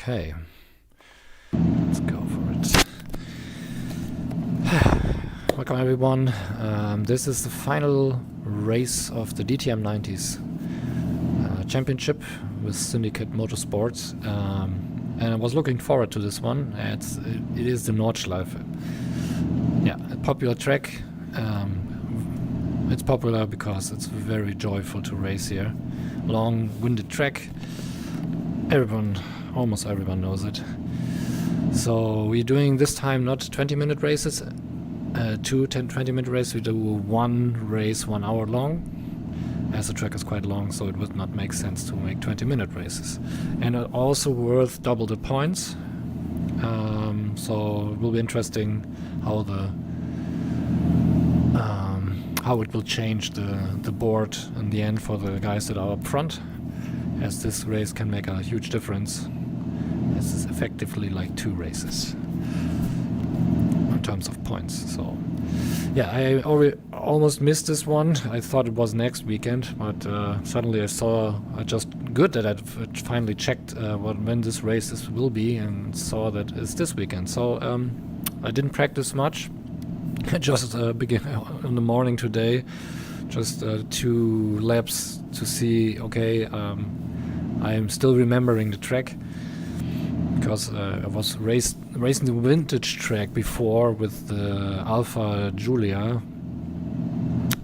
Okay, let's go for it. Welcome everyone. This is the final race of the DTM 90s championship with Syndicate Motorsports, and I was looking forward to this one. It is the Nordschleife. Yeah, a popular track. It's popular because it's very joyful to race here. Long-winded track. Almost everyone knows it. So we're doing this time not 20-minute races, 20-minute races. We do one race 1 hour long, as the track is quite long, so it would not make sense to make 20-minute races. And also worth double the points. So it will be interesting how it will change the board in the end for the guys that are up front, as this race can make a huge difference. This is effectively like 2 races in terms of points. So yeah, I almost missed this one. I thought it was next weekend, but suddenly I just good that I finally checked when this race will be, and saw that it's this weekend. So I didn't practice much. Just begin in the morning today, just 2 laps to see. Okay, I am still remembering the track, because I was racing the vintage track before with the Alpha Giulia,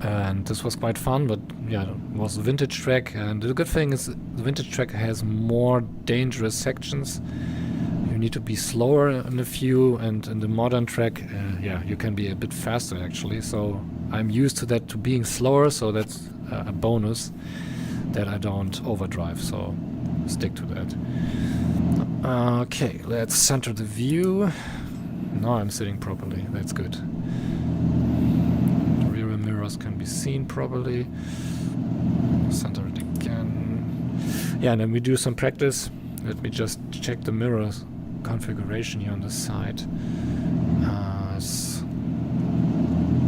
and this was quite fun. But yeah, it was a vintage track, and the good thing is the vintage track has more dangerous sections. You need to be slower in a few, and in the modern track, yeah, you can be a bit faster actually. So I'm used to that, to being slower, so that's a bonus that I don't overdrive, so stick to that. Okay, let's center the view. Now I'm sitting properly, that's good. The rear mirrors can be seen properly. Center it again. Yeah, and then we do some practice. Let me just check the mirrors configuration here on the side.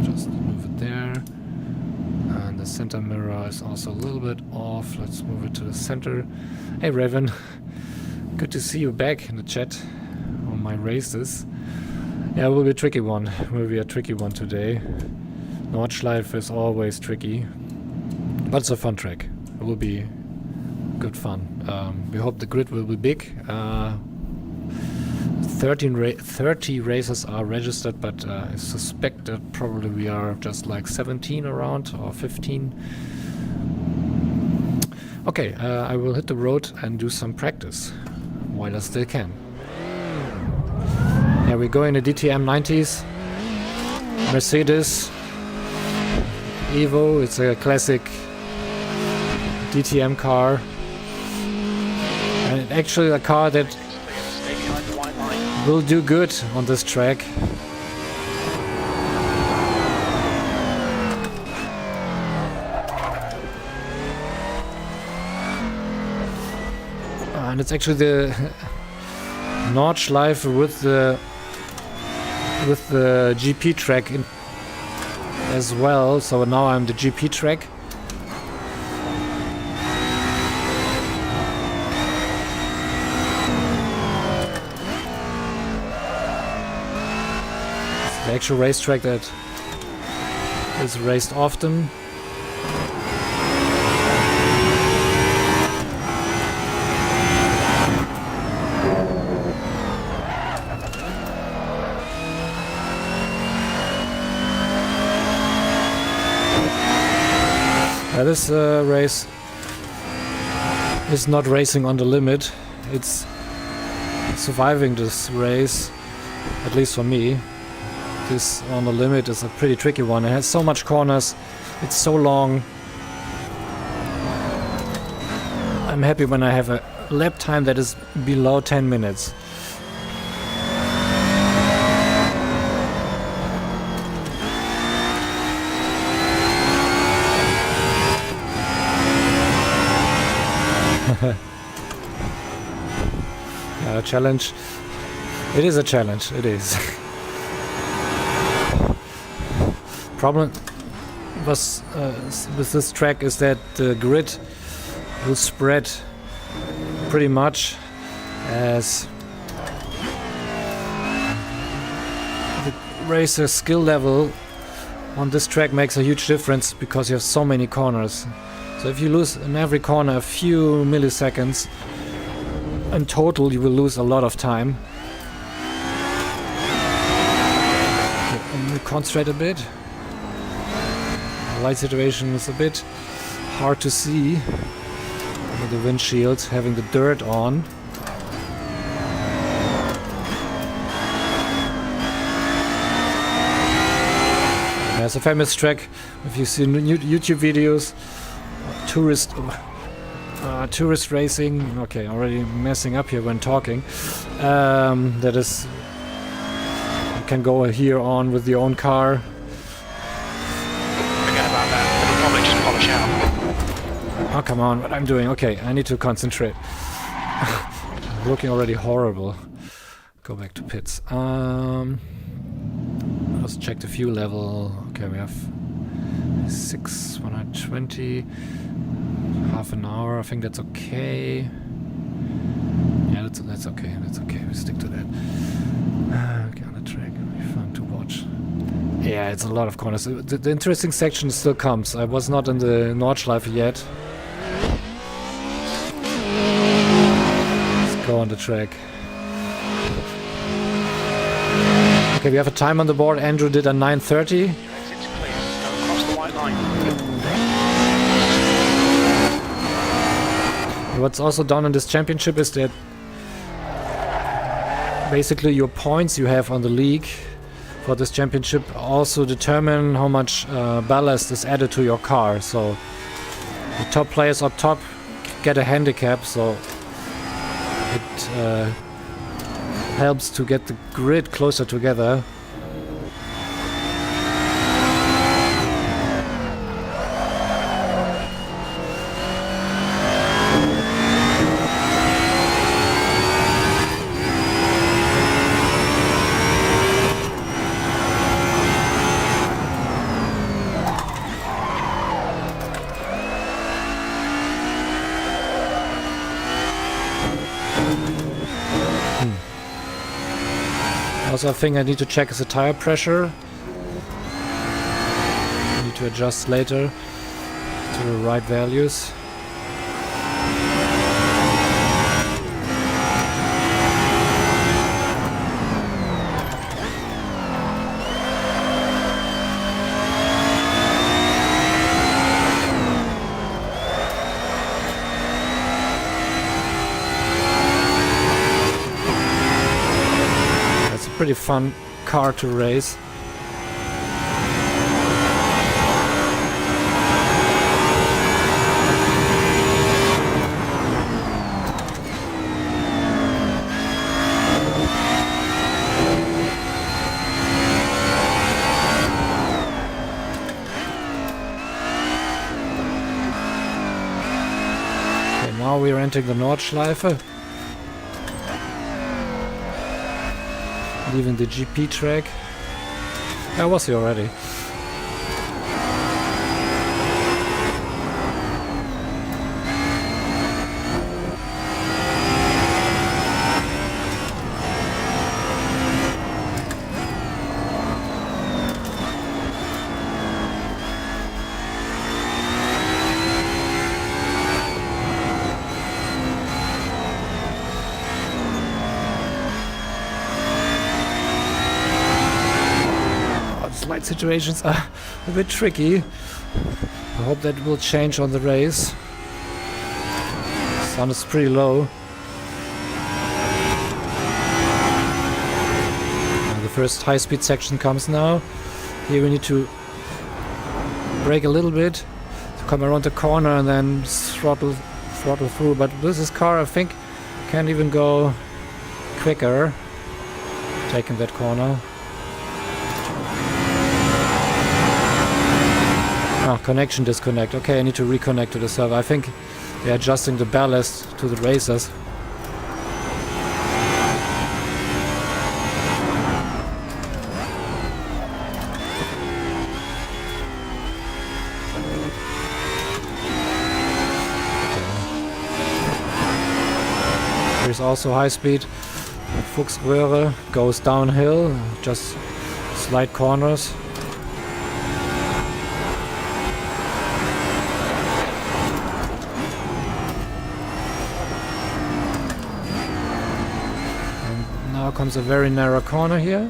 Just move it there, and the center mirror is also a little bit off. Let's move it to the center. Hey Raven, good to see you back in the chat on my races. Yeah, it will be a tricky one. It will be a tricky one today. Nordschleife is always tricky, but it's a fun track. It will be good fun. We hope the grid will be big. 30 races are registered, but I suspect that probably we are just like 17 around, or 15. Okay, I will hit the road and do some practice while I still can. Yeah, we go in the DTM 90s. Mercedes EVO, it's a classic DTM car. And actually a car that will do good on this track. And it's actually the Nordschleife with the GP track as well. So now I'm the GP track. The actual racetrack that is raced often. This race is not racing on the limit. It's surviving this race, at least for me. This on the limit is a pretty tricky one. It has so much corners, it's so long. I'm happy when I have a lap time that is below 10 minutes. A challenge. It is a challenge, it is. Problem with this track is that the grid will spread pretty much as the racer skill level on this track makes a huge difference because you have so many corners. So if you lose in every corner a few milliseconds, in total you will lose a lot of time. Okay, let me concentrate a bit. The light situation is a bit hard to see with the windshield, having the dirt on. It's a famous track. If you see YouTube videos, tourist racing. Okay, already messing up here when talking. That is, you can go here on with your own car. Forget about that. It'll probably just polish out. Oh, come on, what I'm doing. Okay, I need to concentrate. Looking already horrible. Go back to pits. Let's check the fuel level. Okay, we have 120, half an hour. I think that's okay. Yeah, that's okay. That's okay. We stick to that. Okay, on the track, it'll be fun to watch. Yeah, it's a lot of corners. The interesting section still comes. I was not in the Nordschleife yet. Let's go on the track. Okay, we have a time on the board. Andrew did a 9:30. Your exit's clear. Go across the white line. What's also done in this championship is that basically your points you have on the league for this championship also determine how much ballast is added to your car. So the top players up top get a handicap, so it helps to get the grid closer together. Also, I think I need to check is the tire pressure. I need to adjust later to the right values. Pretty fun car to race. Okay, now we're entering the Nordschleife. Leaving the GP track. I was here already. Light situations are a bit tricky. I hope that will change on the race. Sun is pretty low. And the first high-speed section comes now. Here we need to brake a little bit to come around the corner and then throttle through. But with this car, I think can even go quicker, taking that corner. Ah, connection disconnect. Okay, I need to reconnect to the server. I think they're adjusting the ballast to the racers. Very is also high speed. Fuchsröhre goes downhill, just slight corners. And now comes a very narrow corner here.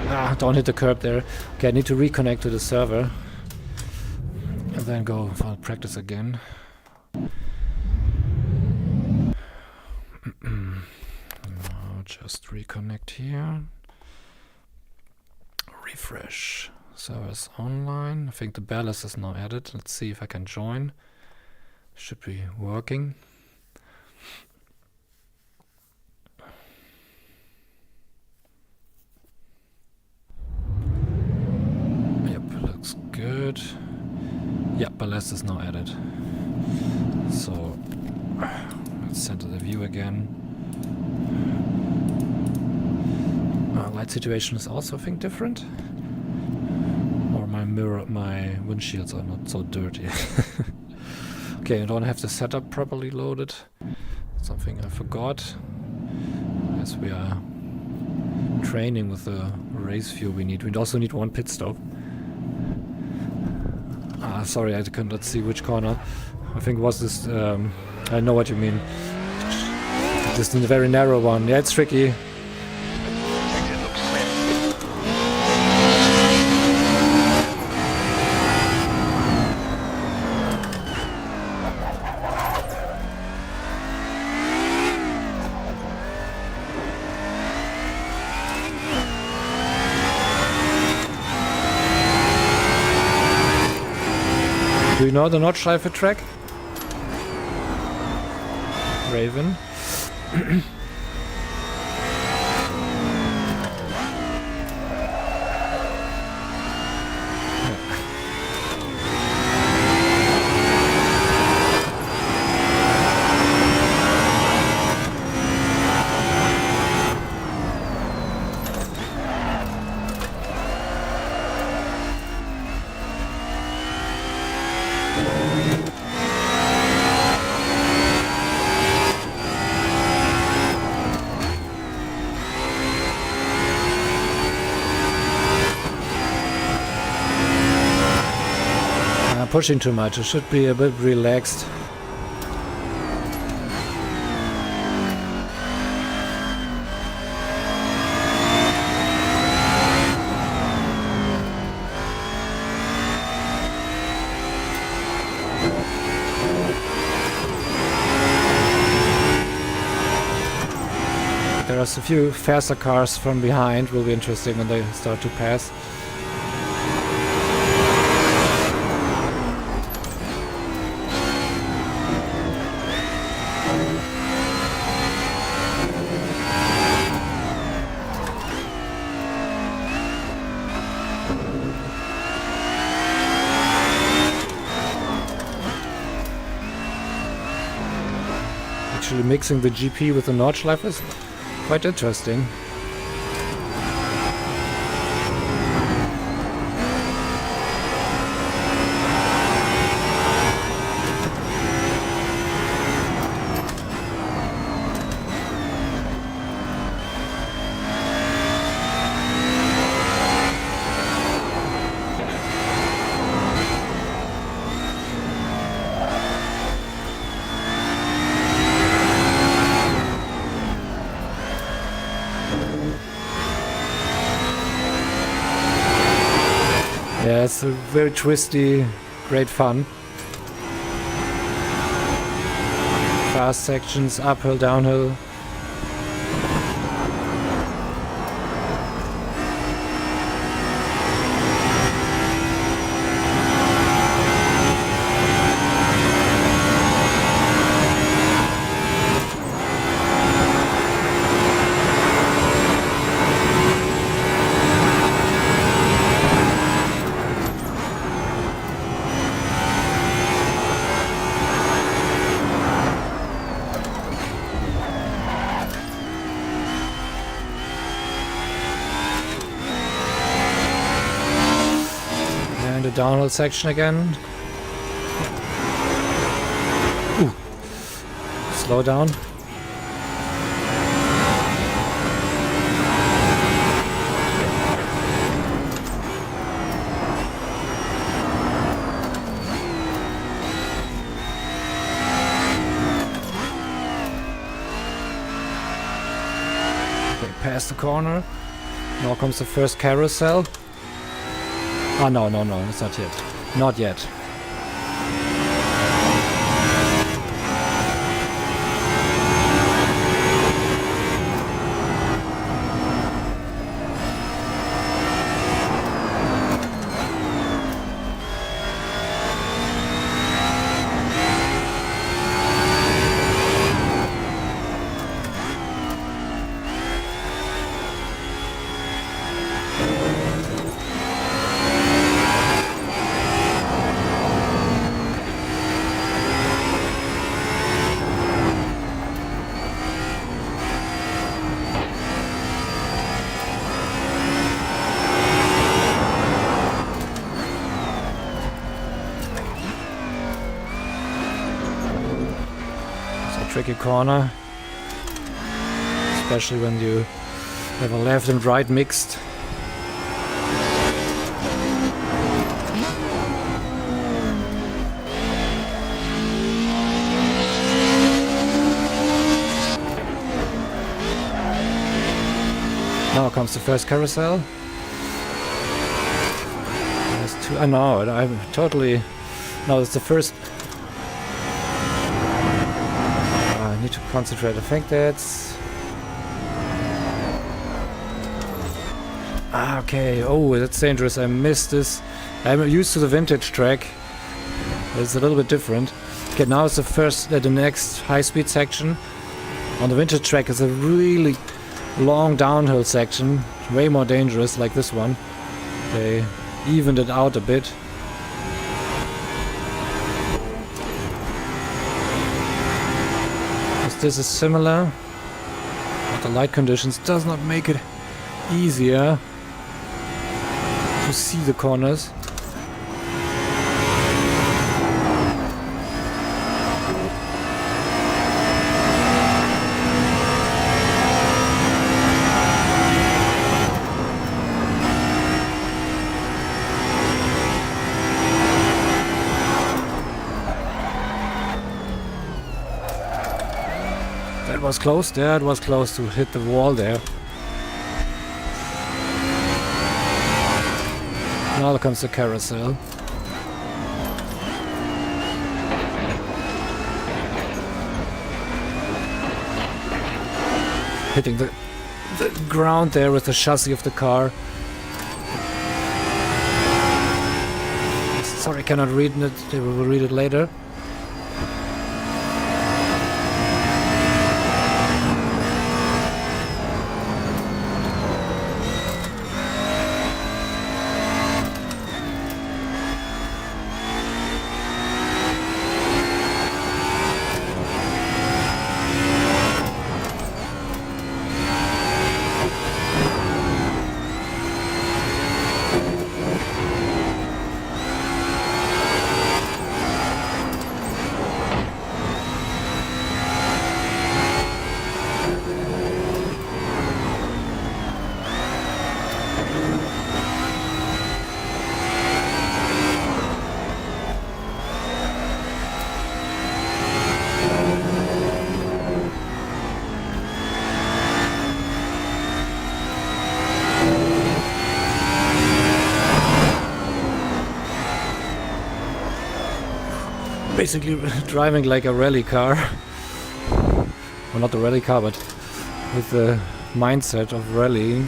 Ah, don't hit the curb there. Okay, I need to reconnect to the server. And then go for practice again. Now just reconnect here. Refresh. Servers online. I think the ballast is now added. Let's see if I can join. Should be working. Yep, looks good. Yep, ballast is now added. So let's center the view again. Light situation is also, I think, different. Or my mirror, my windshields are not so dirty. Okay, I don't have the setup properly loaded. Something I forgot. As we are training with the race view we need. We also need one pit stop. Sorry, I cannot see which corner. I think it was this, I know what you mean. This is a very narrow one. Yeah, it's tricky. Exit looks clear. Do you know the Nordschleife track? Raven. Pushing too much. It should be a bit relaxed. There are a few faster cars from behind. Will be interesting when they start to pass. Actually mixing the GP with the Nordschleife is quite interesting. Yeah, it's a very twisty, great fun. Fast sections, uphill, downhill. The downhill section again. Ooh. slow down. Okay, past the corner. Now comes the first carousel. Oh, no, it's not yet. Not yet. Tricky corner, especially when you have a left and right mixed. Now comes the first carousel. There's two. I know, I'm totally. No, it's the first. Need to concentrate. I think that's okay. Oh, that's dangerous. I missed this. I'm used to the vintage track. It's a little bit different. Okay, now it's the next high-speed section. On the vintage track is a really long downhill section, way more dangerous, like this one. They evened it out a bit. This is similar, but the light conditions does not make it easier to see the corners. Was close there, it was close to hit the wall there. Now comes the carousel. Hitting the ground there with the chassis of the car. Sorry, I cannot read it, we will read it later. Basically driving like a rally car. Well, not the rally car, but with the mindset of rallying.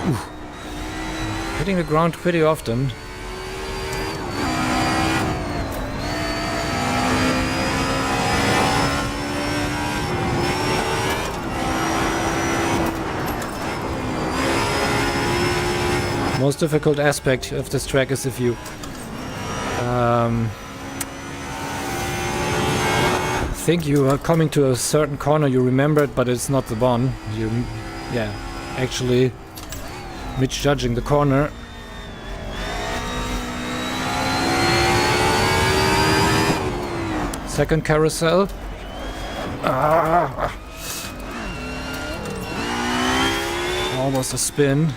Ooh. Hitting the ground pretty often. Most difficult aspect of this track is if you think you are coming to a certain corner, you remember it, but it's not the one. You, actually misjudging the corner. Second carousel. Ah. Almost a spin.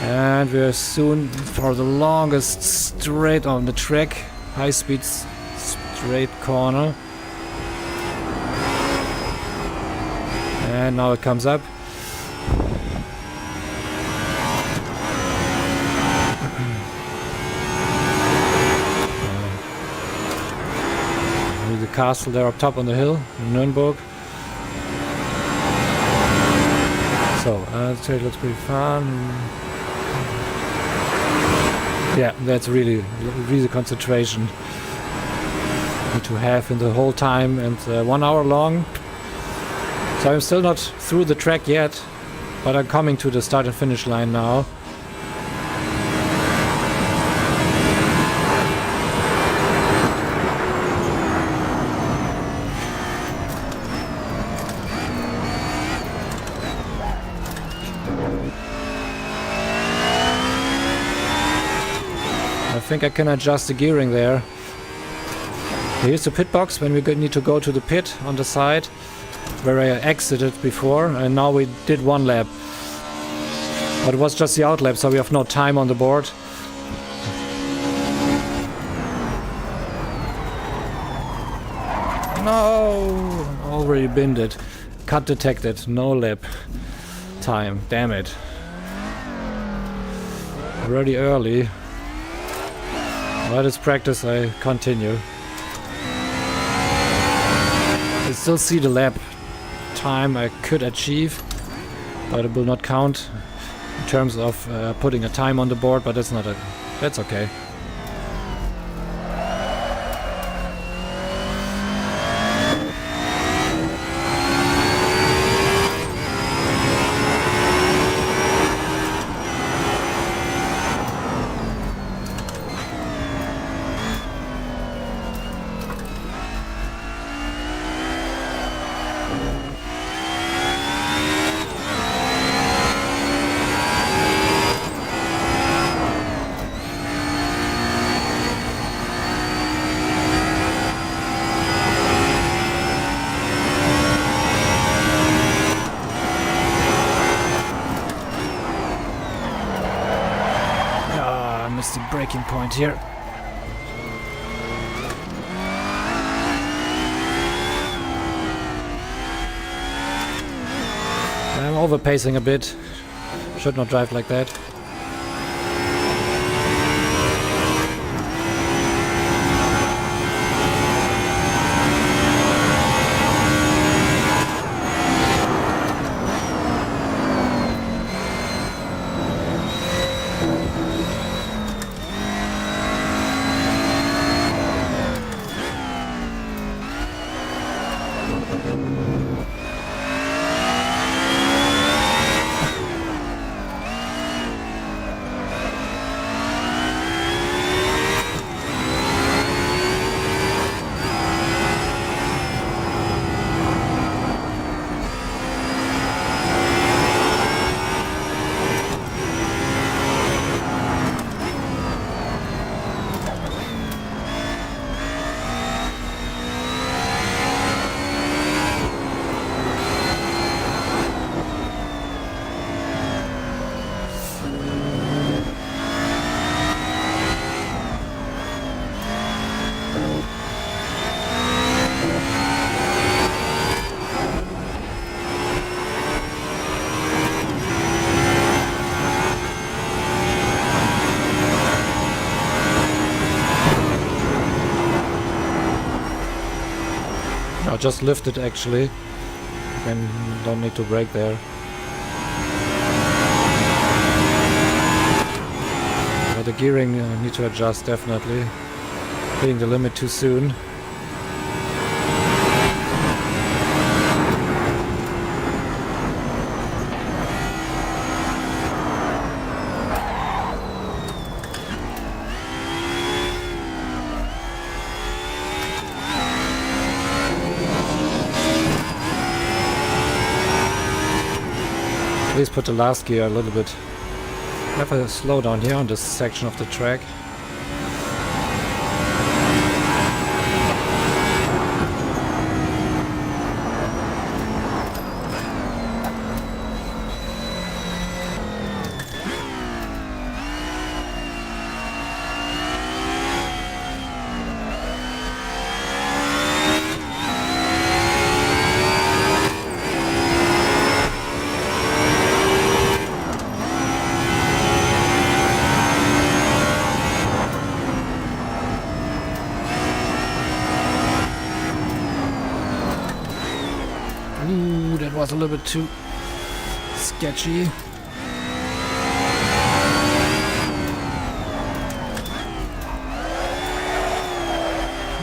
And we're soon for the longest straight on the track. High speed straight corner. And now it comes up. The castle there up top on the hill in Nürnberg. So, the track looks pretty fun. Yeah, that's really concentration need to have in the whole time, and 1 hour long. So I'm still not through the track yet, but I'm coming to the start and finish line now. I think I can adjust the gearing there. Here's the pit box when we need to go to the pit on the side where I exited before, and now we did 1 lap. But it was just the out lap, so we have no time on the board. No! Already binned it. Cut detected. No lap time. Damn it. Already early. But it's practice, I continue. I still see the lap time I could achieve, but it will not count in terms of putting a time on the board, but that's okay. Missed the braking point here. I'm overpacing a bit. Should not drive like that. I just lifted actually, and don't need to brake there. But the gearing I need to adjust definitely. Hitting the limit too soon. Please put the last gear a little bit. Have a slowdown here on this section of the track. that was a little bit too sketchy.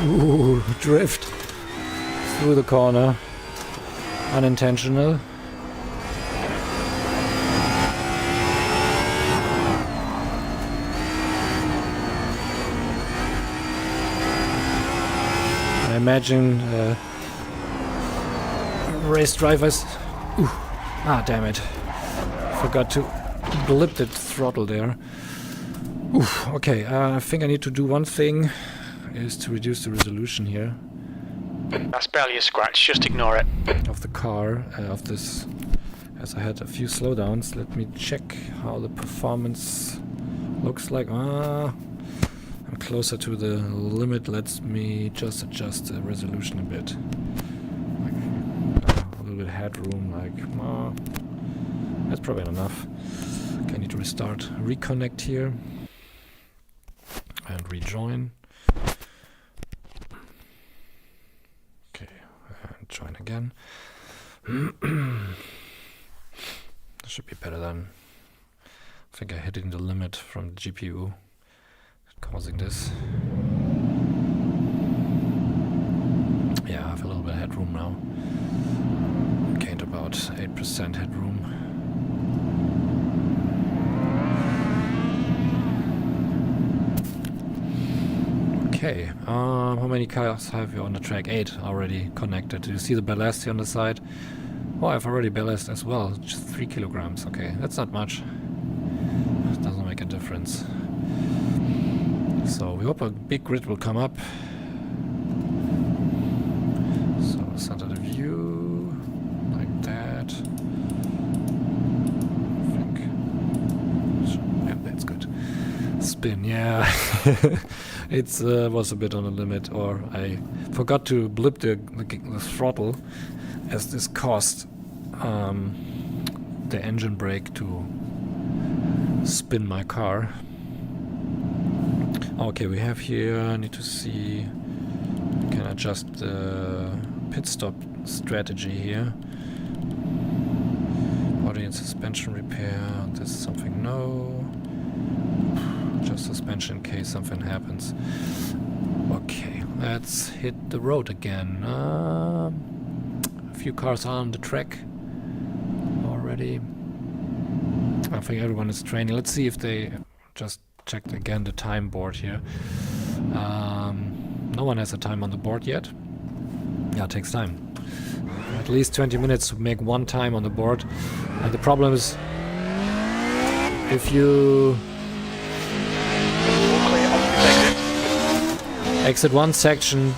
Ooh, drift through the corner. Unintentional. I imagine race drivers. Ooh. Ah, damn it. Forgot to blip the throttle there. Oof, okay, I think I need to do one thing, is to reduce the resolution here. That's barely a scratch, just ignore it. Of the car, of this, as I had a few slowdowns. Let me check how the performance looks like. I'm closer to the limit. Let me just adjust the resolution a bit. Like, a little bit headroom, like, that's probably enough. Okay, I need to restart, reconnect here, and rejoin. Okay, and join again. That should be better then. I think I'm hitting the limit from the GPU, causing this. Yeah, I have a little bit of headroom now. Gained about 8% headroom. Okay, how many cars have you on the track? 8 already connected. Do you see the ballast here on the side? Oh, I've already ballast as well. Just 3 kilograms. Okay, that's not much. It doesn't make a difference. So we hope a big grid will come up. So center the view like that. I think. Yeah, that's good. Spin, yeah. It was a bit on the limit, or I forgot to blip the throttle, as this caused the engine brake to spin my car. Okay, we have here, I need to see, I can adjust the pit stop strategy here. Body and suspension repair, this is something no. Just suspension in case something happens. Okay, let's hit the road again. A few cars are on the track already. I think everyone is training. Let's see if they just checked again the time board here. No one has a time on the board yet. Yeah, it takes time. At least 20 minutes to make one time on the board. And the problem is, if you exit one section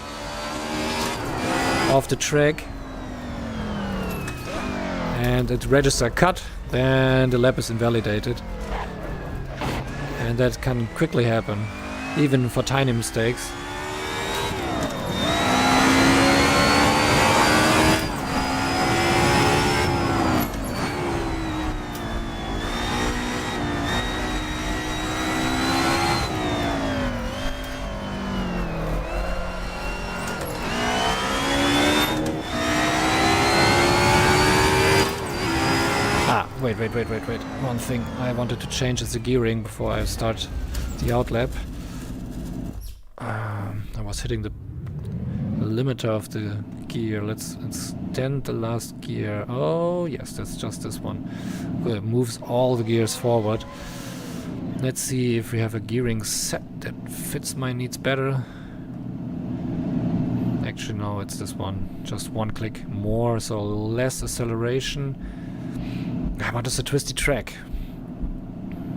off the track and it registers cut, then the lap is invalidated. And that can quickly happen, even for tiny mistakes. Wait. One thing I wanted to change is the gearing before I start the outlap. I was hitting the limiter of the gear. Let's extend the last gear. Oh, yes, that's just this one. It moves all the gears forward. Let's see if we have a gearing set that fits my needs better. Actually, no, it's this one. Just one click more, so less acceleration. But it's a twisty track.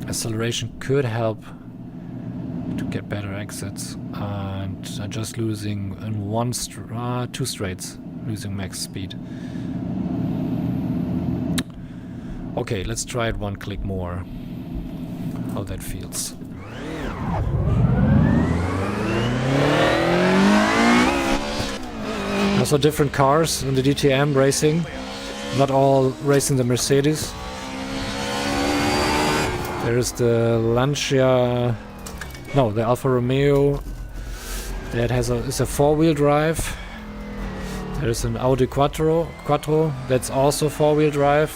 Acceleration could help to get better exits, and I'm just losing in two straights, losing max speed. Okay, let's try it one click more. How that feels. Also different cars in the DTM racing. Not all racing the Mercedes. There is the Lancia, no, the Alfa Romeo that is a four-wheel drive. There's an Audi Quattro that's also 4-wheel drive.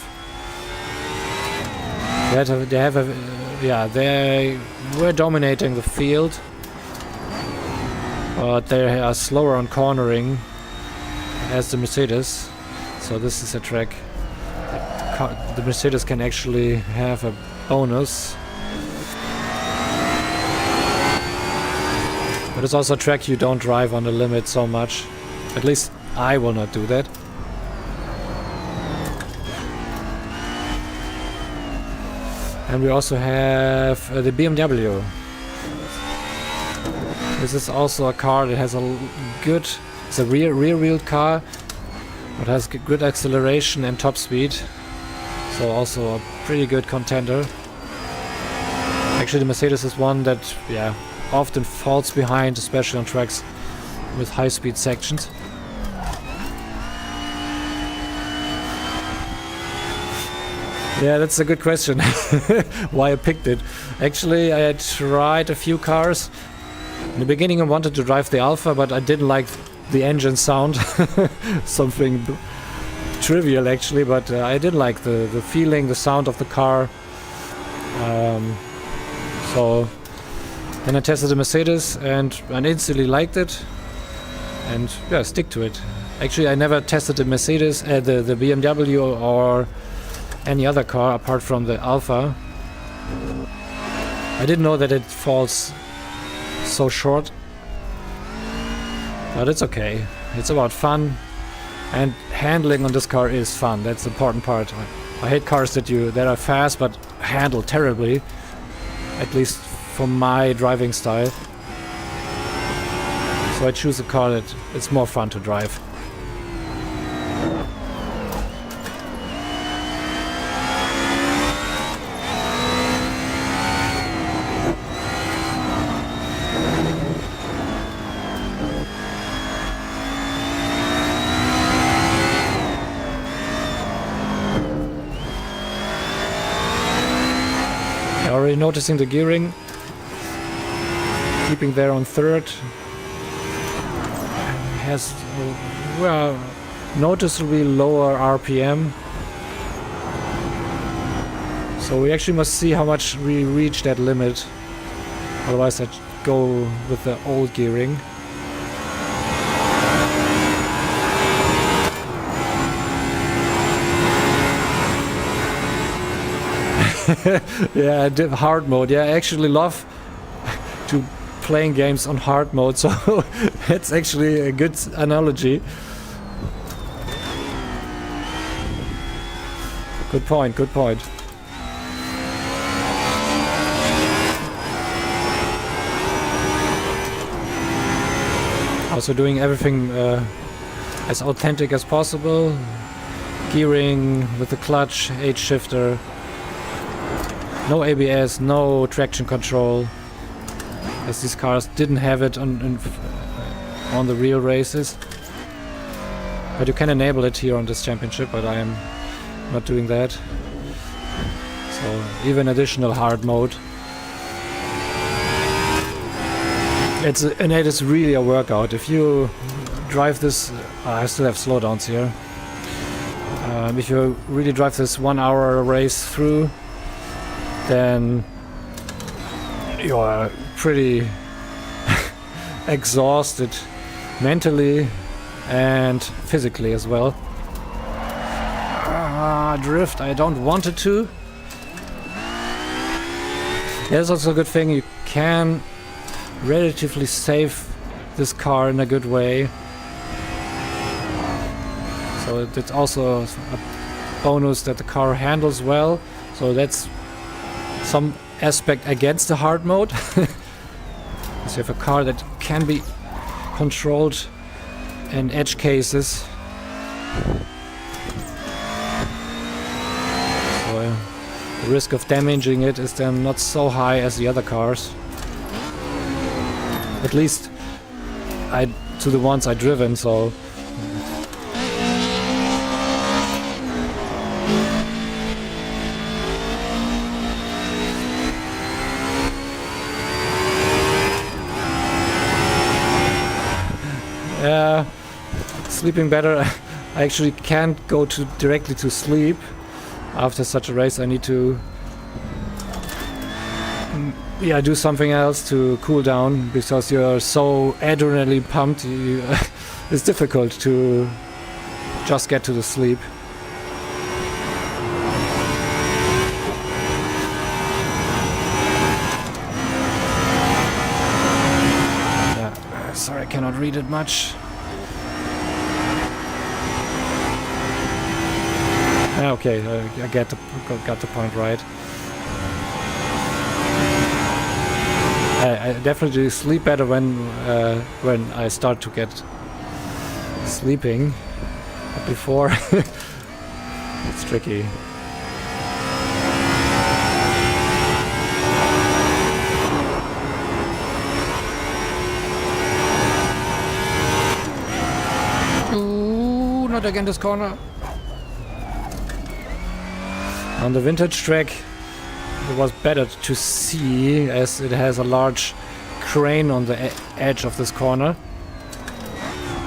They were dominating the field, but they are slower on cornering as the Mercedes. So this is a track the Mercedes can actually have a bonus. But it's also a track you don't drive on the limit so much. At least I will not do that. And we also have the BMW. This is also a car that has it's a rear-wheeled car, but has good acceleration and top speed. So also a pretty good contender. Actually, the Mercedes is one that, often falls behind, especially on tracks with high-speed sections. Yeah, that's a good question. Why I picked it. Actually, I had tried a few cars. In the beginning, I wanted to drive the Alpha, but I didn't like the engine sound. Something trivial, actually, but I didn't like the feeling, the sound of the car. So then I tested the Mercedes and instantly liked it. And stick to it. Actually, I never tested the Mercedes, the BMW or any other car apart from the Alpha. I didn't know that it falls so short, but it's okay. It's about fun, and handling on this car is fun. That's the important part. I hate cars that are fast but handle terribly, at least for my driving style. So I choose a car that it's more fun to drive. Already noticing the gearing, keeping there on third. Has noticeably lower RPM. So we actually must see how much we reach that limit. Otherwise I'd go with the old gearing. Yeah, hard mode. Yeah, I actually love to playing games on hard mode, so that's actually a good analogy. Good point, good point. Also doing everything as authentic as possible. Gearing with the clutch, H shifter. No ABS, no traction control, as these cars didn't have it on the real races. But you can enable it here on this championship, but I am not doing that. So even additional hard mode. It is really a workout. If you drive this, I still have slowdowns here. If you really drive this 1 hour race through, then you are pretty exhausted mentally and physically as well. Drift, I don't want it to. There's also a good thing, you can relatively save this car in a good way. So it's also a bonus that the car handles well. So that's some aspect against the hard mode. So you have a car that can be controlled in edge cases. So the risk of damaging it is then not so high as the other cars. At least to the ones I've driven, so. Yeah, sleeping better. I actually can't go directly to sleep after such a race. I need to do something else to cool down, because you're so adrenaline pumped. It's difficult to just get to the sleep. Sorry, I cannot read it much. Okay, I got the point right. I definitely sleep better when I start to get sleeping. But before, it's tricky. Ooh, not again this corner. On the vintage track, it was better to see, as it has a large crane on the edge of this corner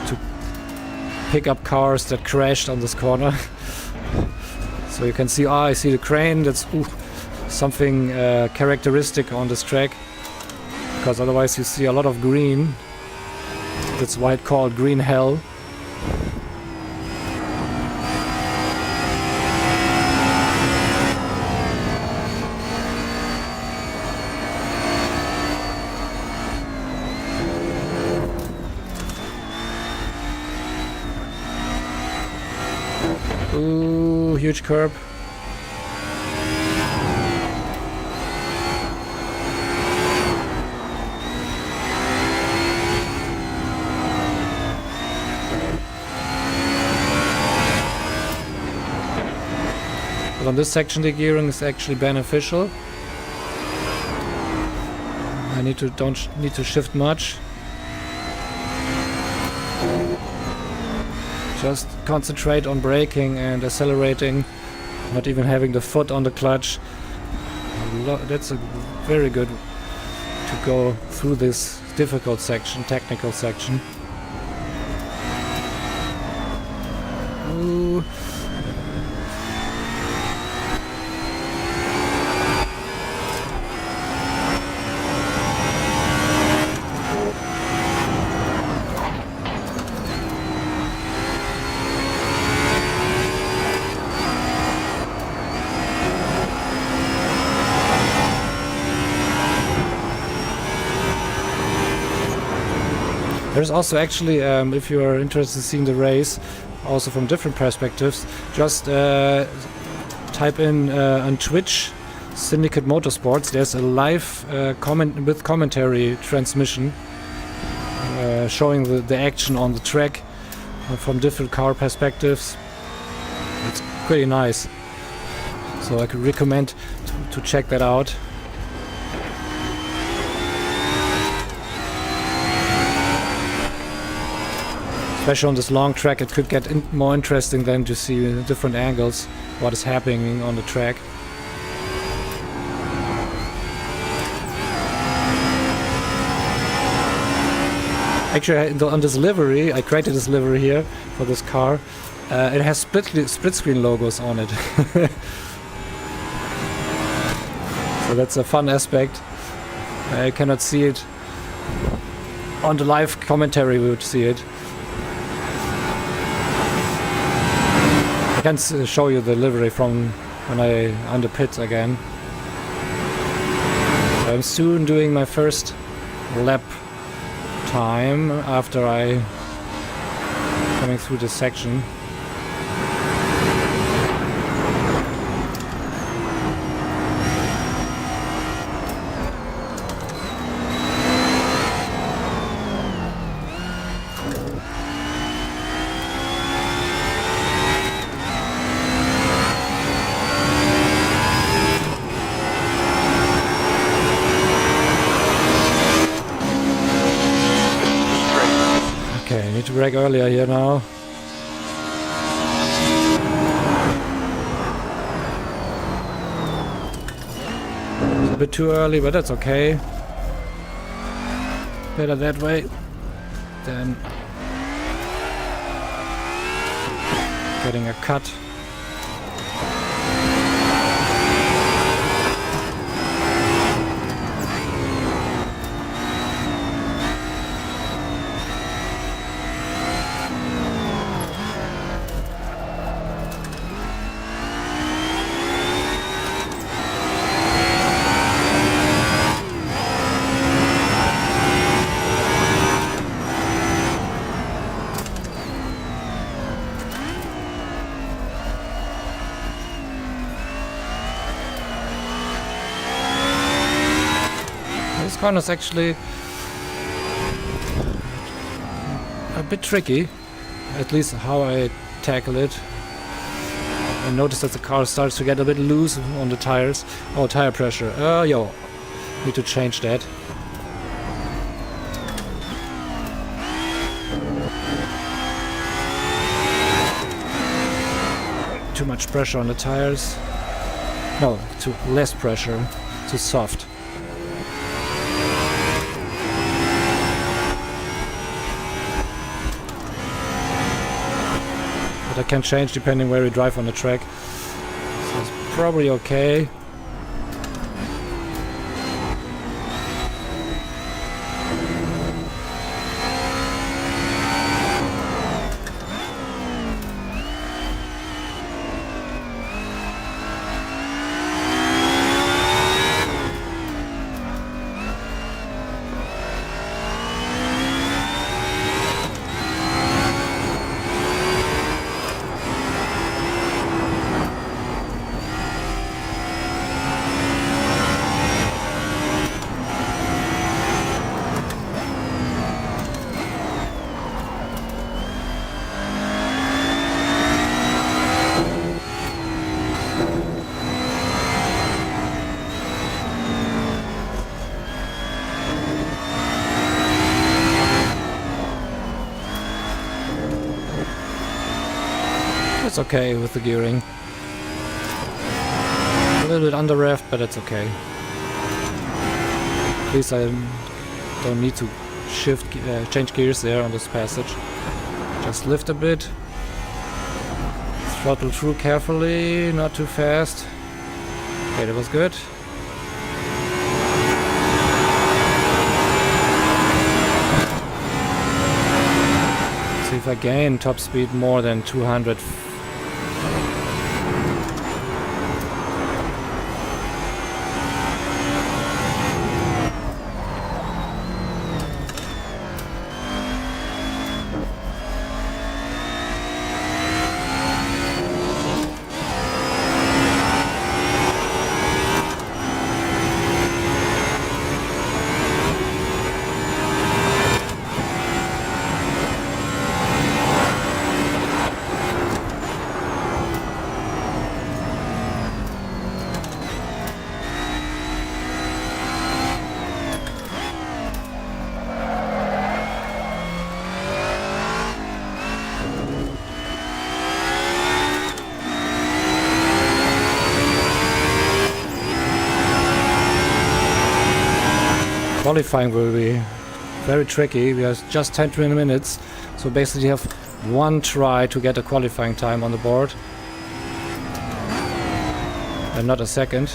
to pick up cars that crashed on this corner. So you can see, I see the crane. That's something characteristic on this track, because otherwise you see a lot of green. That's why it's called green hell. Ooh, huge curb. But on this section the gearing is actually beneficial. I don't need to shift much. Just concentrate on braking and accelerating, not even having the foot on the clutch. That's a very good to go through this difficult section, technical section. Ooh. There's also actually, if you are interested in seeing the race, also from different perspectives, just type in on Twitch, Syndicate Motorsports. There's a live commentary transmission showing the action on the track from different car perspectives. It's pretty nice. So I could recommend to check that out. Especially on this long track, it could get more interesting than to see different angles, what is happening on the track. Actually, on this livery, I created this livery here for this car. It has split screen logos on it. So that's a fun aspect. I cannot see it. On the live commentary we would see it. I can show you the livery from when on the pit again. So I'm soon doing my first lap time after coming through this section. To brake earlier here now. It's a bit too early, but that's okay. Better that way than getting a cut. This corner is actually a bit tricky, at least how I tackle it. I notice that the car starts to get a bit loose on the tires. Oh, tire pressure. Yo, need to change that. Too much pressure on the tires. No, too less pressure. Too soft. I can change depending where we drive on the track, so it's probably okay. It's okay with the gearing. A little bit under rev, but it's okay. At least I don't need to change gears there on this passage. Just lift a bit. Throttle through carefully, not too fast. Okay, that was good. See if I gain top speed more than 200. Qualifying will be very tricky. We have just 10-20 minutes, so basically you have one try to get a qualifying time on the board and not a second.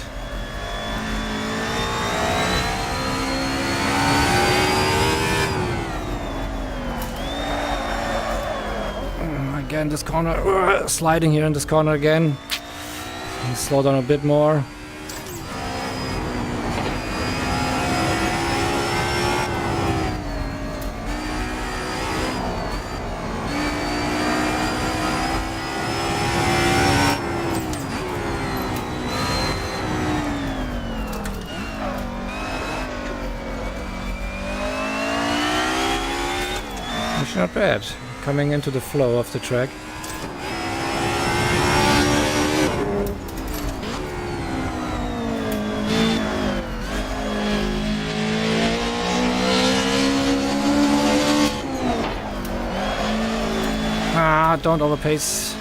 Again, this corner, sliding here in this corner again. Slow down a bit more. Not bad, coming into the flow of the track. Don't overpace.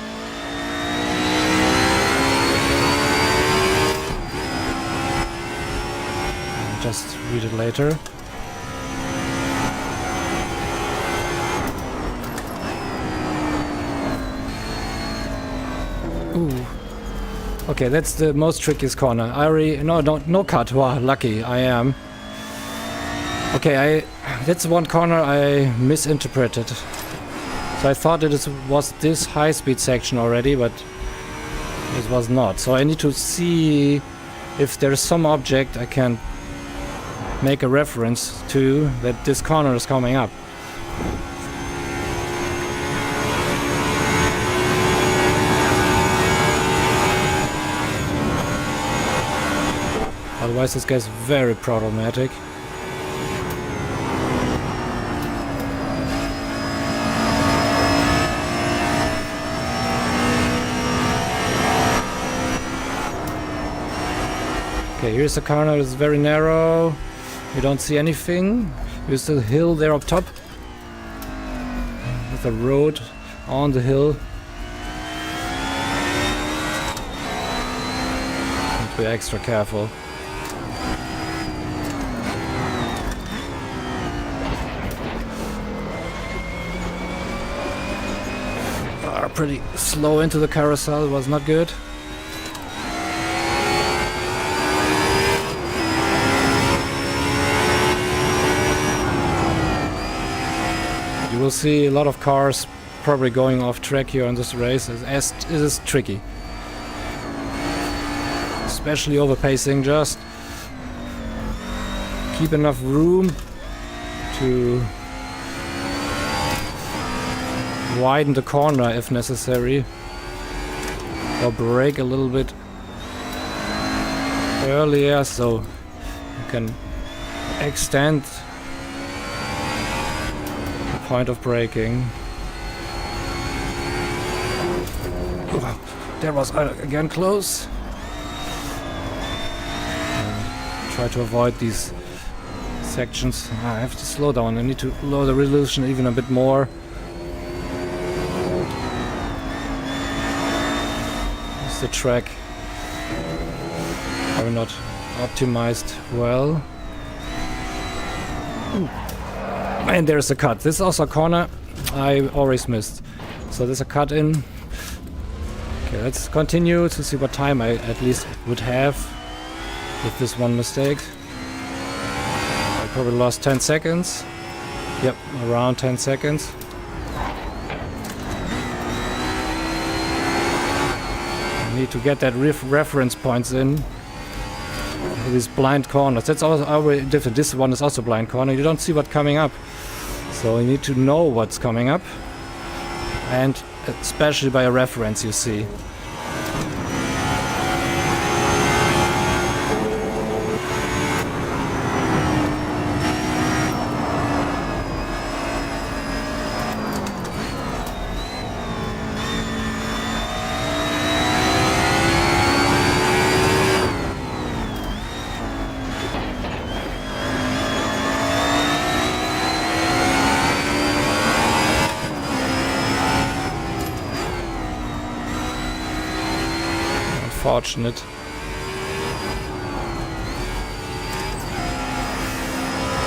Just read it later. Ooh. Okay, that's the most trickiest corner. I already... No cut. Wow, lucky I am. Okay, that's one corner I misinterpreted. So I thought it was this high-speed section already, but it was not. So I need to see if there's some object I can make a reference to that this corner is coming up. Otherwise this guy's very problematic. Okay, here's the corner, it's very narrow. You don't see anything. There's the hill there up top. With the road on the hill. Need to be extra careful. Pretty slow into the carousel, it was not good. You will see a lot of cars probably going off track here on this race. It is tricky. Especially overpacing, just keep enough room to widen the corner if necessary, or brake a little bit earlier so you can extend the point of braking. Oh, that was again close. Try to avoid these sections. I have to slow down. I need to lower the resolution even a bit more. The track are not optimized well. Ooh. And there's a cut. This is also a corner I always missed. So there's a cut in. Okay, let's continue to see what time I at least would have with this one mistake. I probably lost 10 seconds. Yep, around 10 seconds. Need to get that reference points in these blind corners. That's also already different. This one is also blind corner. You don't see what's coming up, so you need to know what's coming up, and especially by a reference you see. Unfortunate.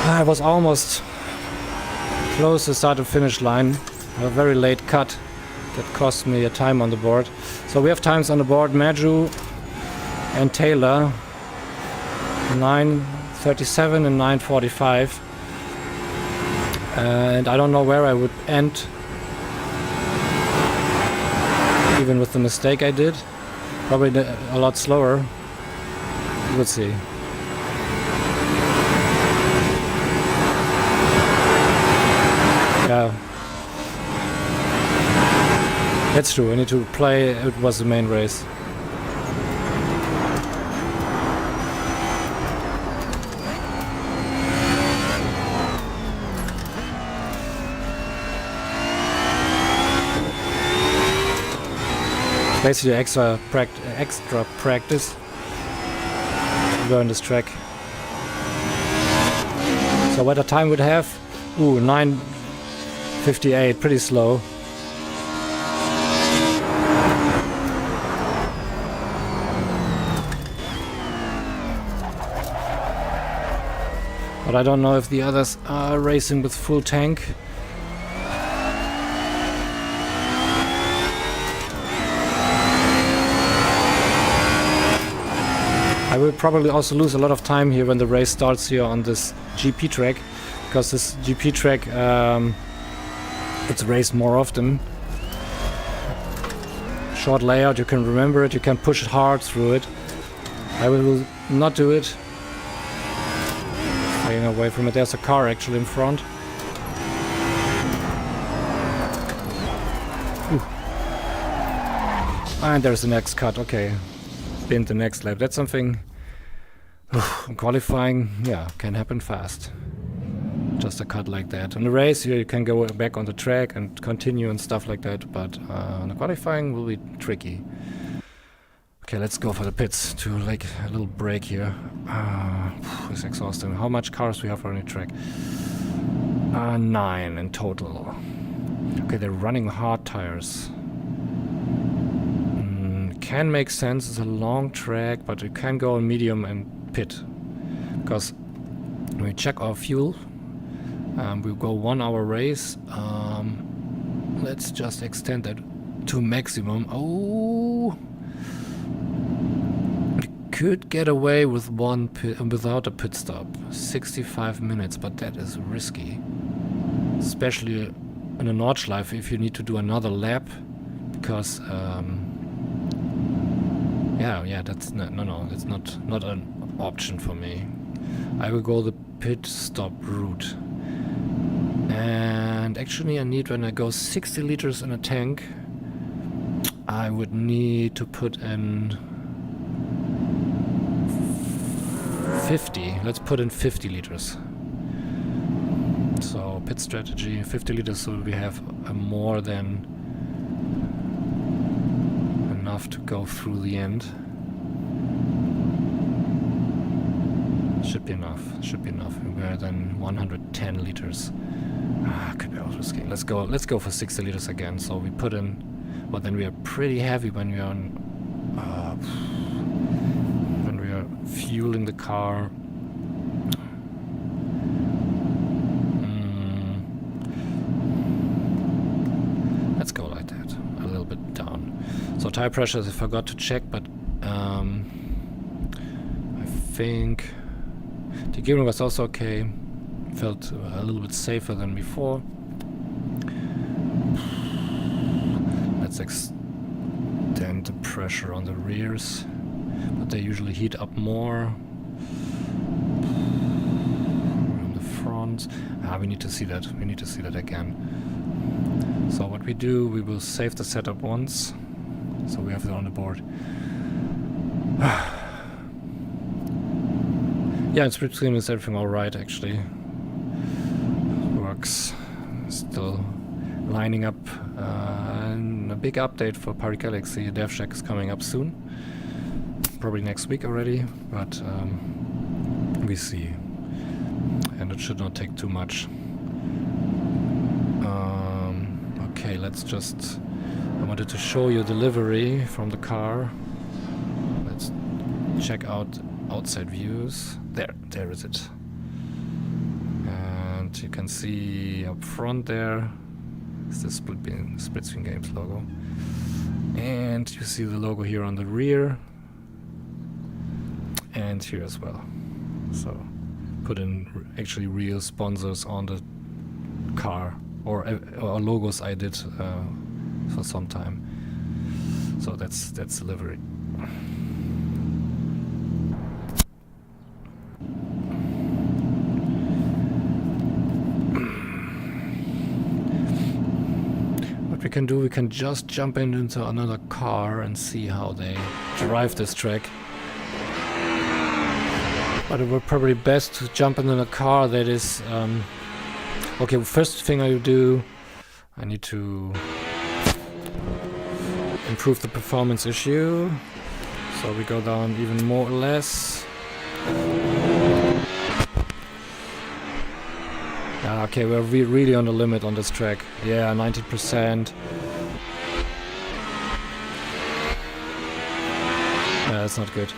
I was almost close to start and finish line. A very late cut that cost me a time on the board. So we have times on the board: Maju and Taylor, 9:37 and 9:45. And I don't know where I would end, even with the mistake I did. Probably a lot slower. We'll see. Yeah. That's true. I need to play. It was the main race. Basically extra practice to learn this track. So what a time would have? Ooh, 9:58, pretty slow. But I don't know if the others are racing with full tank. will probably also lose a lot of time here when the race starts here on this GP track, because this GP track it's raced more often. Short layout, you can remember it, you can push it hard through it. I will not do it. Staying away from it. There's a car actually in front. Ooh. And there's the next cut. Okay, been the next lap. That's something qualifying, yeah, can happen fast. Just a cut like that. In the race here you can go back on the track and continue and stuff like that, but on the qualifying will be tricky. Okay, let's go for the pits to like a little break here. It's exhausting. How much cars we have on the track? 9 in total. Okay, they're running hard tires. Can make sense. It's a long track, but you can go on medium and pit. Because when we check our fuel, we'll go 1 hour race. Let's just extend that to maximum. Oh! Could get away with one pit without a pit stop. 65 minutes, but that is risky. Especially in a Nordschleife if you need to do another lap, because yeah, that's no, it's not an option for me. I will go the pit stop route. And actually I need, when I go 60 liters in a tank, I would need to put in 50. Let's put in 50 liters. So pit strategy, 50 liters, so we have more than enough to go through the end. Should be enough. We're then 110 liters. Could be also risky. Let's go for 60 liters again. So we put in, well, then we are pretty heavy when we are on, when we are fueling the car. Let's go like that, a little bit down. So tire pressures I forgot to check, but I think the gearing was also okay. Felt a little bit safer than before. Let's extend the pressure on the rears, but they usually heat up more. On the front, we need to see that. We need to see that again. So what we do, we will save the setup once, so we have it on the board. Yeah, in split screen is everything alright actually. Works. Still lining up, and a big update for Party Galaxy. Dev Check is coming up soon. Probably next week already, but we see. And it should not take too much. Okay, let's just... I wanted to show you delivery from the car. Let's check out outside views. There is it. And you can see up front there is the Split Screen Games logo. And you see the logo here on the rear. And here as well. So put in actually real sponsors on the car, or logos I did for some time. So that's delivery. What we can do, we can just jump into another car and see how they drive this track. But it would probably best to jump in a car that is... okay, first thing I do, I need to improve the performance issue. So we go down even more or less. Okay, we're really on the limit on this track. Yeah, 90%. Yeah, that's not good.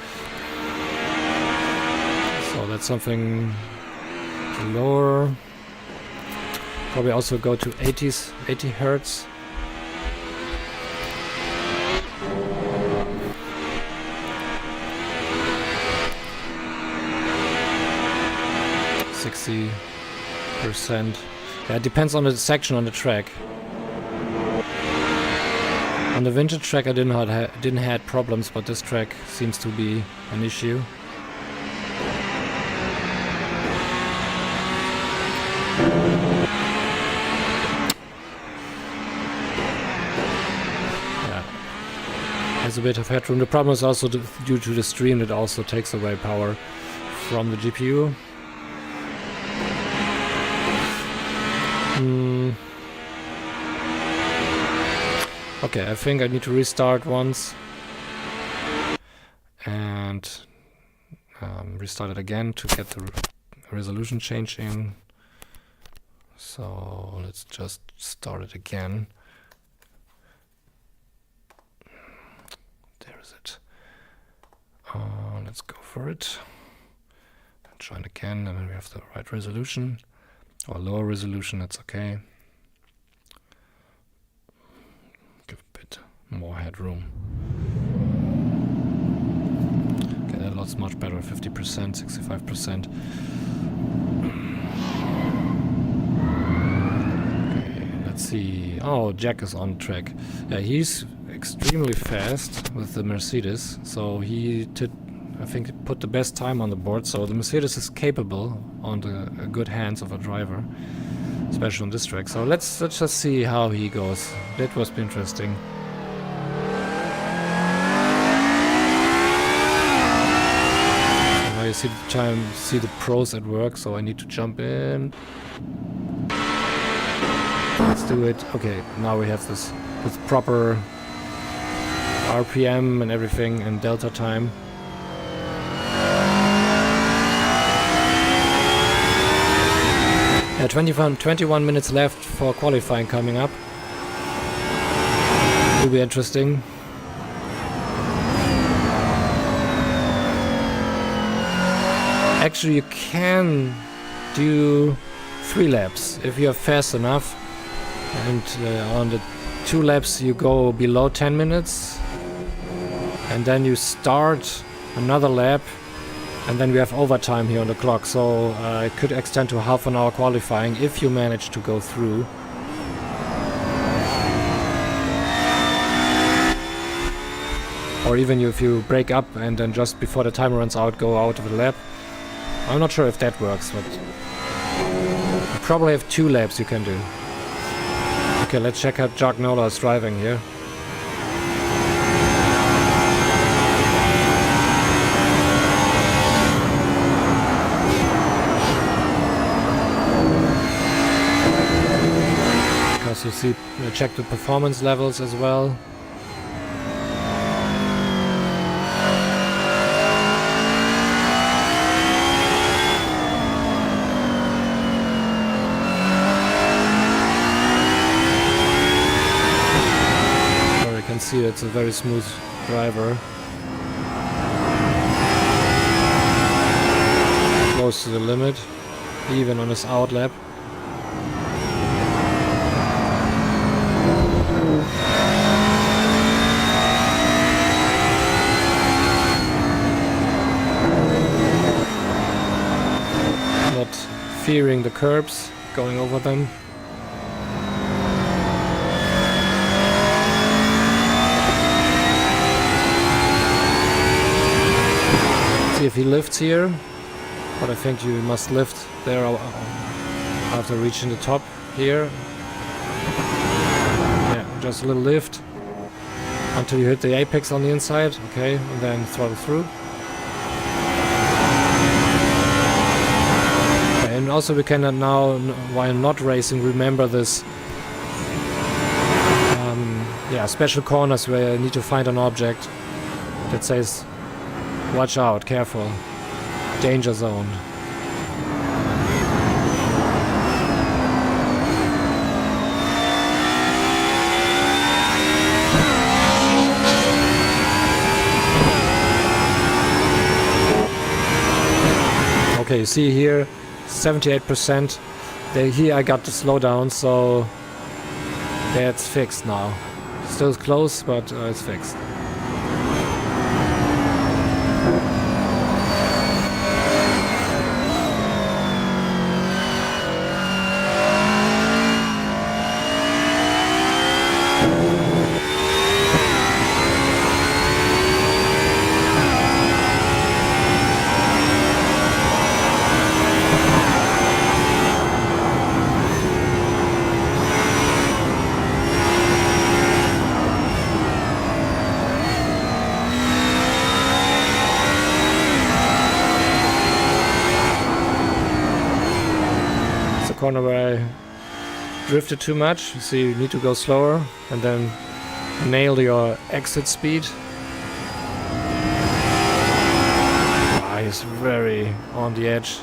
So that's something lower. Probably also go to 80 hertz. 60%. Yeah, it depends on the section on the track. On the vintage track I didn't had problems, but this track seems to be an issue. Yeah, has a bit of headroom. The problem is also due to the stream that also takes away power from the GPU. Okay, I think I need to restart once and restart it again to get the resolution change in. So let's just start it again. There is it. Let's go for it. Join again, and then we have the right resolution or lower resolution. That's okay. Give a bit more headroom. Okay, that looks much better. 50%, 65%. Okay, let's see. Oh, Jack is on track. Yeah, he's extremely fast with the Mercedes. So he did, I think, put the best time on the board. So the Mercedes is capable on the good hands of a driver, especially on this track. So let's just see how he goes. That was interesting. Now you see the time, see the pros at work. So I need to jump in. Let's do it. Okay, now we have this with proper RPM and everything and delta time. Yeah, 21 minutes left for qualifying coming up. Will be interesting. Actually, you can do 3 laps if you are fast enough, and on the 2 laps you go below 10 minutes, and then you start another lap. And then we have overtime here on the clock, so it could extend to half an hour qualifying if you manage to go through. Or even if you break up and then just before the timer runs out, go out of the lap. I'm not sure if that works, but you probably have 2 laps you can do. Okay, let's check out Jack Nola is driving here. You see, check the performance levels as well. Or you can see it's a very smooth driver. Close to the limit, even on his out lap. Fearing the curbs, going over them. See if he lifts here, but I think you must lift there after reaching the top here. Yeah, just a little lift until you hit the apex on the inside, okay, and then throttle through. And also we can now, while not racing, remember this special corners where you need to find an object that says watch out, careful, danger zone. Okay, you see here 78%. Here I got the slowdown, so that's fixed now. Still close, but it's fixed. corner where I drifted too much. You see, you need to go slower and then nail your exit speed. He's very on the edge.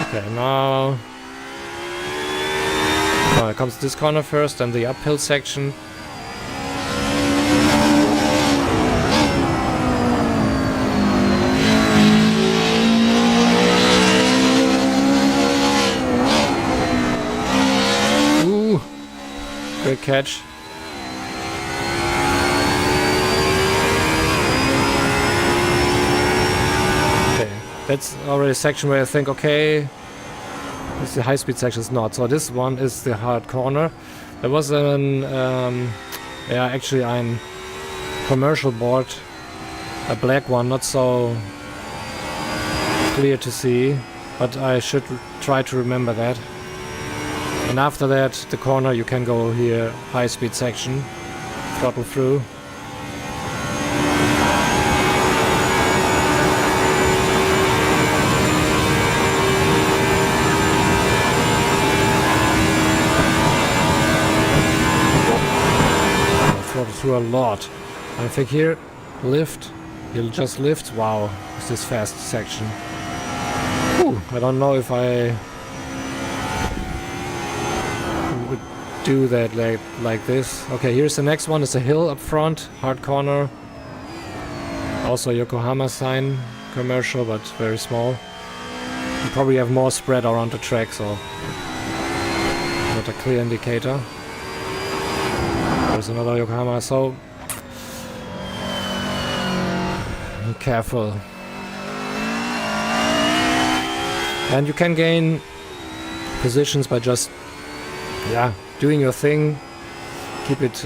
Okay, now here comes this corner first, and the uphill section. Ooh, good catch. Okay, that's already a section where I think, okay, it's the high-speed section is not. So this one is the hard corner. There was an, actually a commercial board, a black one, not so clear to see, but I should try to remember that. And after that, the corner you can go here, high-speed section, throttle through. Through a lot. I think here, lift, he'll just lift. Wow, it's this fast section. Whew, I don't know if I would do that like this. Okay, here's the next one. It's a hill up front, hard corner. Also Yokohama sign, commercial, but very small. You probably have more spread around the track, so not a clear indicator. There's another Yokohama, so be careful. And you can gain positions by just, doing your thing, keep it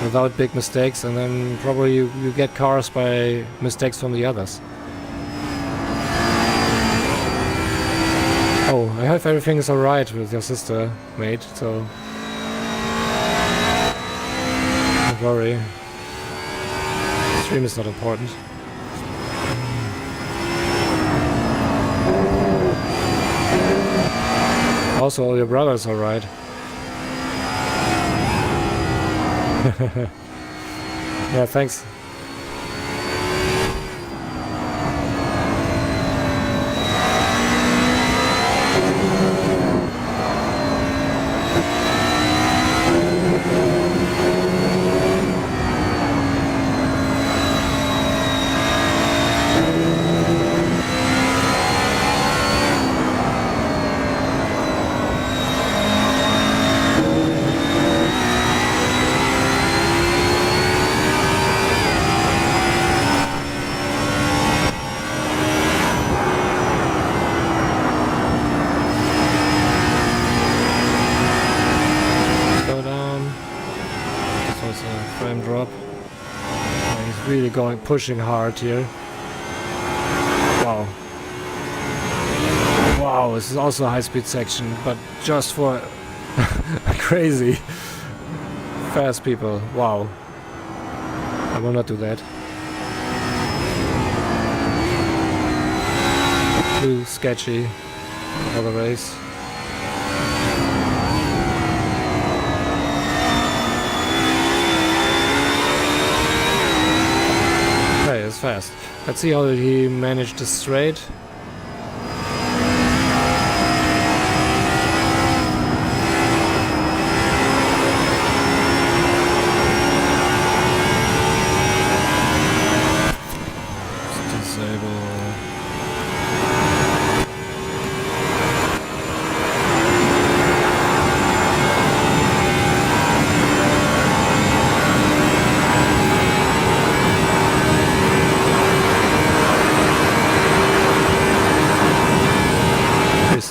without big mistakes, and then probably you get cars by mistakes from the others. Oh, I hope everything is alright with your sister, mate, so don't worry. Stream is not important. Also, all your brothers are right. Yeah, thanks. Pushing hard here. Wow. Wow, this is also a high-speed section, but just for crazy fast people. Wow. I will not do that. Too sketchy for the race. Fast. Let's see how he managed the straight. Disable.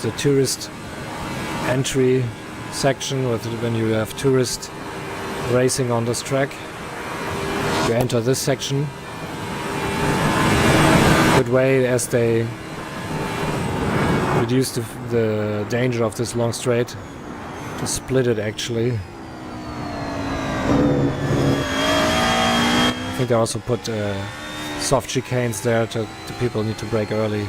The tourist entry section with when you have tourist racing on this track. You enter this section. Good way as they reduce the danger of this long straight to split it actually. I think they also put soft chicanes there to people need to brake early.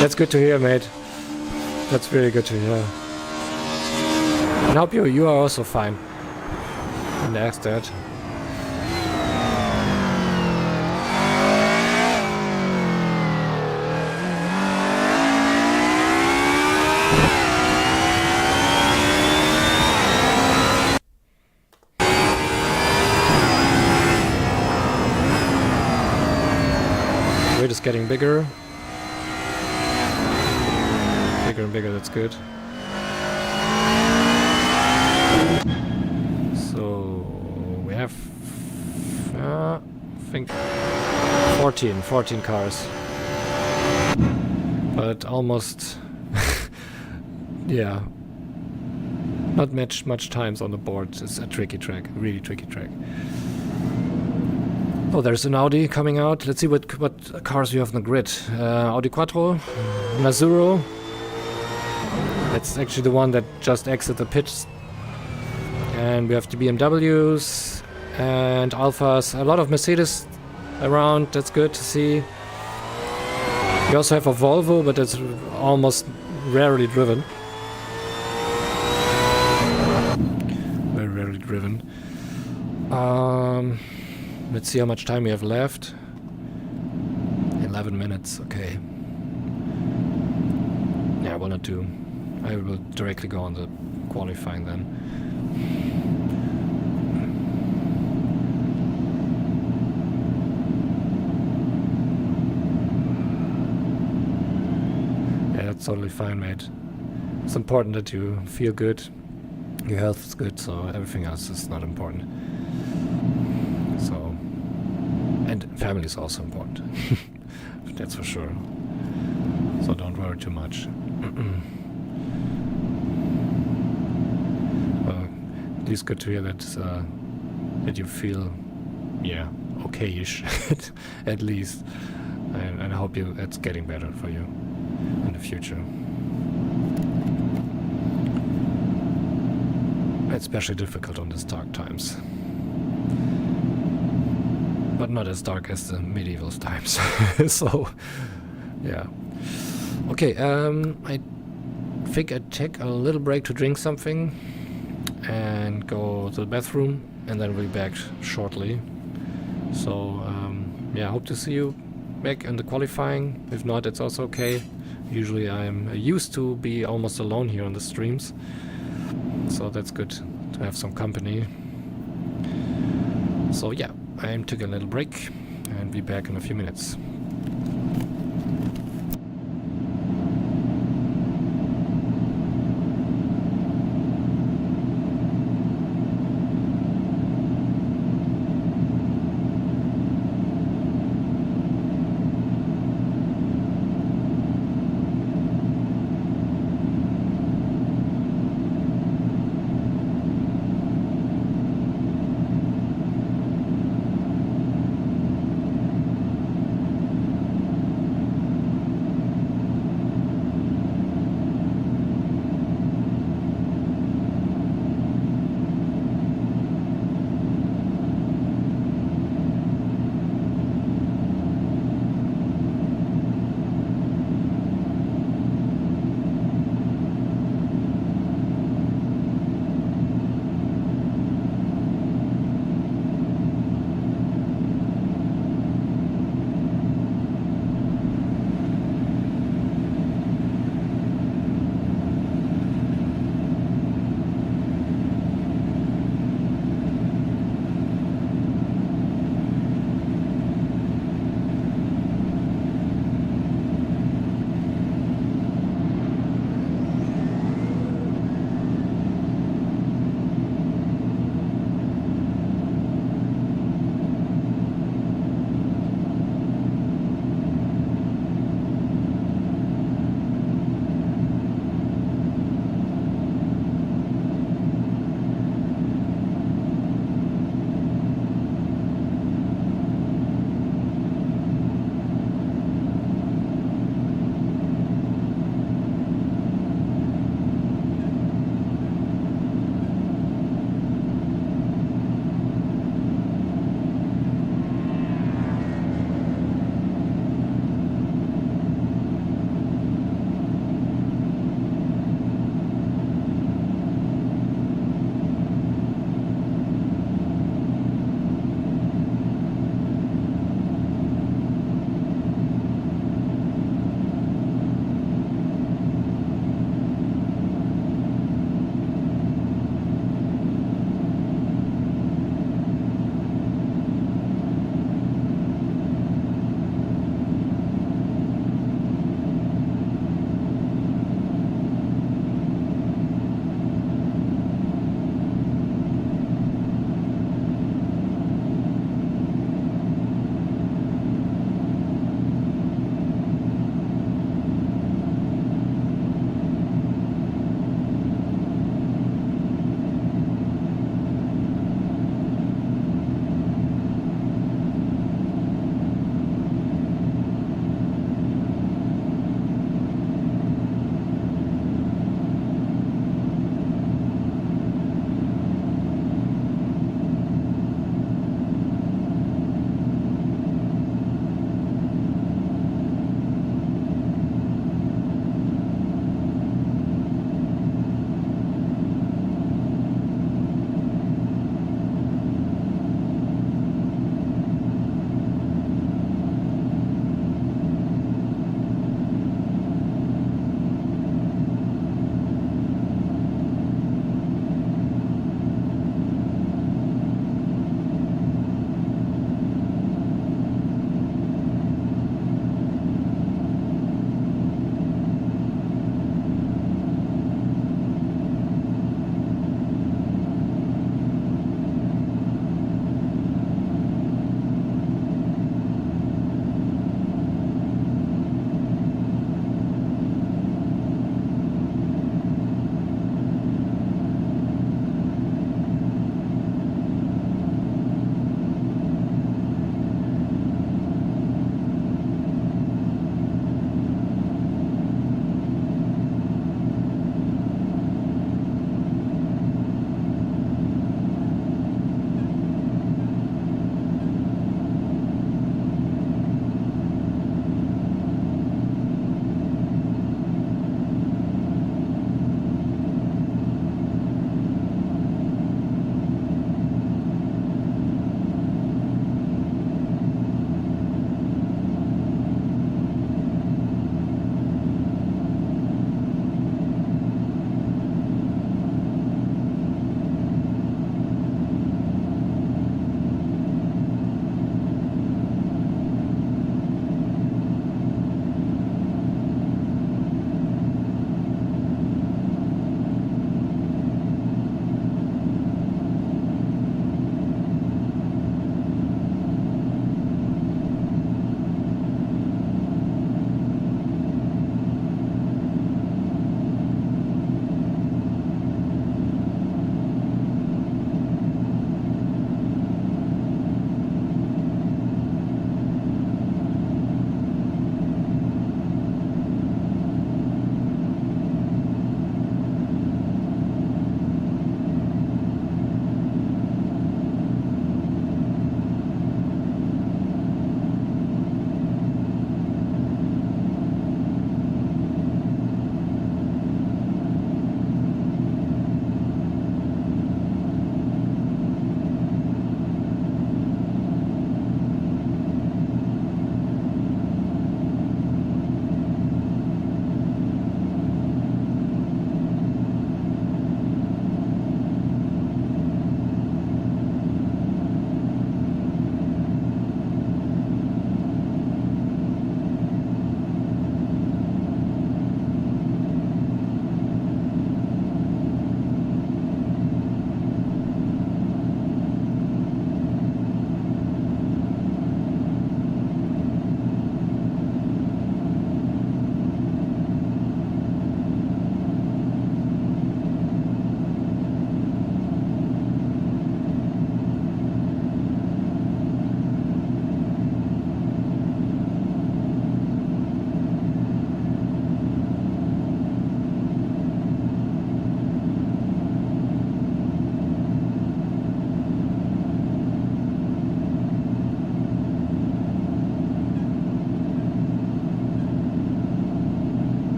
That's good to hear, mate. That's really good to hear. And I hope you are also fine. And ask that. Weight is getting bigger. Bigger and bigger, that's good. So we have I think 14 cars. But almost yeah. Not much times on the board. It's a tricky track, really tricky track. Oh, there's an Audi coming out. Let's see what cars we have on the grid. Audi Quattro, Nazuro. That's actually the one that just exited the pits. And we have the BMWs and Alphas. A lot of Mercedes around. That's good to see. We also have a Volvo, but it's almost rarely driven. Very rarely driven. Let's see how much time we have left. 11 minutes, okay. Yeah, 1 or 2. I will directly go on the qualifying then. Yeah, that's totally fine, mate. It's important that you feel good. Your health is good, so everything else is not important. So, and family is also important. That's for sure. So don't worry too much. Well, at least good to hear that that you feel, yeah, okay-ish at least. And I hope it's getting better for you in the future. Especially difficult on these dark times. But not as dark as the medieval times. So, yeah. Okay, I think I'd take a little break to drink something and go to the bathroom, and then we'll be back shortly. So, yeah, hope to see you back in the qualifying. If not, it's also okay. Usually I'm used to be almost alone here on the streams. So that's good to have some company. So yeah, I'm taking a little break and be back in a few minutes.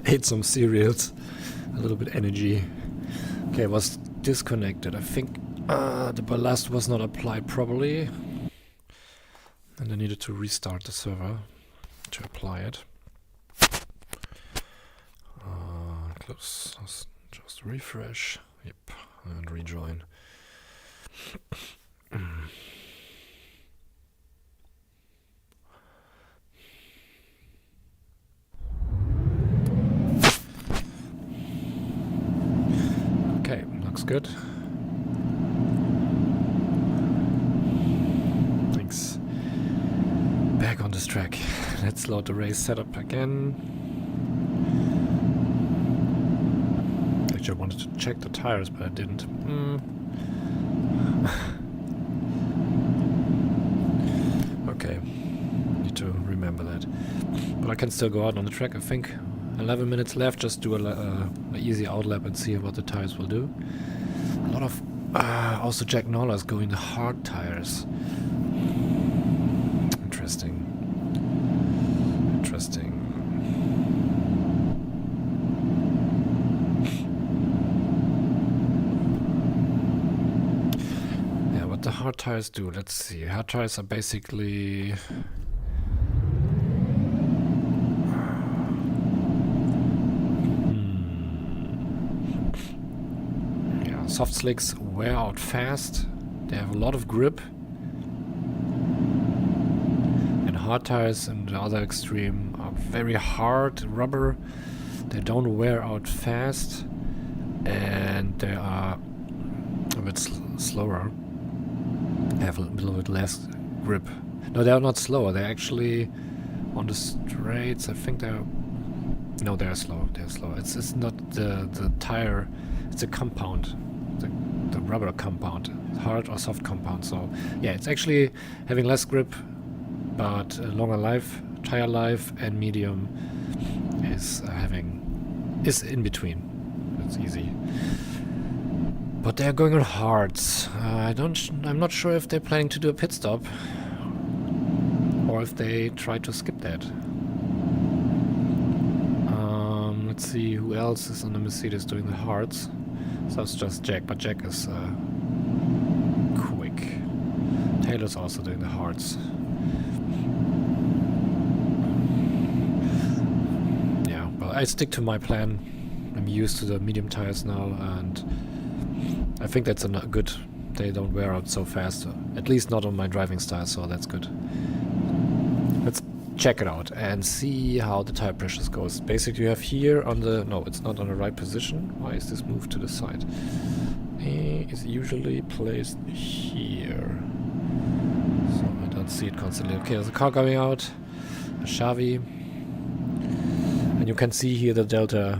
ate some cereals, a little bit energy. Okay, it was disconnected. I think the ballast was not applied properly, and I needed to restart the server to apply it. Close, just refresh. Yep, and rejoin. Okay, looks good. Thanks. Back on this track. Let's load the race setup again. Actually, I wanted to check the tires, but I didn't. Okay, need to remember that. But I can still go out on the track, I think. 11 minutes left, just do a easy outlap and see what the tires will do. A lot of also Jack Norla's going the hard tires. Interesting. Yeah, what the hard tires do, let's see. Hard tires are basically soft slicks wear out fast, they have a lot of grip, and hard tires in the other extreme are very hard rubber, they don't wear out fast, and they are a bit slower, they have a little bit less grip. No, they are not slower, they're actually on the straights, I think they're... No, they're slow, It's not the tire, it's a compound. The rubber compound, hard or soft compound. So yeah, it's actually having less grip, but longer life, tire life, and medium is in between. It's easy. But they're going on hards. I'm not sure if they're planning to do a pit stop or if they try to skip that. Let's see who else is on the Mercedes doing the hards. So it's just Jack, but Jack is quick. Taylor's also doing the hards. Yeah, well, I stick to my plan. I'm used to the medium tires now, and I think that's a good... They don't wear out so fast, at least not on my driving style, so that's good. Let's check it out and see how the tire pressures goes. Basically you have here on the... No, it's not on the right position. Why is this moved to the side? It's usually placed here. So I don't see it constantly. Okay, there's a car going out. A Xavi. And you can see here the delta.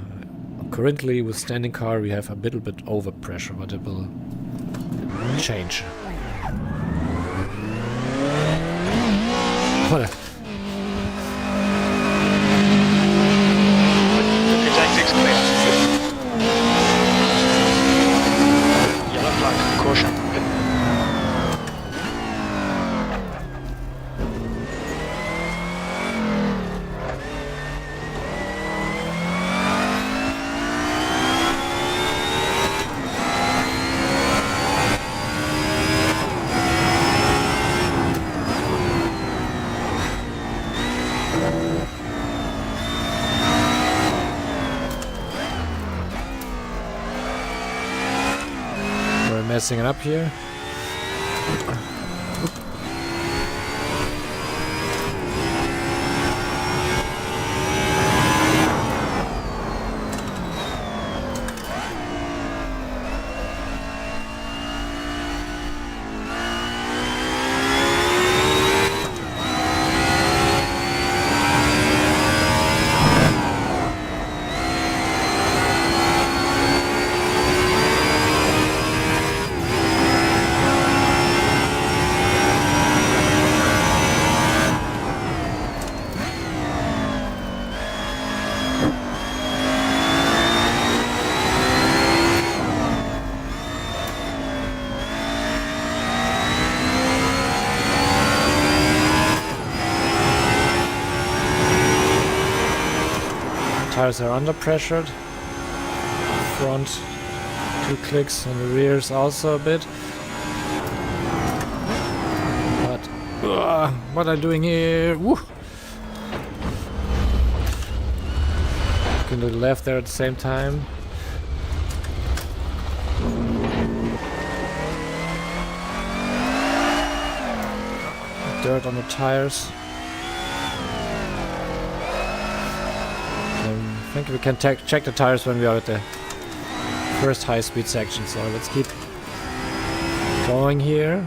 Currently with standing car we have a little bit over pressure, but it will change. What a... Messing it up here. tires are under pressured. Front 2 clicks and the rears also a bit. But what am I doing here? Woo! Looking to the left there at the same time. Dirt on the tires. I think we can check the tires when we are at the first high-speed section, so let's keep going here.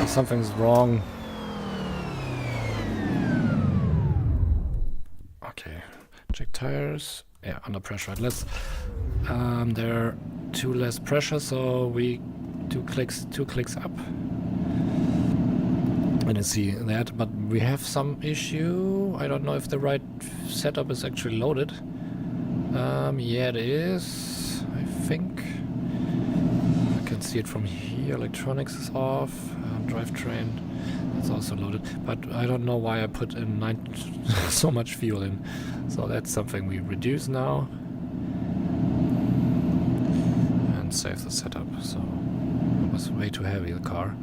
Something's wrong. Okay, check tires. Yeah, under pressure. Let's. There are 2 less pressure, so we 2 clicks up. I didn't see that, but we have some issue. I don't know if the right setup is actually loaded. Yeah, it is. I think I can see it from here. Electronics is off. Drivetrain, that's also loaded, but I don't know why I put in so much fuel in. So that's something we reduce now and save the setup. So it was way too heavy, the car.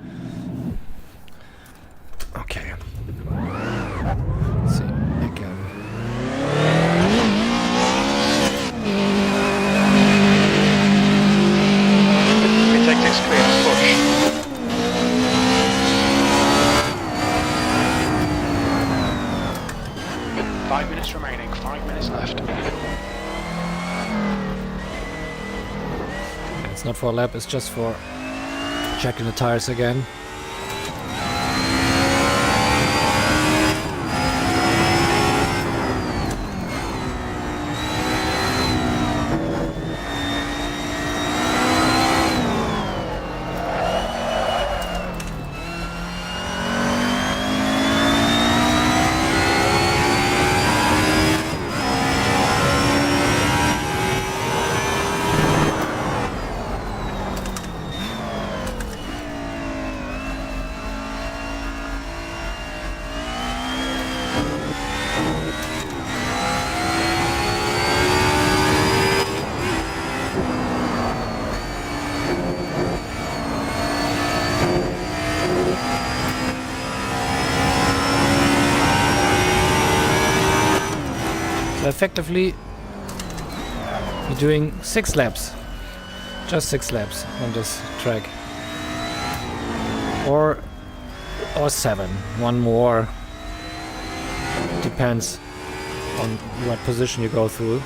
Okay. Let's see again. Detectives clear, push. 5 minutes remaining, 5 minutes left. It's not for a lap, it's just for checking the tires again. Effectively, we're doing 6 laps, just 6 laps on this track, or 7, one more, depends on what position you go through.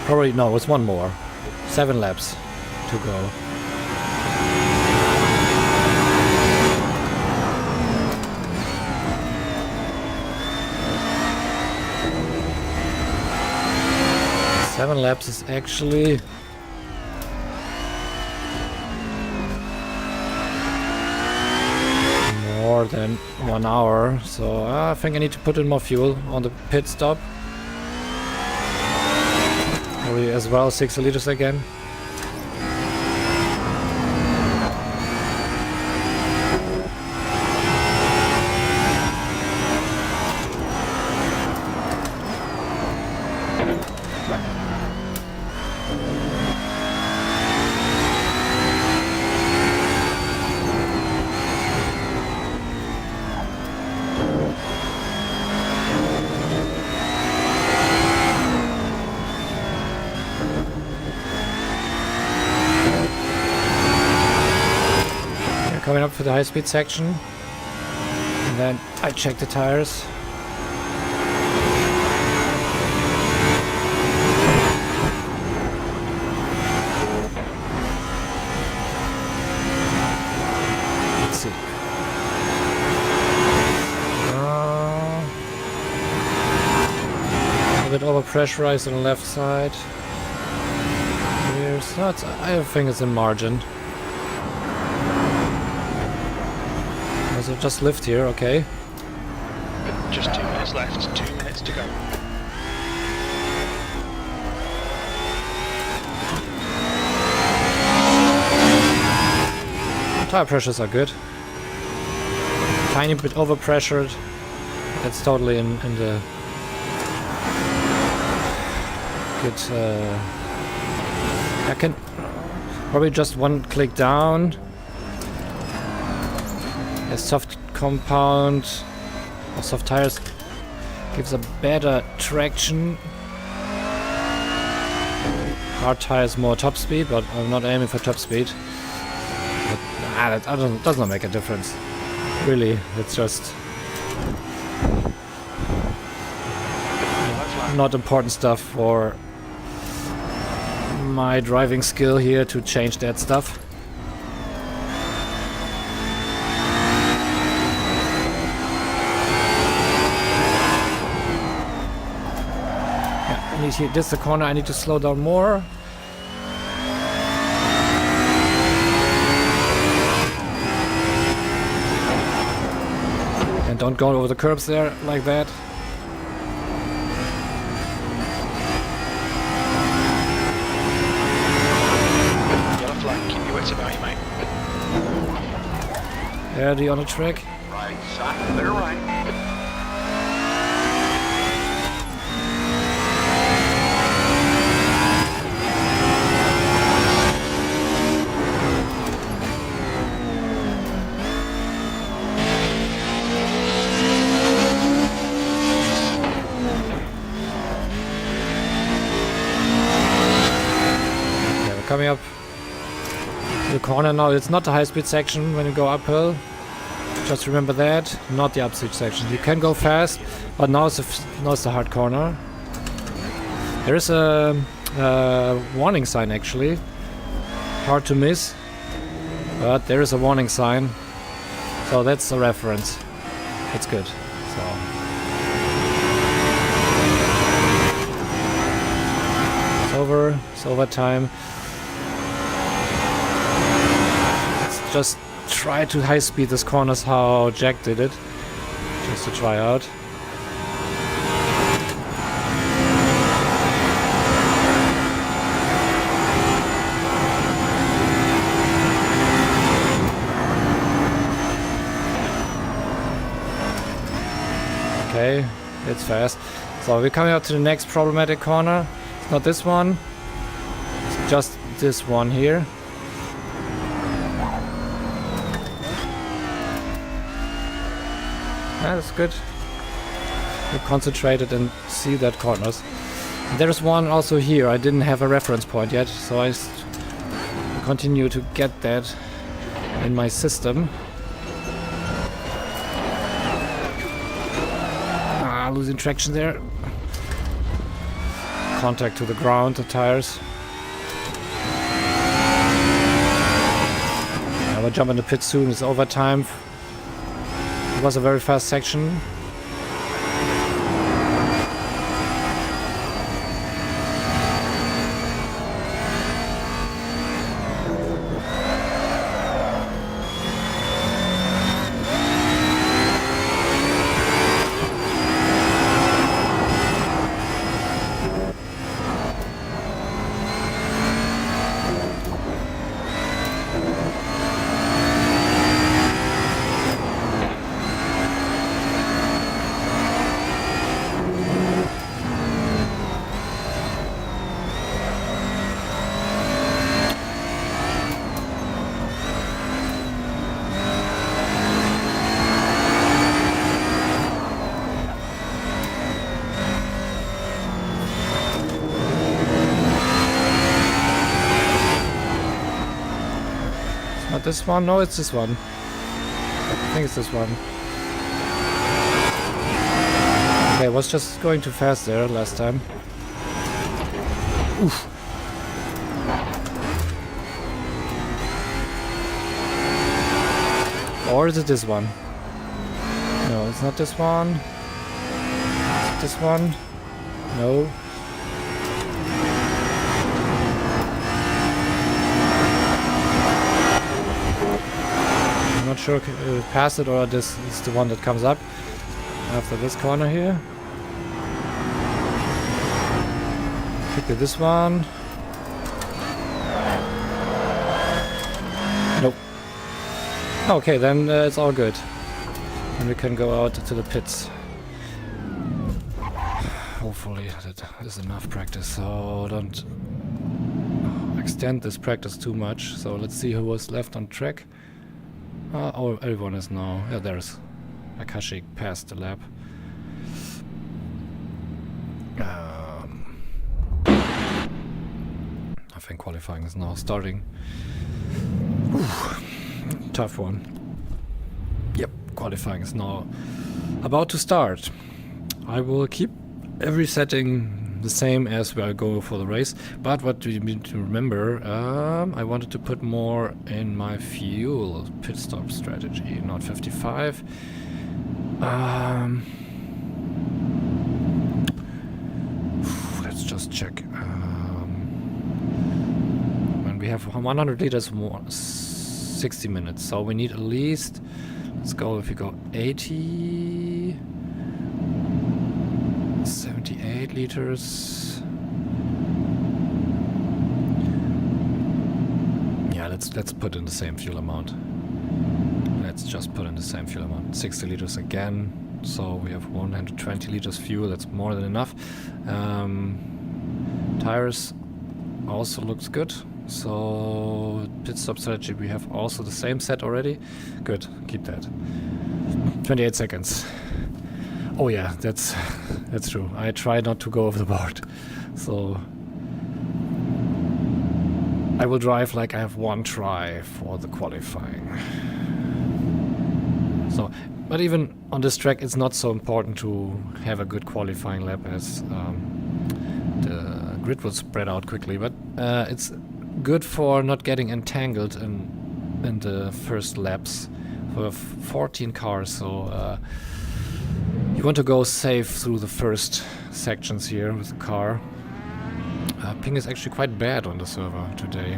Probably, no, it's one more, 7 laps to go. Seven laps is actually more than 1 hour, so I think I need to put in more fuel on the pit stop. Probably as well 60 liters again. Coming up for the high-speed section, and then I check the tires. Let's see. A bit overpressurized on the left side. Here's not. I think it's in margin. So just lift here, okay. Just 2 minutes left, 2 minutes to go. Tire pressures are good. Tiny bit overpressured. That's totally in the good. I can probably just one click down. A soft compound or soft tires gives a better traction. Hard tires more top speed, but I'm not aiming for top speed. But that does not make a difference. Really, it's just not important stuff for my driving skill here to change that stuff. This is the corner, I need to slow down more. And don't go over the curbs there like that. Yellow flag, keep your wits about you, mate. Early on the track. Right side, clear right. Coming up to the corner now. It's not the high-speed section when you go uphill. Just remember that, not the upspeed section. You can go fast, but now it's the hard corner. There is a warning sign actually. Hard to miss, but there is a warning sign. So that's a reference. It's good. So. It's over time. Just try to high speed this corners how Jack did it, just to try out. Okay, it's fast. So we're coming up to the next problematic corner. It's not this one, it's just this one here. Yeah, that's good. You concentrated and see that corners. There's one also here. I didn't have a reference point yet, so I continue to get that in my system. Losing traction there. Contact to the ground, the tires. I will jump in the pit soon. It's overtime. It was a very fast section. Not this one? No, it's this one. I think it's this one. Okay, I was just going too fast there last time. Oof. Or is it this one? No, it's not this one. Is it this one? No. I'm not sure if pass it or this is the one that comes up after this corner here. Quickly this one. Nope. Okay, then it's all good. And we can go out to the pits. Hopefully that is enough practice, so don't extend this practice too much. So let's see who was left on track. Oh, everyone is now... Yeah, there's Akashi passed the lap. I think qualifying is now starting. Whew. Tough one. Yep, qualifying is now about to start. I will keep every setting the same as we go for the race, but what do you need to remember? I wanted to put more in my fuel pit stop strategy, not 55. Let's just check. When we have 100 liters more, 60 minutes, so we need at least, let's go, if you go 80, 78 liters. Yeah, let's put in the same fuel amount. Let's just put in the same fuel amount. 60 liters again. So we have 120 liters fuel. That's more than enough. Tires also looks good. So pit stop strategy, we have also the same set already. Good, keep that. 28 seconds. Oh yeah, that's true. I try not to go over the board. So I will drive like I have one try for the qualifying. So, but even on this track, it's not so important to have a good qualifying lap, as the grid will spread out quickly. But it's good for not getting entangled in the first laps. We have 14 cars, so you want to go safe through the first sections here with the car. Ping is actually quite bad on the server today.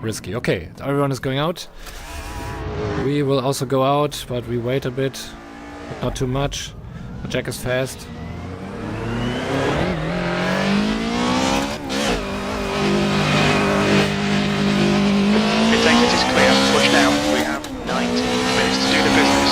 Risky. Okay, everyone is going out. We will also go out, but we wait a bit. But not too much. Jack is fast. Pit exit is clear. Push down. We have 90 minutes to do the business.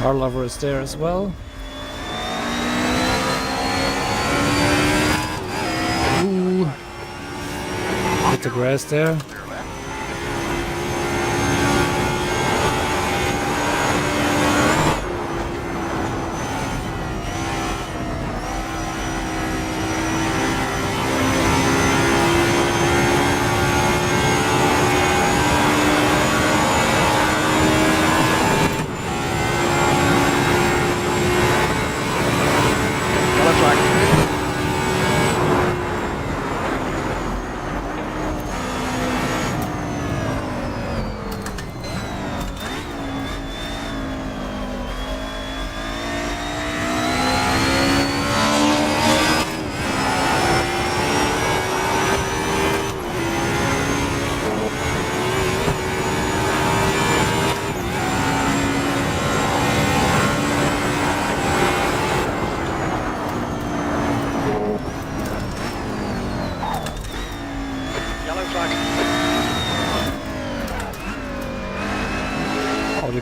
Car lover is there as well. Ooh. Hit the grass there.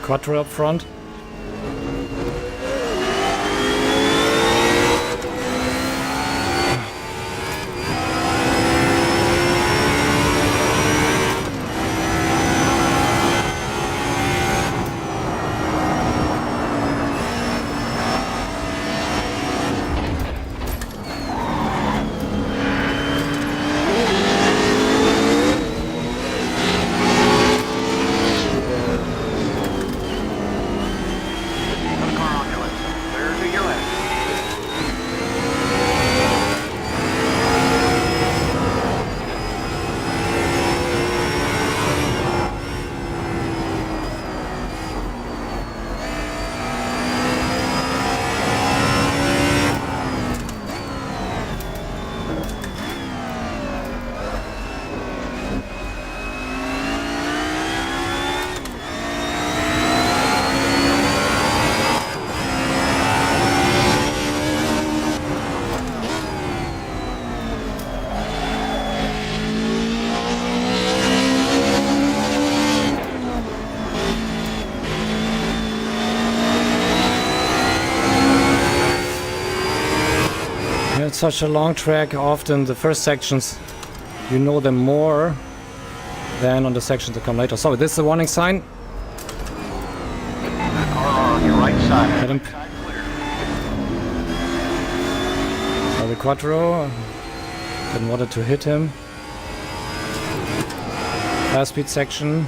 Quattro up front. It's such a long track. Often the first sections, you know them more than on the sections that come later. So this is a warning sign. Car on your right side. Hit him. So the Quattro. Didn't want to hit him. Fast speed section.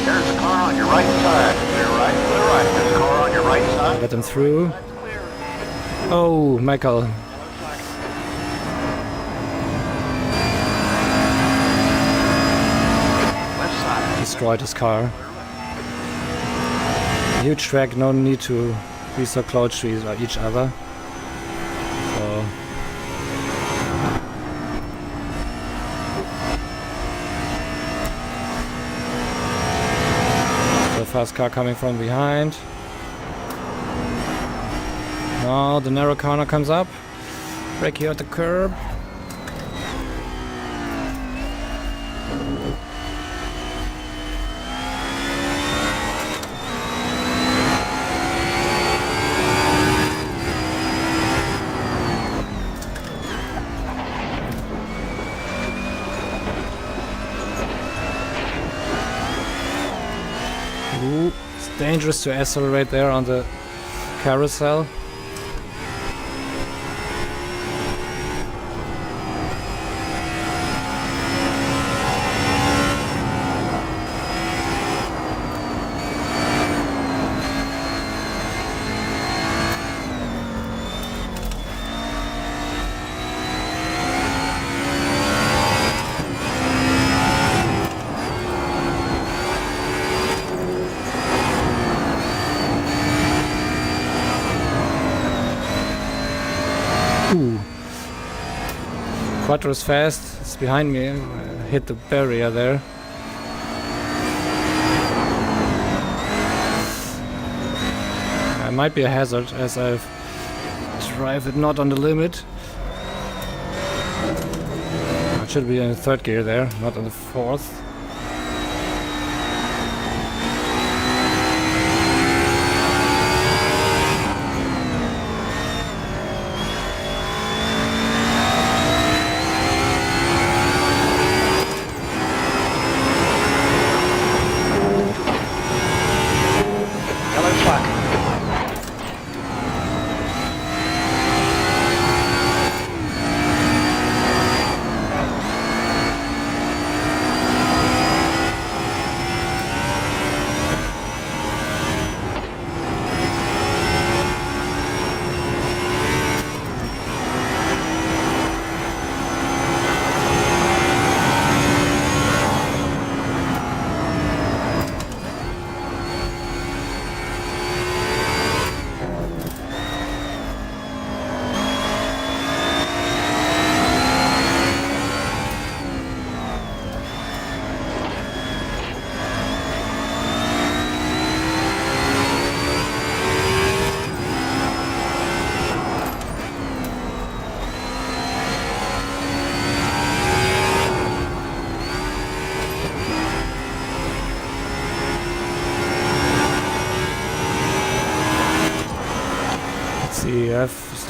There's a car on your right side. Clear right, clear right. There's a car on your right side. Get him through. Oh, Michael. Left side. Destroyed his car. Huge track, no need to be so close to each other. So the fast car coming from behind. Now the narrow corner comes up. Brake here at the curb. Ooh, it's dangerous to accelerate there on the carousel. Ooh. Quattro is fast, it's behind me, hit the barrier there. It might be a hazard as I drive it not on the limit. I should be in the third gear there, not in the fourth.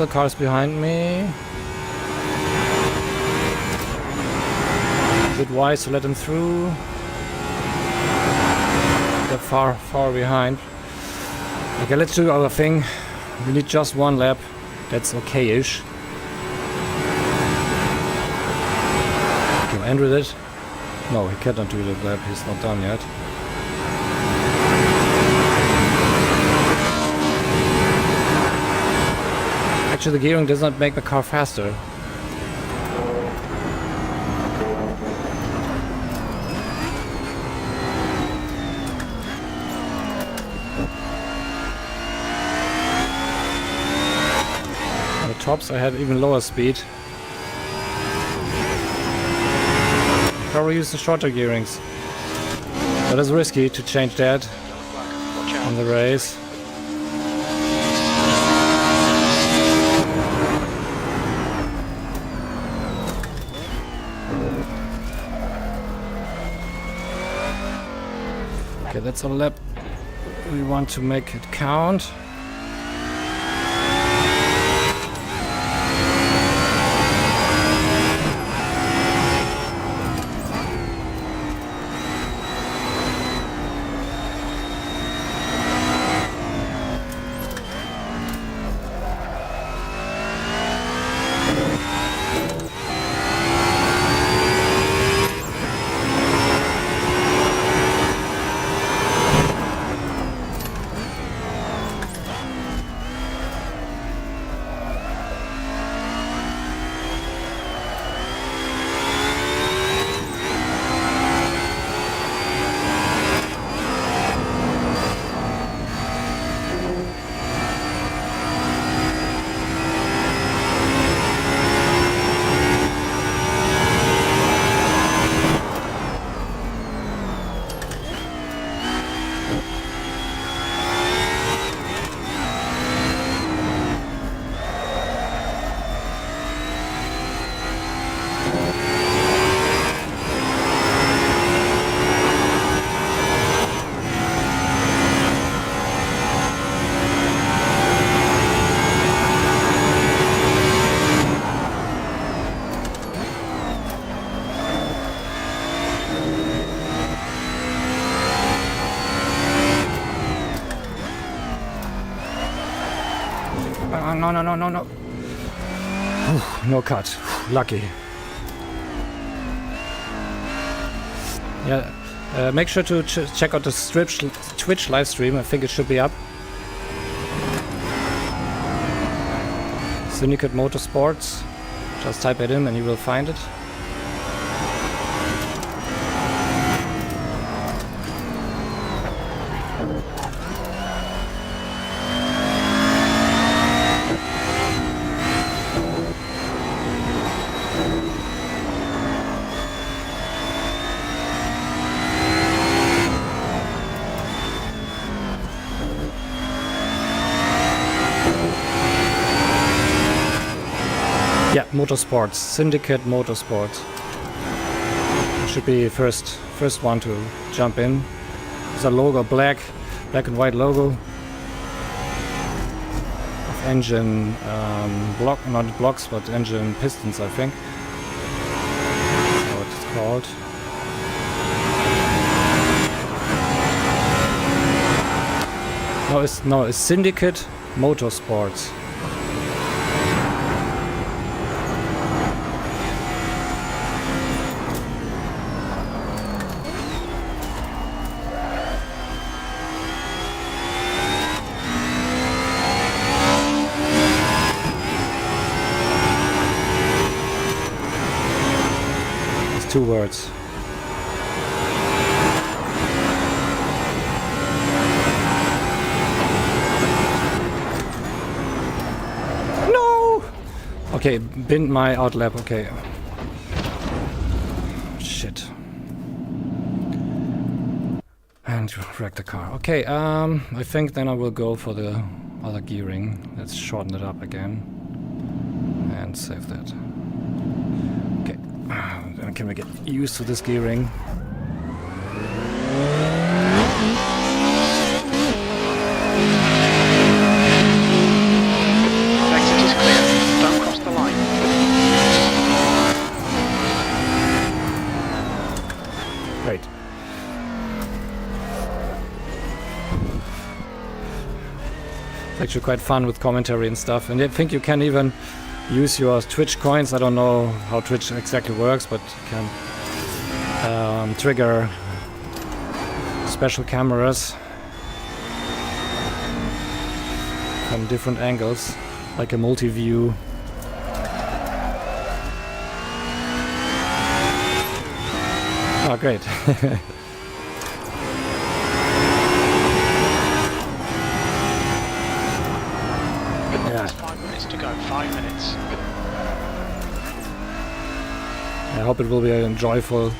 Still cars behind me. A bit wise to let them through. They're far behind. Okay, let's do our thing. We need just one lap. That's okay-ish. Can end with it? No, he cannot do the lap. He's not done yet. Actually, the gearing does not make the car faster. On the tops, I had even lower speed. Probably use the shorter gearings. But it's risky to change that on the race. Okay, that's a lap. We want to make it count. No. No cut. Lucky. Yeah. Make sure to check out the Twitch live stream. I think it should be up. Syndicate Motorsports. Just type it in and you will find it. Yeah, Motorsports, Syndicate Motorsports. Should be first one to jump in. There's a logo, black and white logo. Of engine not blocks, but engine pistons, I think. That's what it's called. No, it's Syndicate Motorsports. It's 2 words. Okay, binned my outlap, okay. Shit. And wreck the car. Okay, I think then I will go for the other gearing. Let's shorten it up again. And save that. Okay, then can we get used to this gearing? Exit is clear. actually quite fun with commentary and stuff. And I think you can even use your Twitch coins. I don't know how Twitch exactly works, but you can trigger special cameras from different angles, like a multi-view. Oh, great. Yeah. 5 minutes to go, 5 minutes. I hope it will be a joyful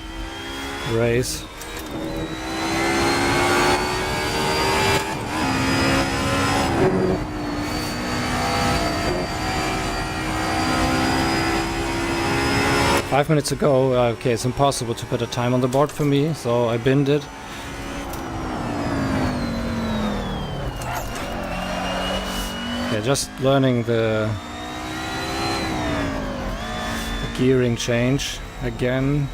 race. Five minutes to go. Okay, it's impossible to put a time on the board for me, so I binned it. Yeah, just learning the gearing change again.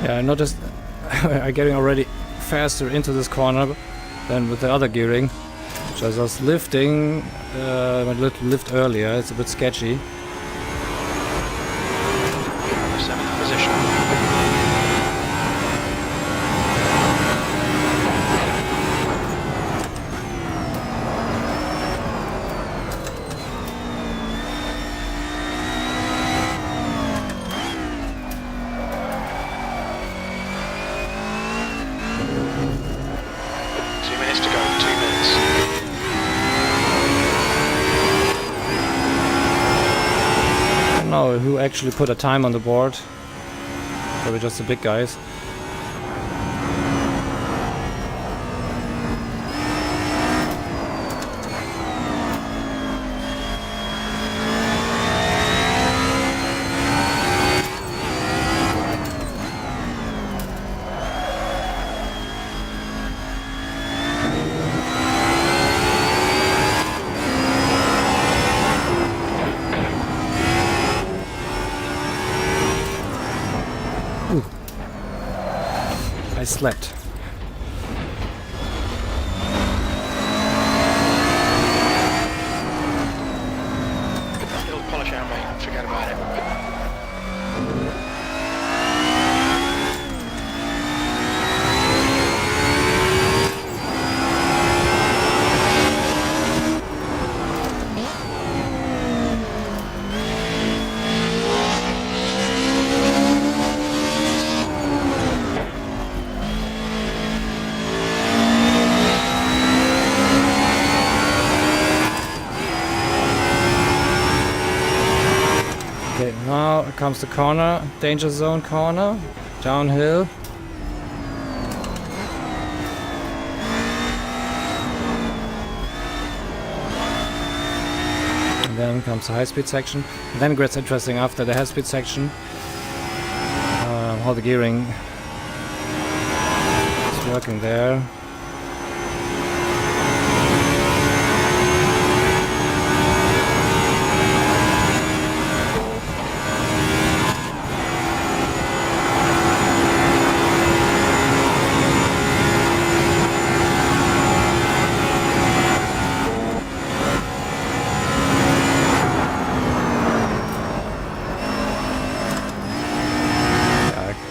Yeah, I noticed I'm getting already faster into this corner than with the other gearing, which I was lifting, my little lift earlier. It's a bit sketchy. 7th position. Know who actually put a time on the board. Probably just the big guys. I slept. It'll polish out, mate. Forget about it. Okay, now comes the corner, danger zone corner, downhill. then comes the high-speed section. And then it gets interesting after the high-speed section. How the gearing is working there.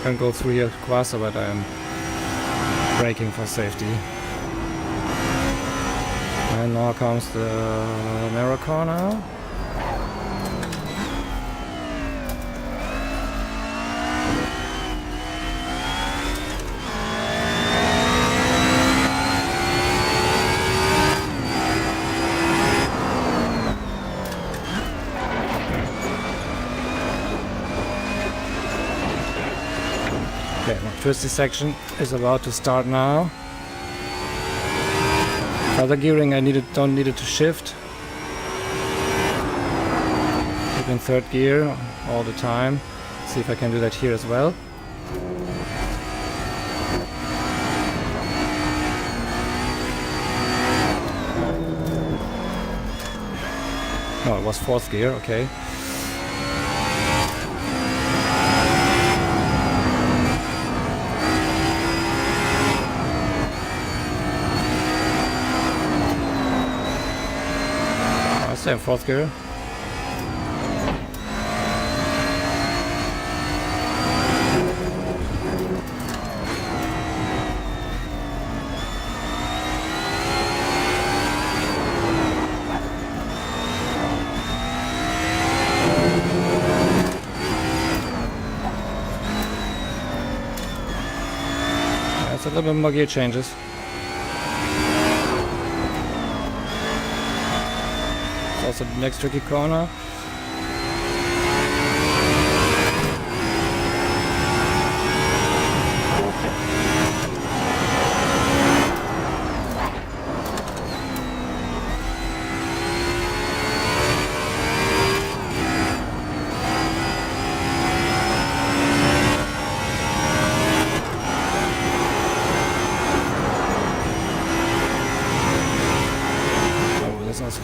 Can go through here faster, but I'm braking for safety. And now comes the narrow corner. Okay, my twisty section is about to start now. Other gearing don't need it to shift. Keep in third gear all the time. See if I can do that here as well. No, it was fourth gear, okay. Same fourth gear. That's a little bit more gear changes. Also the next tricky corner.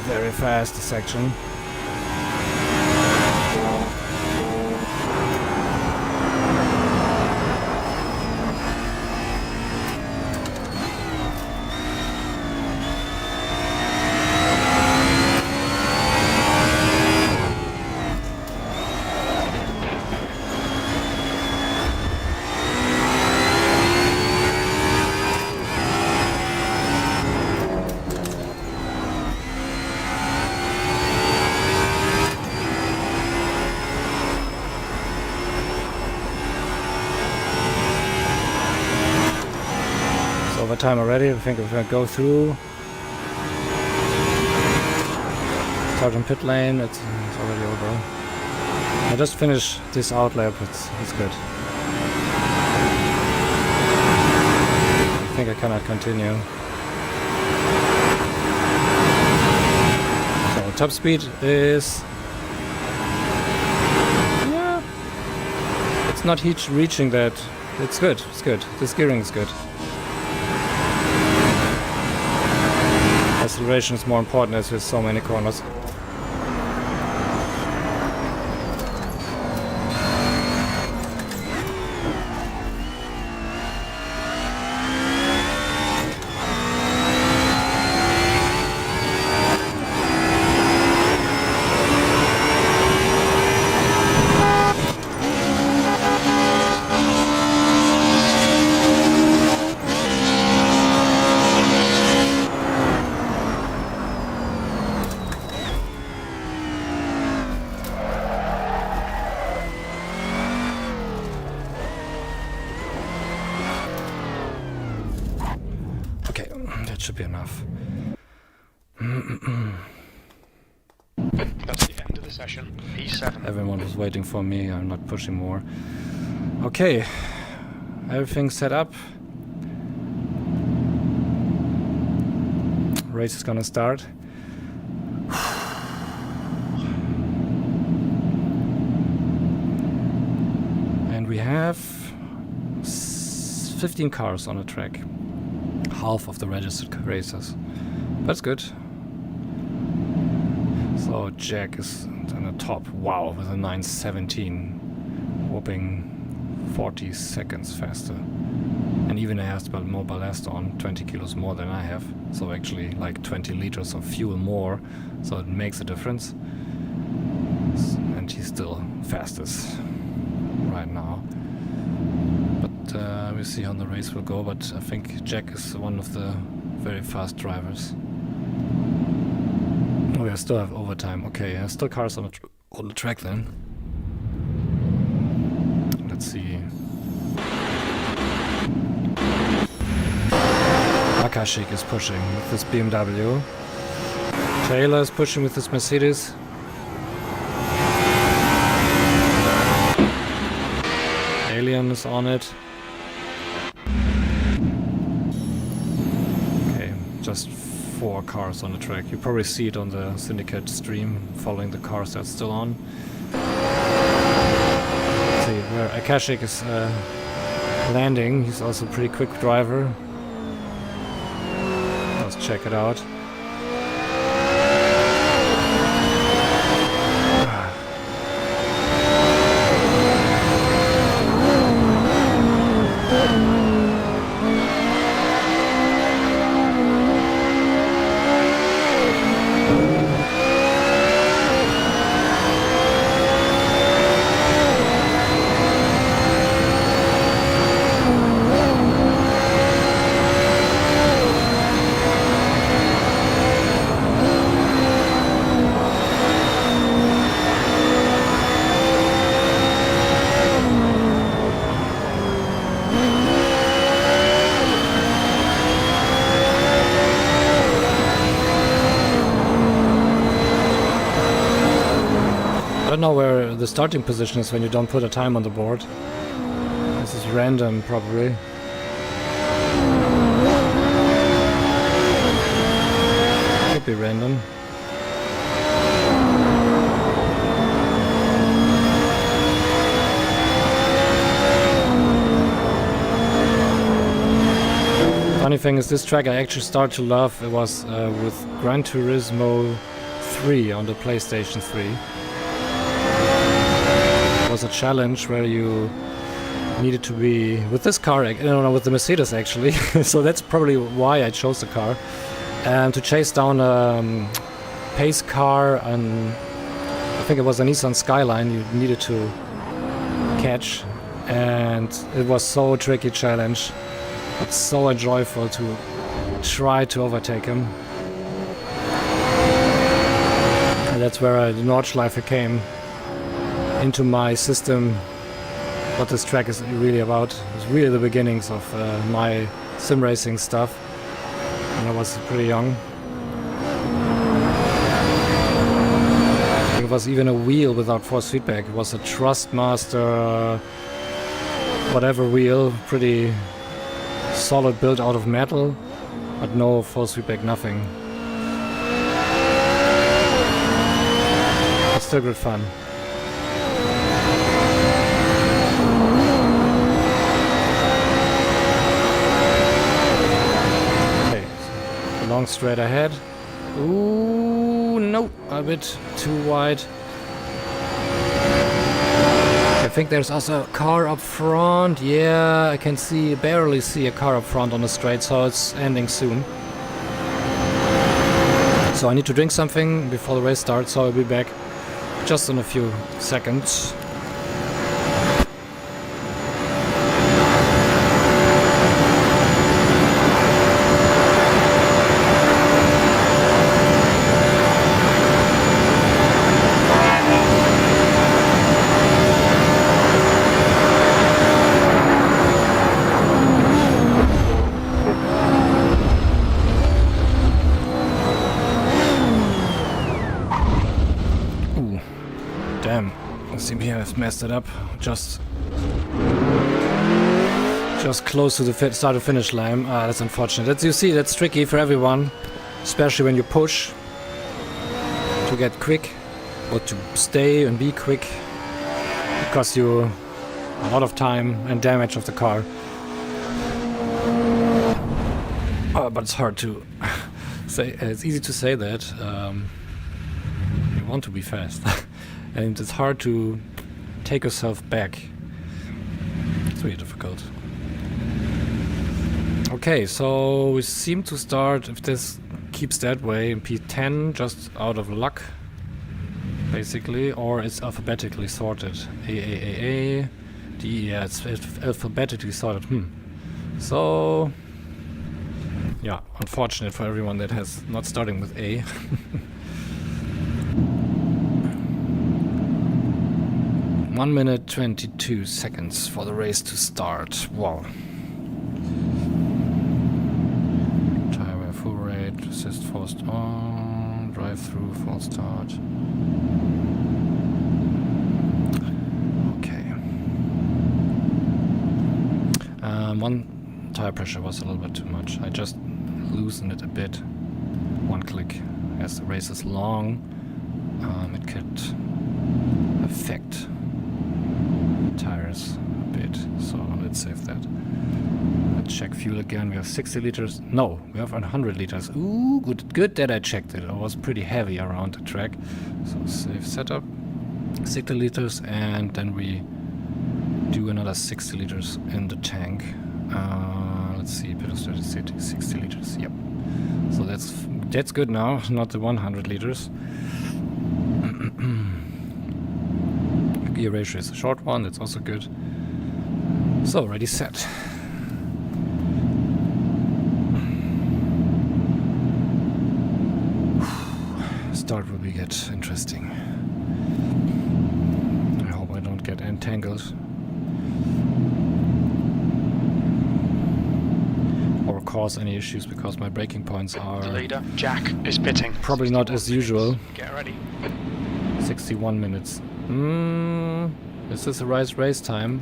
Very fast section. Time already. I think if I go through Sergeant Pit Lane, it's already over. I just finished this outlap. It's good. I think I cannot continue. So top speed is, yeah, it's not reaching that. It's good. It's good. This gearing is good. Acceleration is more important as with so many corners. Should be enough. That's the end of the session. P7. Everyone was waiting for me. I'm not pushing more. Okay, everything's set up. Race is gonna start. 15 cars on the track. Half of the registered racers. That's good. So Jack is on the top. Wow, with a 9:17. Whopping 40 seconds faster. And even has more ballast on, 20 kilos more than I have. So actually like 20 liters of fuel more. So it makes a difference. And he's still fastest right now. But we'll see how the race will go. But I think Jack is one of the very fast drivers. Oh, I still have overtime. Okay, still cars on the track then. Let's see. Akashik is pushing with this BMW. Taylor is pushing with this Mercedes. Alien is on it. Okay, just 4 cars on the track. You probably see it on the Syndicate stream, following the cars that's still on. Let's see where Akashik is landing. He's also a pretty quick driver. Let's check it out. I don't know where the starting position is when you don't put a time on the board. This is random, probably. Could be random. Funny thing is, this track I actually started to love. It was with Gran Turismo 3 on the PlayStation 3. It was a challenge where you needed to be with this car, with the Mercedes actually. So that's probably why I chose the car, and to chase down a pace car, and I think it was a Nissan Skyline you needed to catch, and it was so tricky challenge. It's so enjoyable to try to overtake him, and that's where the Nordschleife came into my system. What this track is really about. It's really the beginnings of my sim racing stuff when I was pretty young. It was even a wheel without force feedback. It was a Trustmaster whatever wheel, pretty solid, built out of metal, but no force feedback, nothing. It's still good fun. Long straight ahead. Ooh, no, a bit too wide. I think there's also a car up front. Yeah, I can barely see a car up front on the straight, so it's ending soon. So I need to drink something before the race starts, so I'll be back just in a few seconds. Damn, I seem here I've messed it up. Just close to the start of finish line. That's unfortunate. You see, that's tricky for everyone, especially when you push to get quick or to stay and be quick. It costs you a lot of time and damage of the car. But it's hard to say. It's easy to say that you want to be fast, and it's hard to take yourself back. It's really difficult. Okay, so we seem to start, if this keeps that way, in P10 just out of luck, basically, or it's alphabetically sorted. A, D, yeah, it's alphabetically sorted. So, yeah, unfortunate for everyone that has not starting with A. 1 minute 22 seconds for the race to start. Wow. Tire wear full rate, assist forced on, drive through, false start. Okay. One tire pressure was a little bit too much. I just loosened it a bit. One click. As the race is long, it could affect tires a bit, so let's save that. Let's check fuel again. We have 60 liters. No, we have 100 liters. Ooh, good that I checked it. It was pretty heavy around the track. So save setup, 60 liters, and then we do another 60 liters in the tank. Let's see, pedestrian 60 liters. Yep. So that's good now, not the 100 liters. Gear ratio is a short one, that's also good. So, ready, set. Start will get interesting. I hope I don't get entangled. Or cause any issues because my braking points are... The leader, Jack, is pitting. Probably not as usual. Get ready. 61 minutes. Is this the right race time?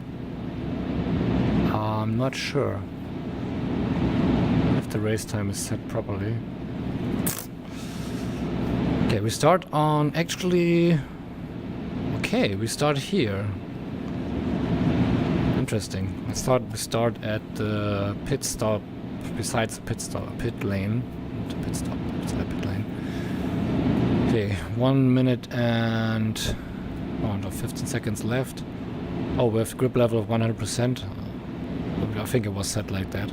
I'm not sure if the race time is set properly. Okay, we start on actually... Okay, we start here. Interesting. We start at the pit stop, besides the pit lane. The pit stop, beside pit lane. Okay, 1 minute and 15 seconds left. Oh, we have grip level of 100%. I think it was set like that.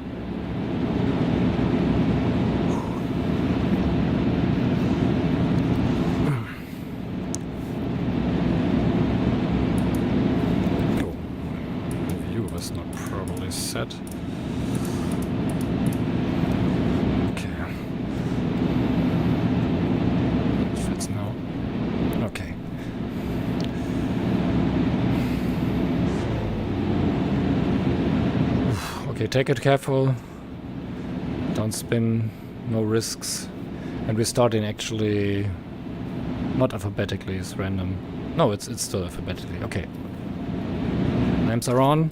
Oh, the view was not properly set. Okay, take it careful. Don't spin. No risks. And we're starting actually not alphabetically, it's random. No, it's still alphabetically. Okay. Lamps are on.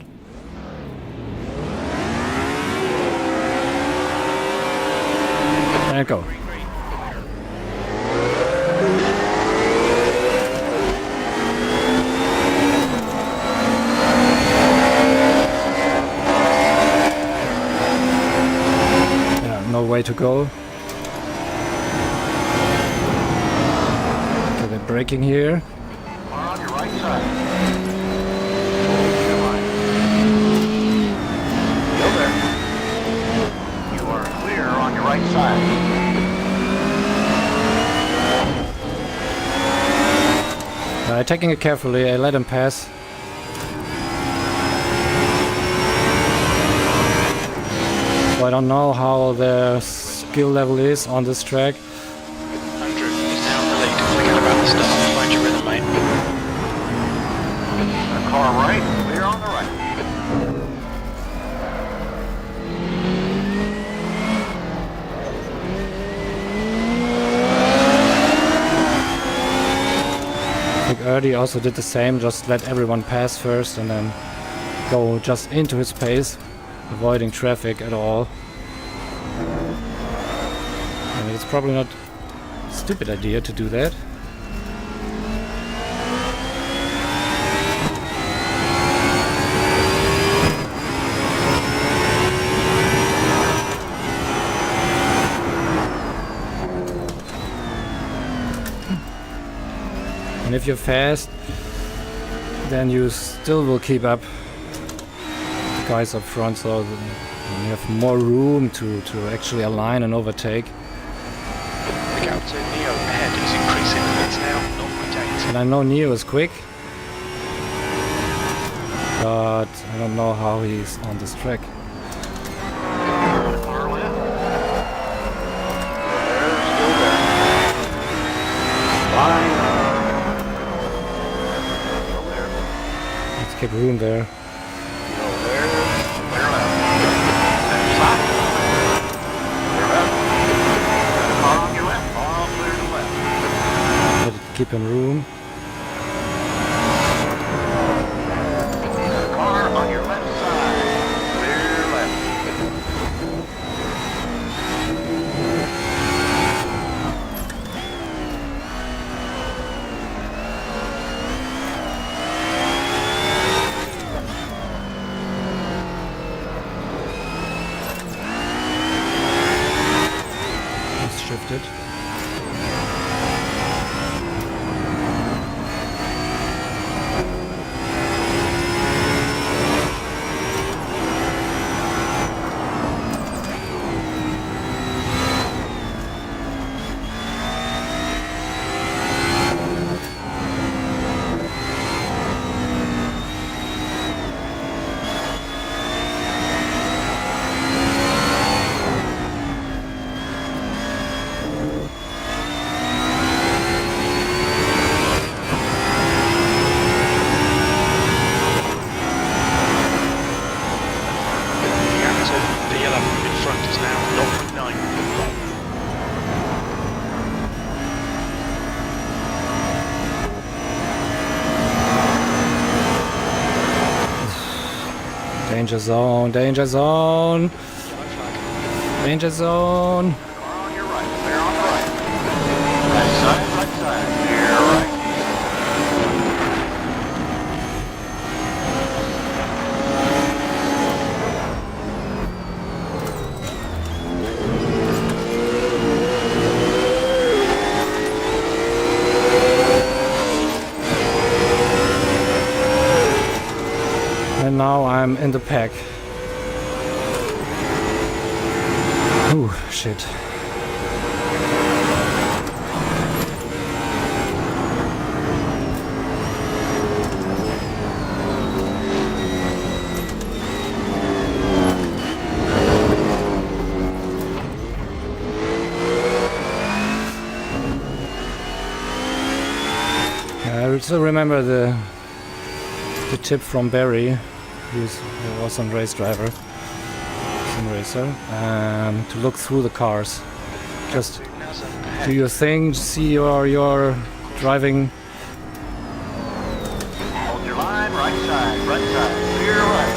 And go. Way to go. Okay, they're braking here. Car on your right side. Still there. You are clear on your right side. Taking it carefully, I let him pass. So I don't know how their skill level is on this track. 100 is now in the lead. Forget about the start. Find your rhythm, mate. The car right, clear on the right. I think Erdi also did the same, just let everyone pass first and then go just into his pace, avoiding traffic at all. And it's probably not a stupid idea to do that. And if you're fast, then you still will keep up the guys up front, so you have more room to actually align and overtake. The gap to Neo ahead is increasing. It's now 0.8. And I know Neo is quick, but I don't know how he's on this track. Far left. There's still there. Line still there. Let's keep room there. Still there. Clear left. Left side. Clear left. Got a car on your left. All clear to left. Let it keep him room. Got a car on your left side. Clear left. Let's shift it. The gap to the yellow in front is now 0.9. Danger zone, danger zone, Yellow flag. danger zone. Car on your right. Clear on the right. Right side, right side. Clear right. And now I'm in the pack. Ooh, shit. I still remember the tip from Barry, who was a race driver, sim racer, to look through the cars. Just do your thing, see your driving. Hold your line. Right side, right side. Clear right.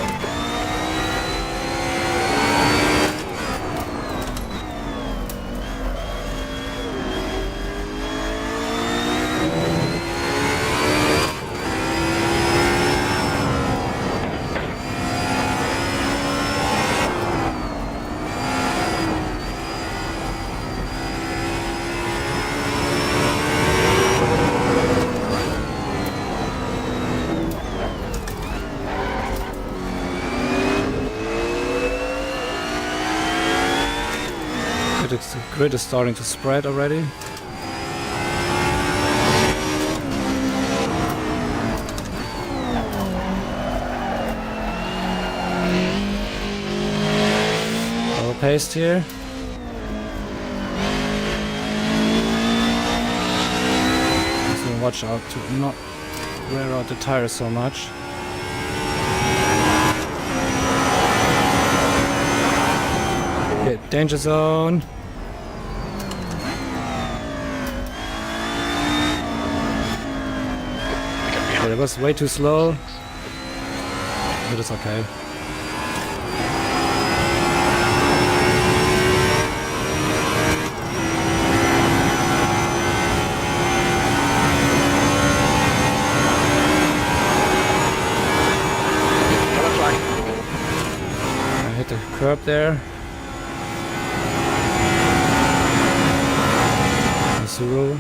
The grid is starting to spread already. Double paced here. So watch out to not wear out the tires so much. Okay, danger zone. Okay, that was way too slow. But it's okay. Yellow flag. I hit the curb there. That's the rule.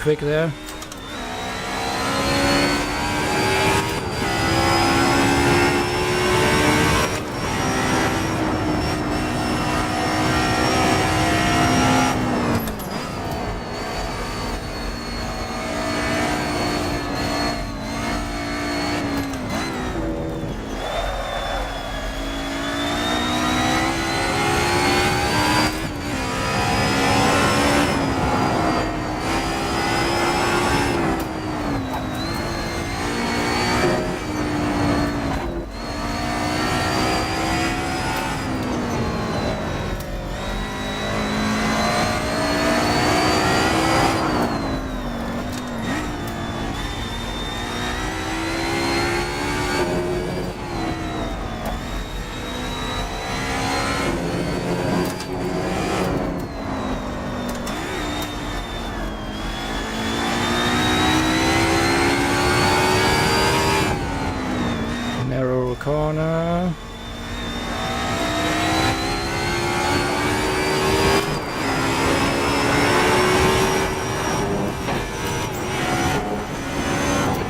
quick there. Corner.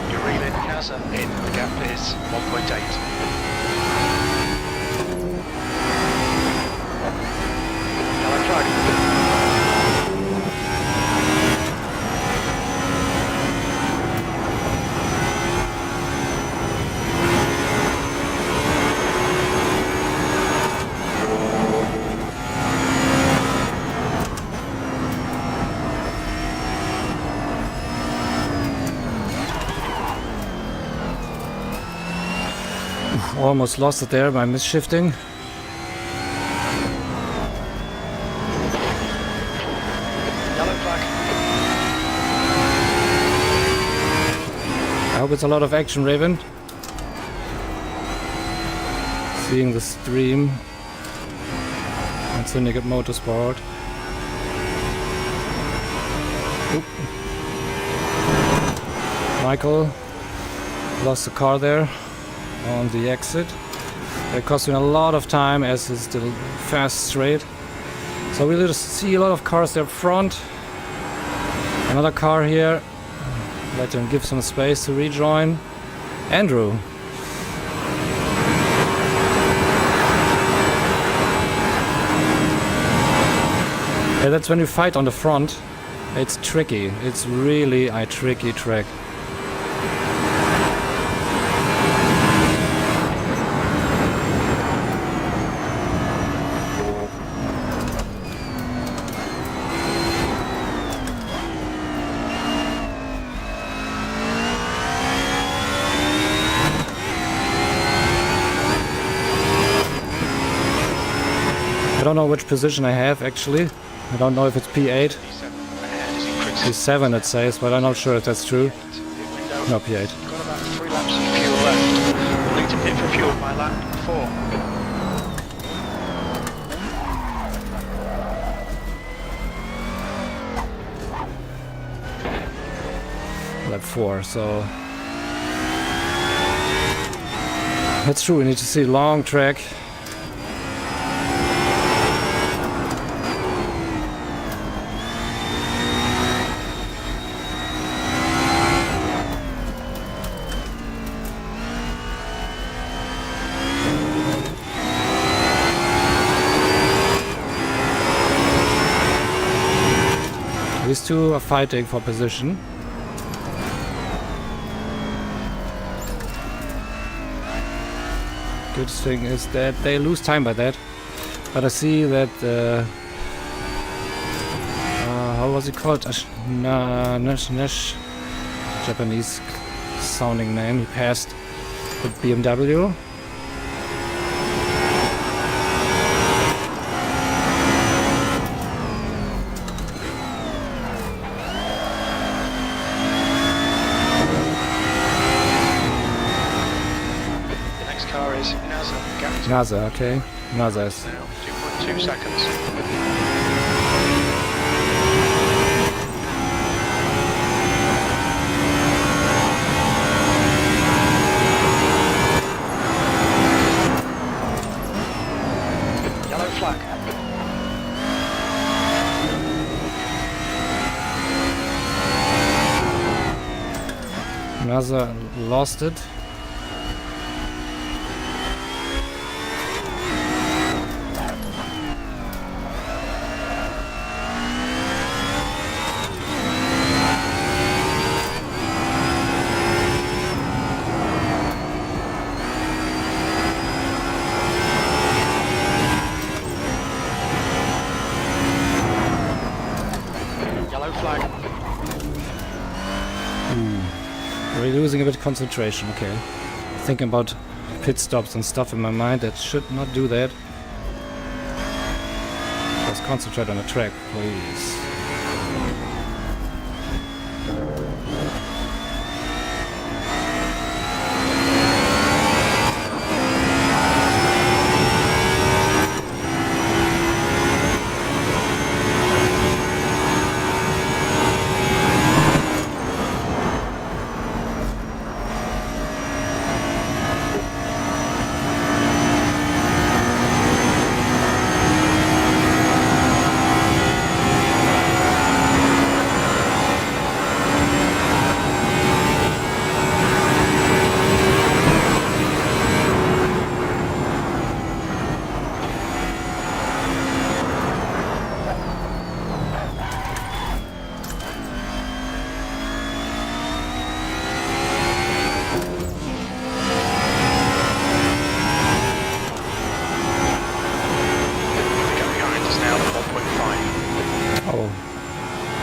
You're reeling Casa in. The gap is 1.8. Yellow flag. Almost lost it there by misshifting. Yellow flag. I hope it's a lot of action, Raven. Seeing the stream on Syndicate Motorsport. Oop. Michael lost the car there on the exit. It cost me a lot of time as it's still fast straight. So we'll just see a lot of cars there up front. Another car here. Let him give some space to rejoin. Andrew. Yeah, that's when you fight on the front. It's tricky. It's really a tricky track. I don't know which position I have actually. I don't know if it's P8. P7 it says, but I'm not sure if that's true. No, P8. You've got about 3 laps of fuel left. We'll need to pit for fuel by lap 4. Lap 4, so that's true. We need to see long track. These two are fighting for position. Good thing is that they lose time by that. But I see that how was it called? Nash Japanese sounding name. He passed with BMW. NASA, okay. NASA is now 2.2 seconds. Yellow flag. buzzer lost it. Yellow flag. We're losing a bit of concentration, okay. Thinking about pit stops and stuff in my mind, that should not do that. Let's concentrate on the track, please.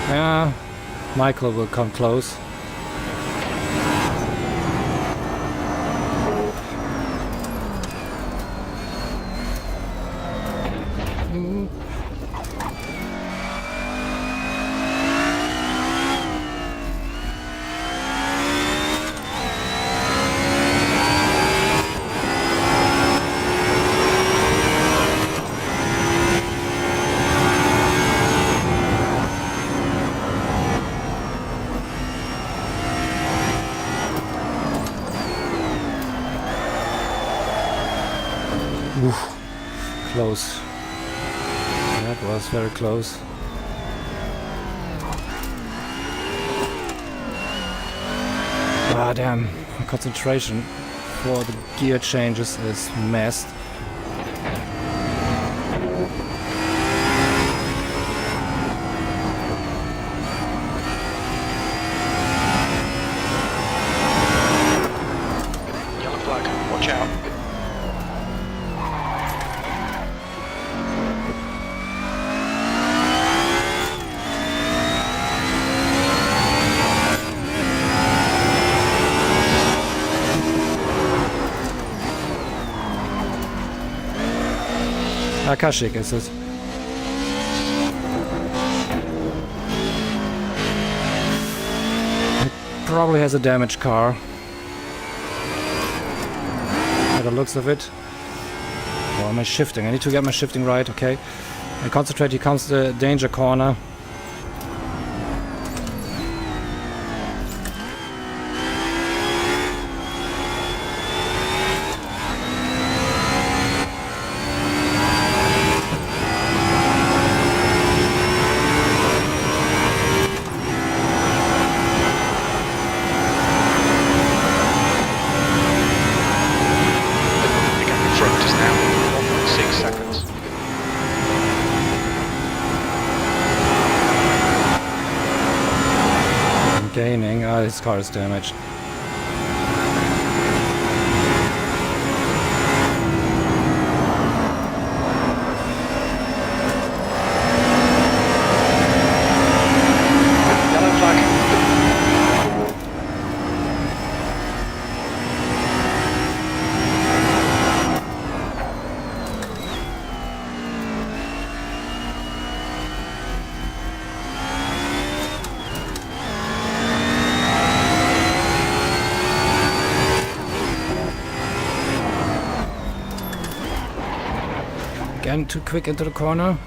Yeah, Michael will come close. Oof, close. That was very close. Ah, damn. My concentration for the gear changes is messed. Yellow flag, watch out. Akashik ist es. It probably has a damaged car. By the looks of it. Oh, am I shifting? I need to get my shifting right, okay. And concentrate, here comes the danger corner. Gaining. Ah, his car is damaged. Yellow flag. Again, too quick into the corner.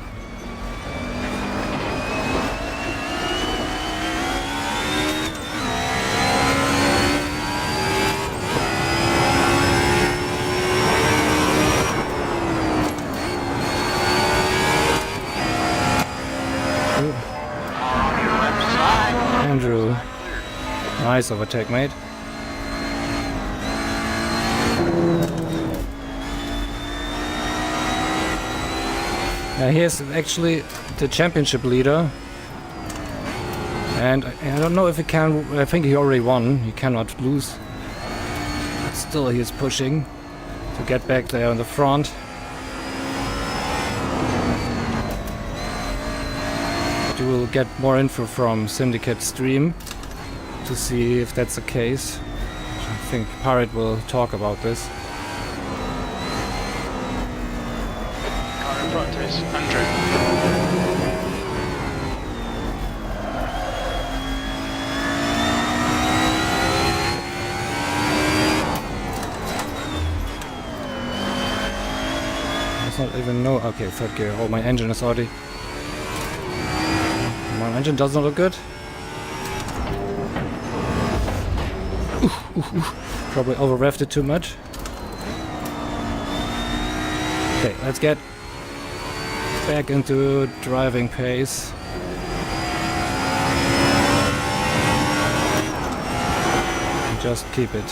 Andrew. Nice overtake, mate. Here's actually the championship leader. And I don't know if he can... I think he already won. He cannot lose. Still, he is pushing to get back there in the front. But you will get more info from Syndicate Stream to see if that's the case. I think Pirate will talk about this. Car in front is Andrew. Not even know. Okay, third gear. Oh, my engine is already. My engine does not look good. Probably over revved it too much. Okay, let's get back into driving pace. And just keep it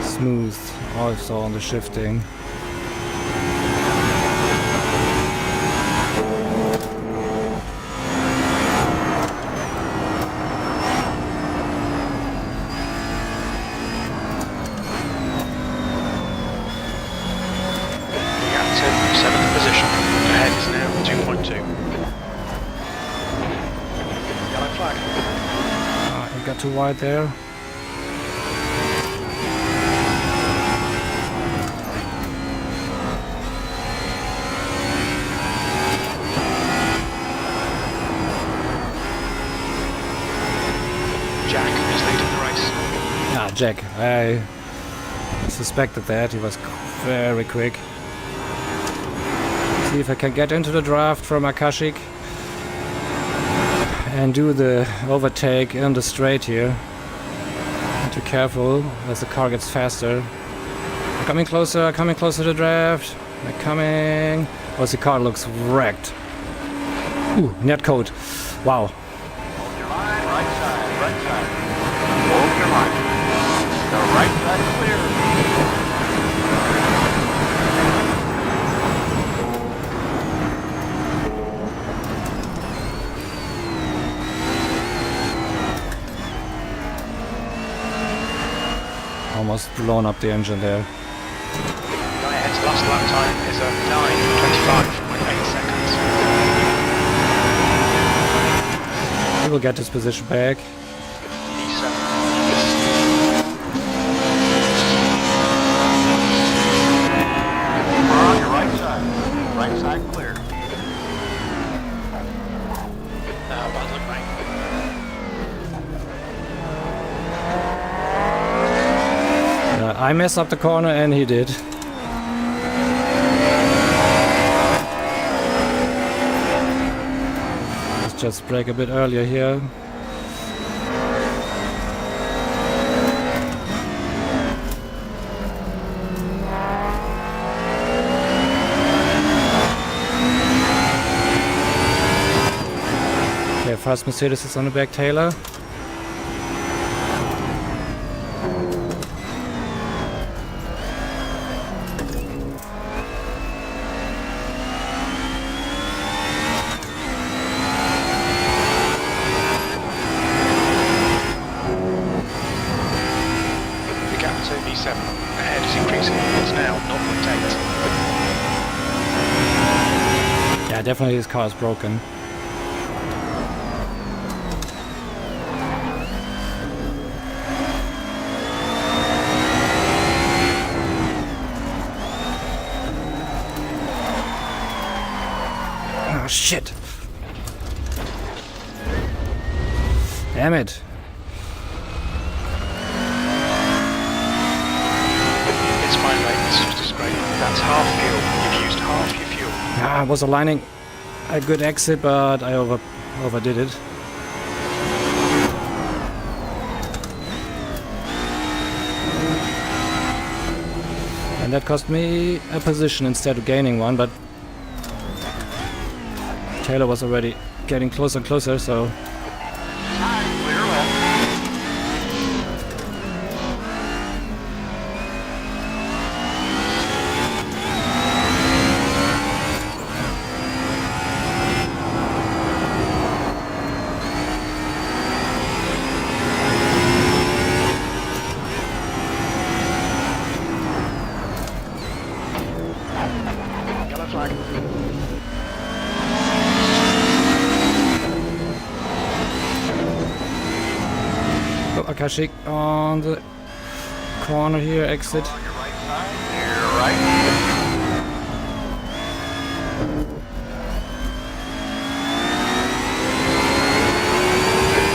smooth, also on the shifting. Too wide there. Jack is leading the race. Ah, Jack. I suspected that. He was very quick. See if I can get into the draft from Akashik and do the overtake in the straight here. Be careful as the car gets faster. Coming closer to the draft. They're coming. Oh, the car looks wrecked. Ooh, net code. Wow. Hold your line, right side, right side. Hold your line. The right side clear. Almost blown up the engine there. Guy ahead's last lap time is a 9:25.8 seconds. He will get his position back. E7. On your right side. Right side clear. Bad luck, mate. I messed up the corner and he did. Let's just brake a bit earlier here. Okay, fast Mercedes is on the back, Taylor. Ahead is increasing. It's now 0.8. Yeah, definitely his car is broken. Oh shit! Damn it! It's fine, mate. It's just as great. That's half fuel. You've used half your fuel. Yeah, I was aligning a good exit, but I overdid it. And that cost me a position instead of gaining one, but Taylor was already getting closer and closer, so... Clear left. Akashik on the corner here, exit. On your right side. You're right.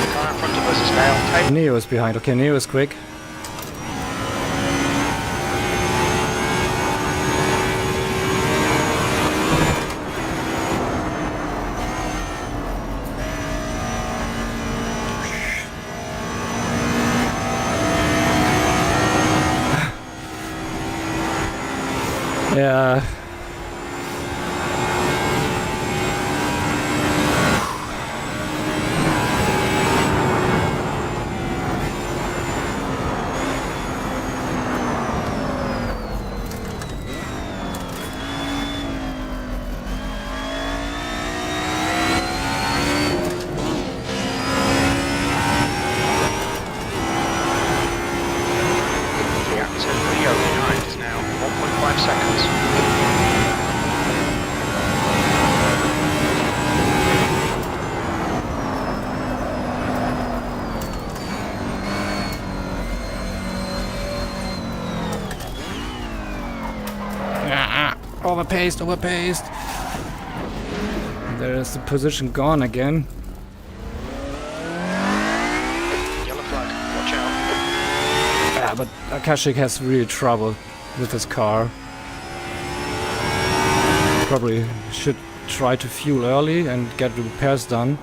The car in front of us is now taking. Neo is behind. Okay, Neo is quick. Yeah. The active Leo behind is now 1.5 seconds. Overpaced, overpaced. There's the position gone again. Yellow flag, watch out. Yeah, but Akashik has really trouble with his car. Probably should try to fuel early and get the repairs done.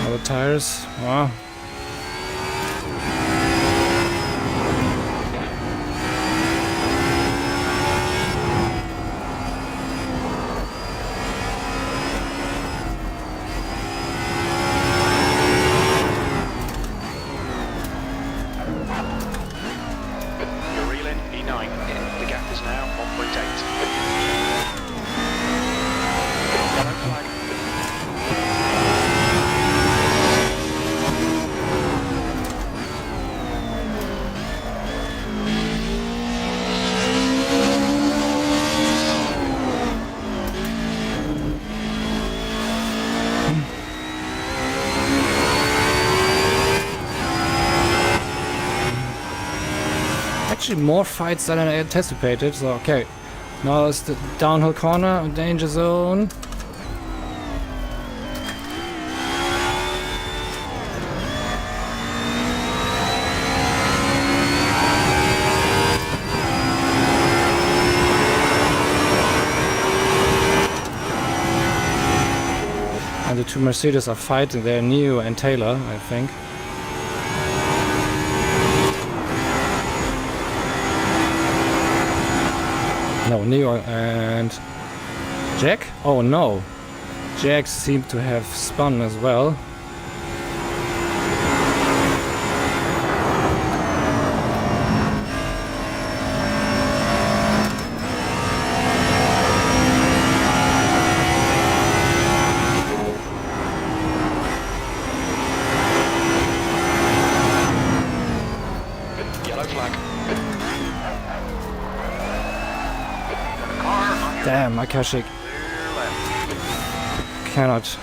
Our tires, wow. You're reeling, E9. The gap is now 1.8. Yellow flag. Actually more fights than I anticipated, so okay. Now it's the downhill corner, danger zone. And the two Mercedes are fighting there, Neo and Taylor, I think. No, Neo and Jack? Oh no. Jack seemed to have spun as well. Yellow flag. Damn, Akashik cannot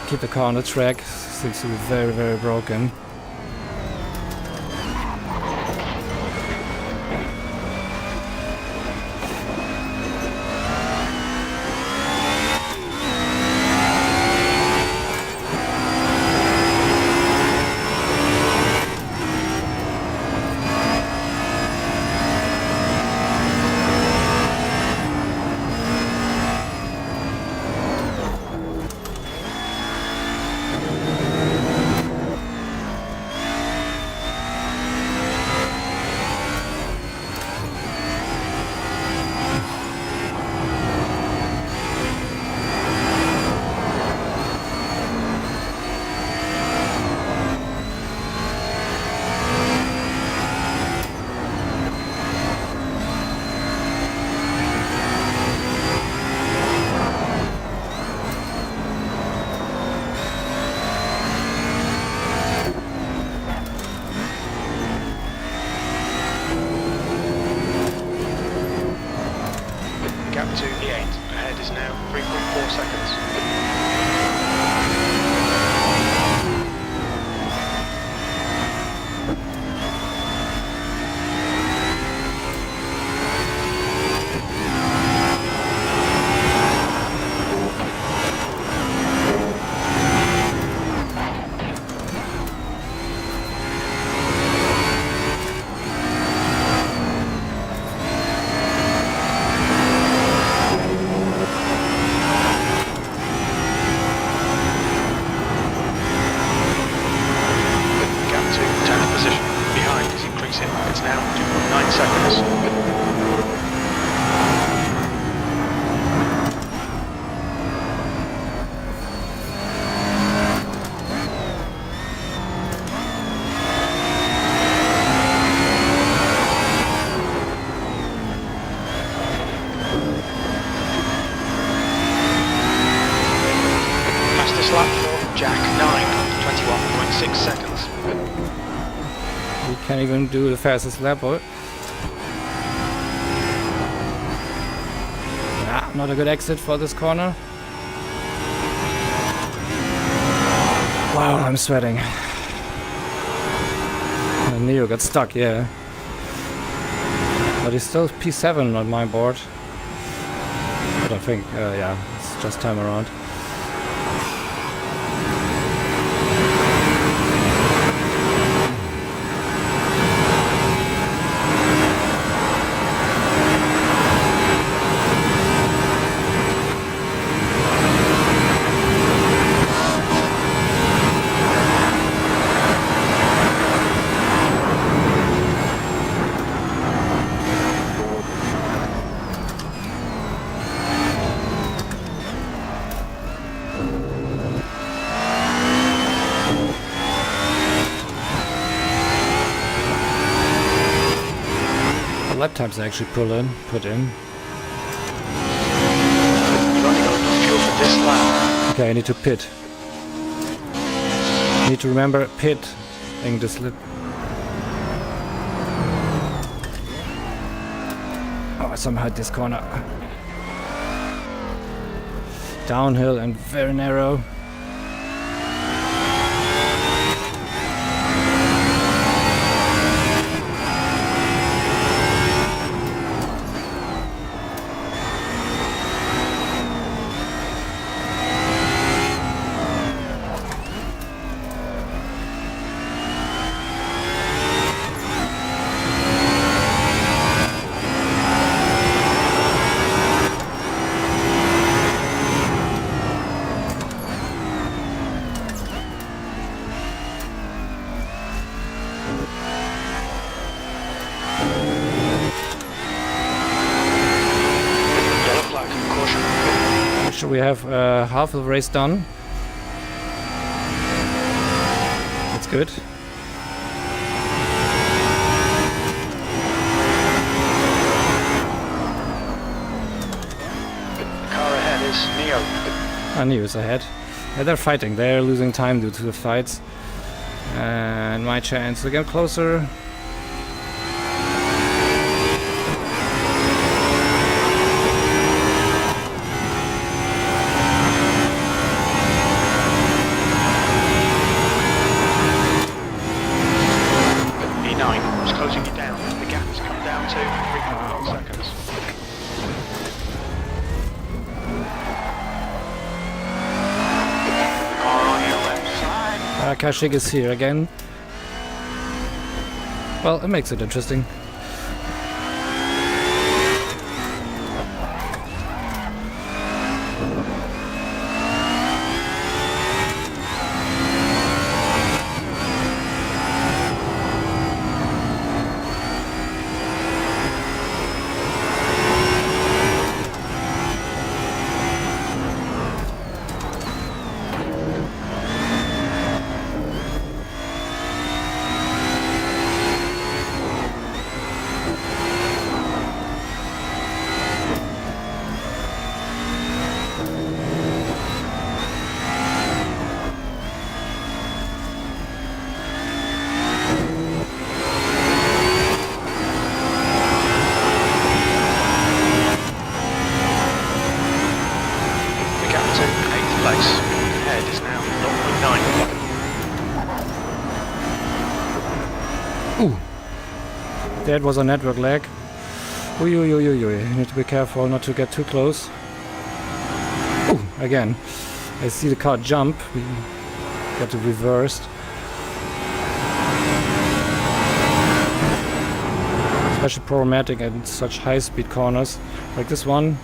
keep the car on the track. Seems to be very, very broken. We can't even do the fastest lap. Not a good exit for this corner. Wow, I'm sweating. And Neo got stuck, yeah. But he's still P7 on my board. But I think, yeah, it's just time around. Lap times I actually put in. You've only got enough fuel for this lap. Okay, I need to pit. Need to remember pit in this lap. Oh, I somehow hit this corner. Downhill and very narrow. We have half of the race done. That's good. The car ahead is Neo. Neo is ahead. Yeah, they're fighting. They're losing time due to the fights. And my chance to get closer. Kashik is here again. Well, it makes it interesting. That was a network lag. Ui, ui, ui, ui, ui. You need to be careful not to get too close. Ooh, again. I see the car jump. We got it reversed. Especially problematic in such high-speed corners like this one.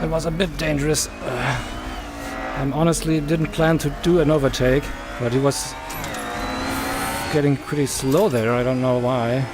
Was a bit dangerous. I honestly didn't plan to do an overtake, but he was getting pretty slow there. I don't know why.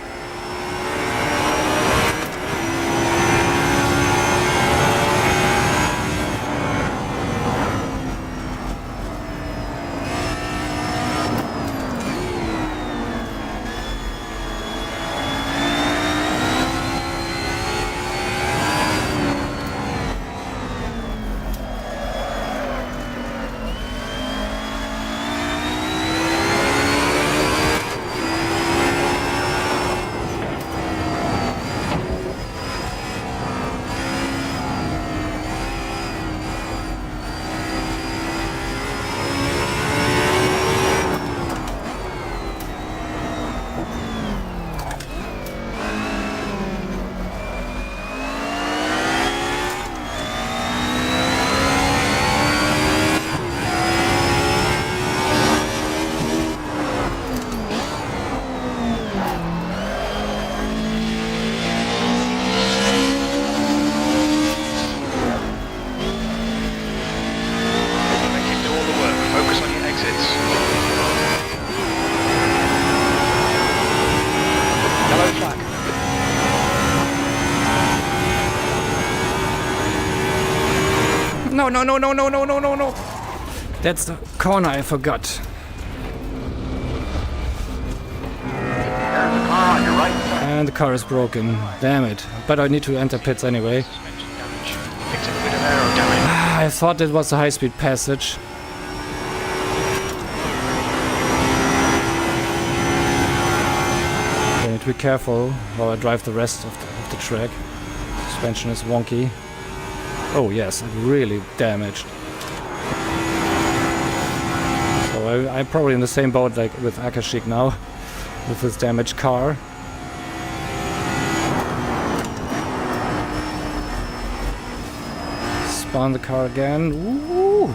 No, no, no, no, no, no, no, no, no. That's the corner I forgot. There's a car on your right side. And the car is broken. Damn it. But I need to enter pits anyway. Suspension damage. Picked up a bit of aero damage. I thought it was a high-speed passage. I need to be careful while I drive the rest of the track. Suspension is wonky. Oh yes, really damaged. So I'm probably in the same boat like with Akashik now, with his damaged car. Spawn the car again. Woo!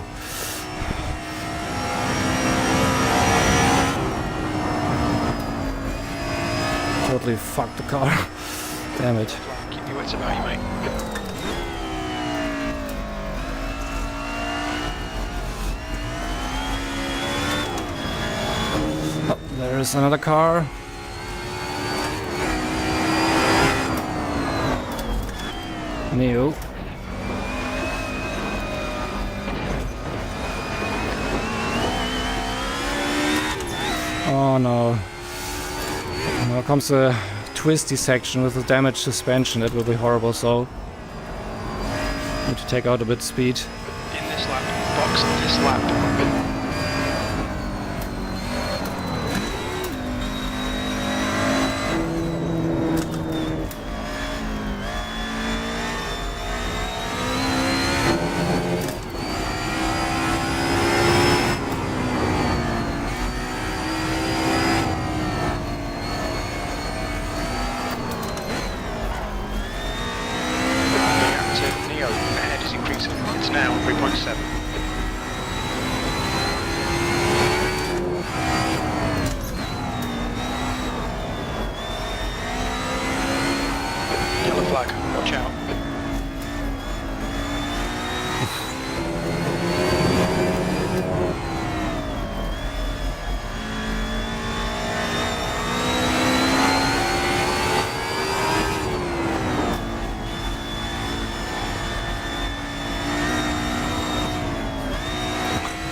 Totally fucked the car. Damn it. Keep your wits about you, mate. Oh, there's another car. Neo. Oh no. Now comes the twisty section with the damaged suspension. That will be horrible, so need to take out a bit speed. In this lap, box this lap. Now 3.7. Yellow flag, watch out.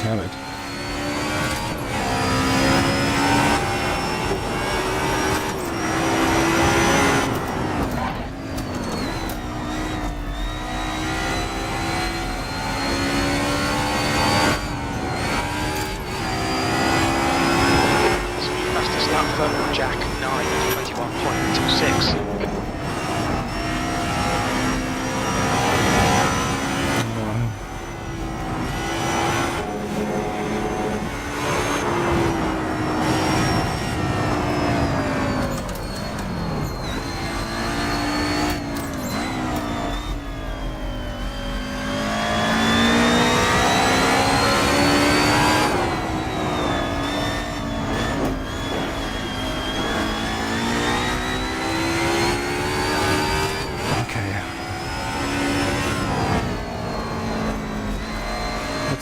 Damn it. Fastest lap for Jack 9, 21.26.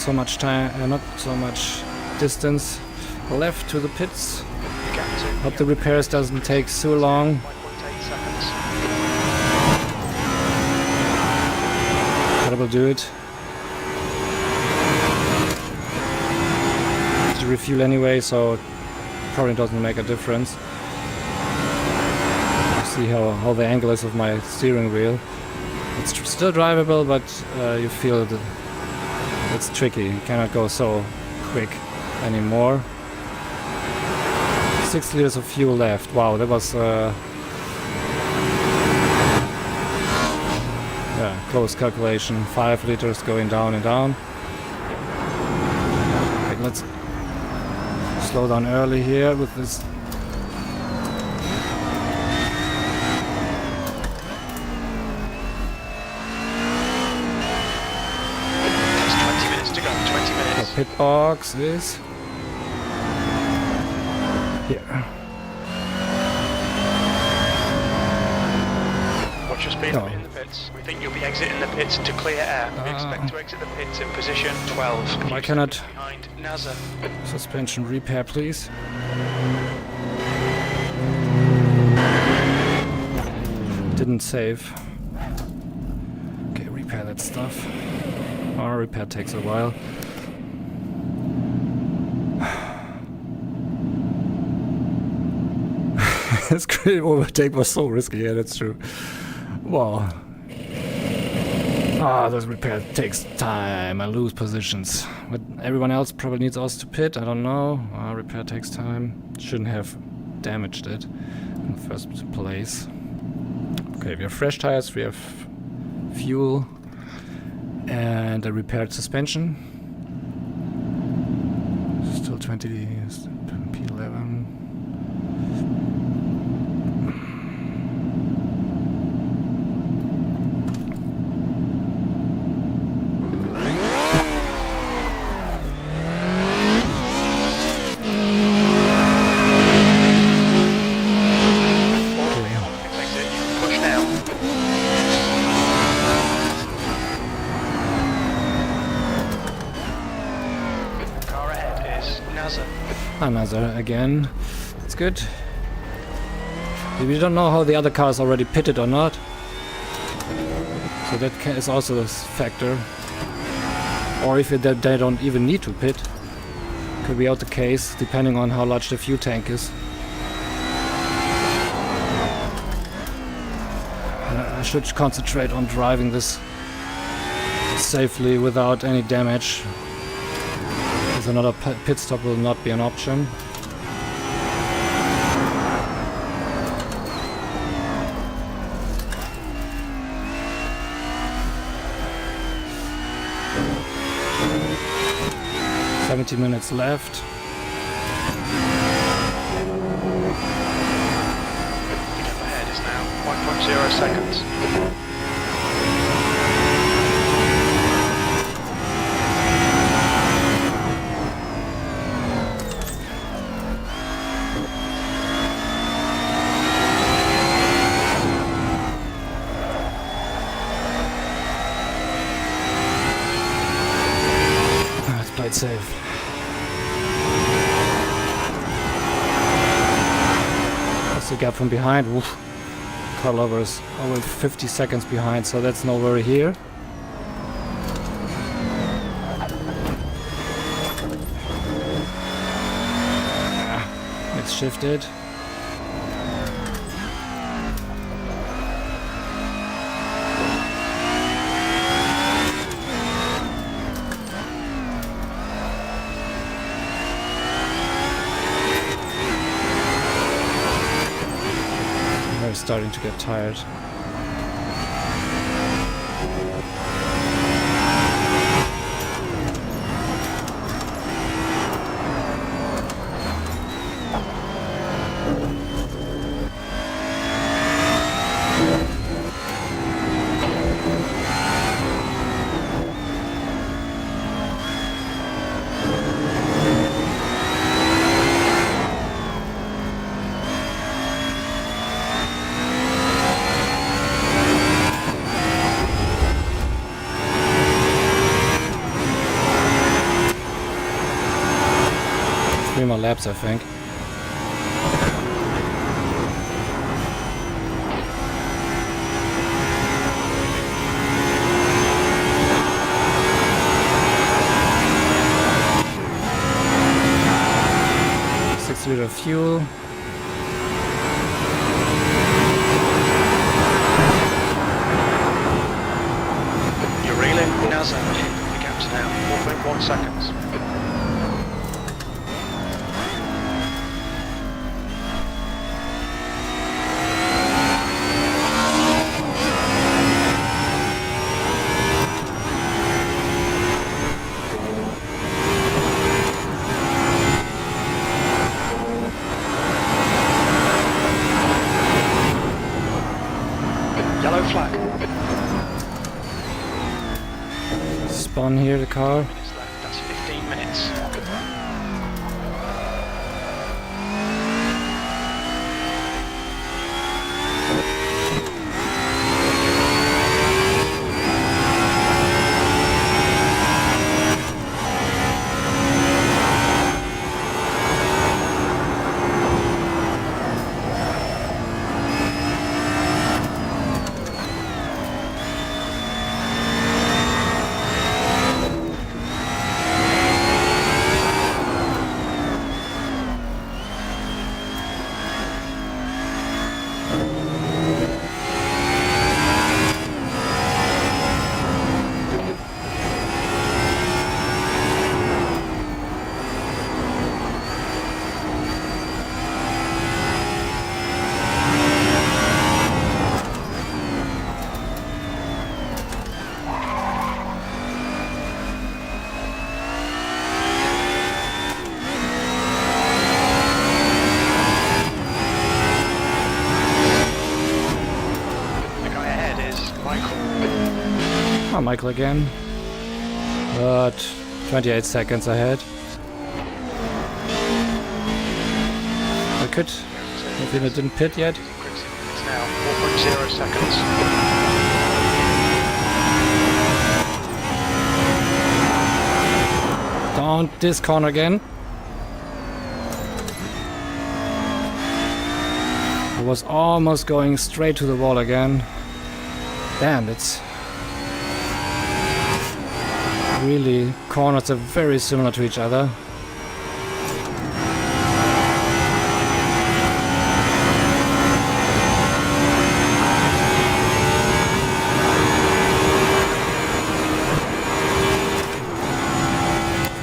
so much time, not so much distance left to the pits. Hope the repairs doesn't take so long. 5.8 seconds. But I will do it. To refuel anyway, so it probably doesn't make a difference. See how the angle is of my steering wheel. It's still drivable, but you feel that it's tricky. You cannot go so quick anymore. 6 liters of fuel left. Wow, that was yeah, close calculation. 5 liters going down and down. Okay, let's slow down early here with this. There's 20 minutes to go. 20 minutes. The pit box is here. Watch your speed Oh. limit in the pits. We think you'll be exiting the pits to clear air. We expect to exit the pits in position 12. Why cannot Behind NASA. suspension repair, please? Didn't save. Okay, repair that stuff. Our repair takes a while. This great overtake was so risky. Yeah, that's true. Wow. Ah, this repair takes time. I lose positions. But everyone else probably needs us to pit. I don't know. Repair takes time. Shouldn't have damaged it in the first place. Okay, we have fresh tires. We have fuel and a repaired suspension. Still 20 P11. Another again. It's good. We don't know how the other car is already pitted or not. So that is also a factor. Or if they don't even need to pit. Could be out the case, depending on how large the fuel tank is. I should concentrate on driving this safely without any damage. Another pit stop will not be an option. "70 minutes left. Gap ahead is now 1.0 seconds. Played safe. That's the gap from behind. Oof. Carl over is over 50 seconds behind, so that's no worry here. It's shifted. Starting to get tired. 3 more laps, I think. Liter of fuel. You're reeling, NASA. The gap's now 4.1 seconds. Yellow flag. Spawn here, the car. Minutes left. That's 15 minutes. Michael again, but 28 seconds ahead. I could, if it didn't pit yet. It's now 4.0 seconds. Don't this corner again. I was almost going straight to the wall again. Damn, it's really, corners are very similar to each other.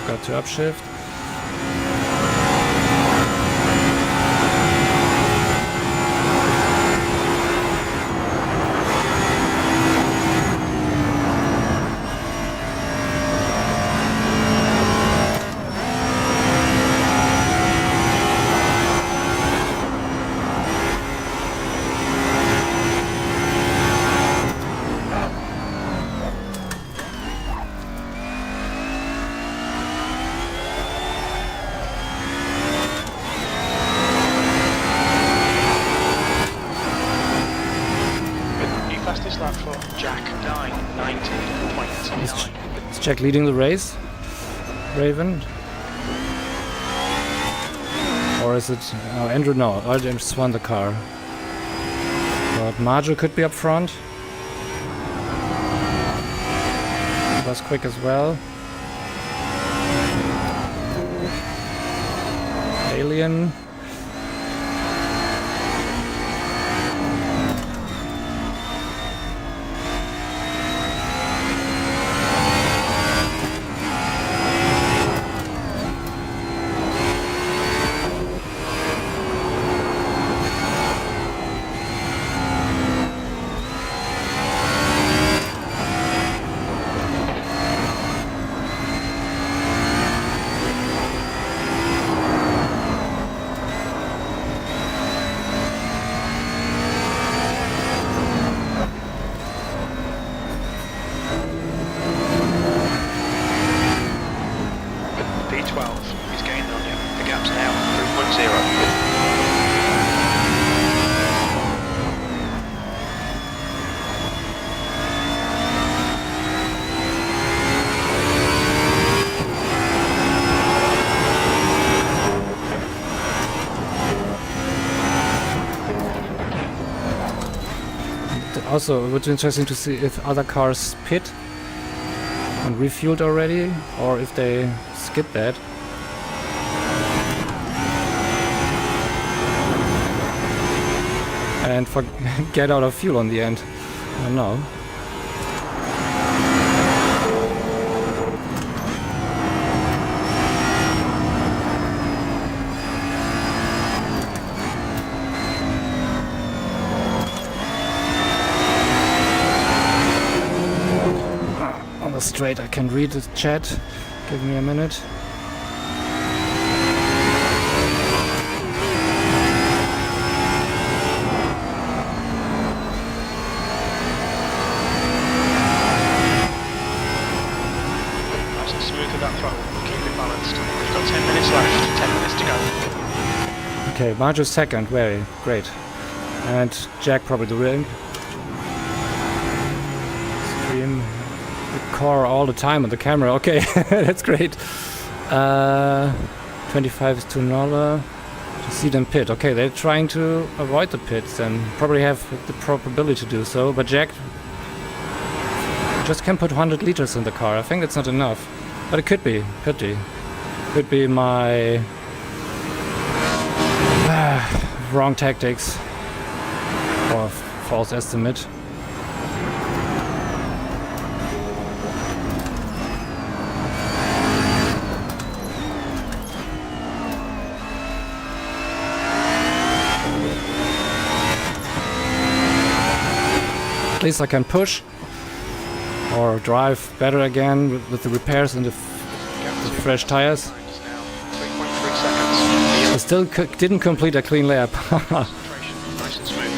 Got to upshift. Is Jack leading the race? Raven? Or is it... Oh, Andrew, no. I just won the car. But Marjo could be up front. He was quick as well. Alien. Also, it would be interesting to see if other cars pit and refueled already, or if they skip that. And get out of fuel on the end. I don't know. On the straight, I can read the chat. Give me a minute. Okay, Marjo's second, very great. And Jack probably the ring. Stream the car all the time on the camera. Okay, that's great. 25 is to Nola. To see them pit. Okay, they're trying to avoid the pits and probably have the probability to do so. But Jack just can put 100 liters in the car. I think that's not enough. But it could be. Could be my wrong tactics or false estimate. At least I can push or drive better again with the repairs and the fresh tires. I still didn't complete a clean lap. Nice and smooth.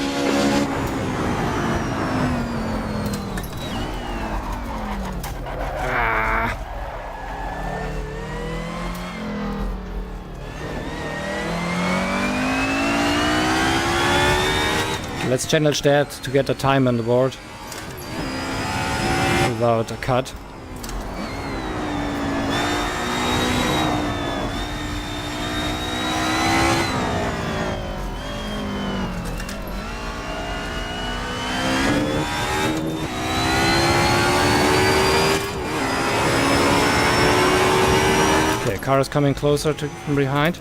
Let's challenge that to get the time on the board without a cut. Okay, car is coming closer to from behind.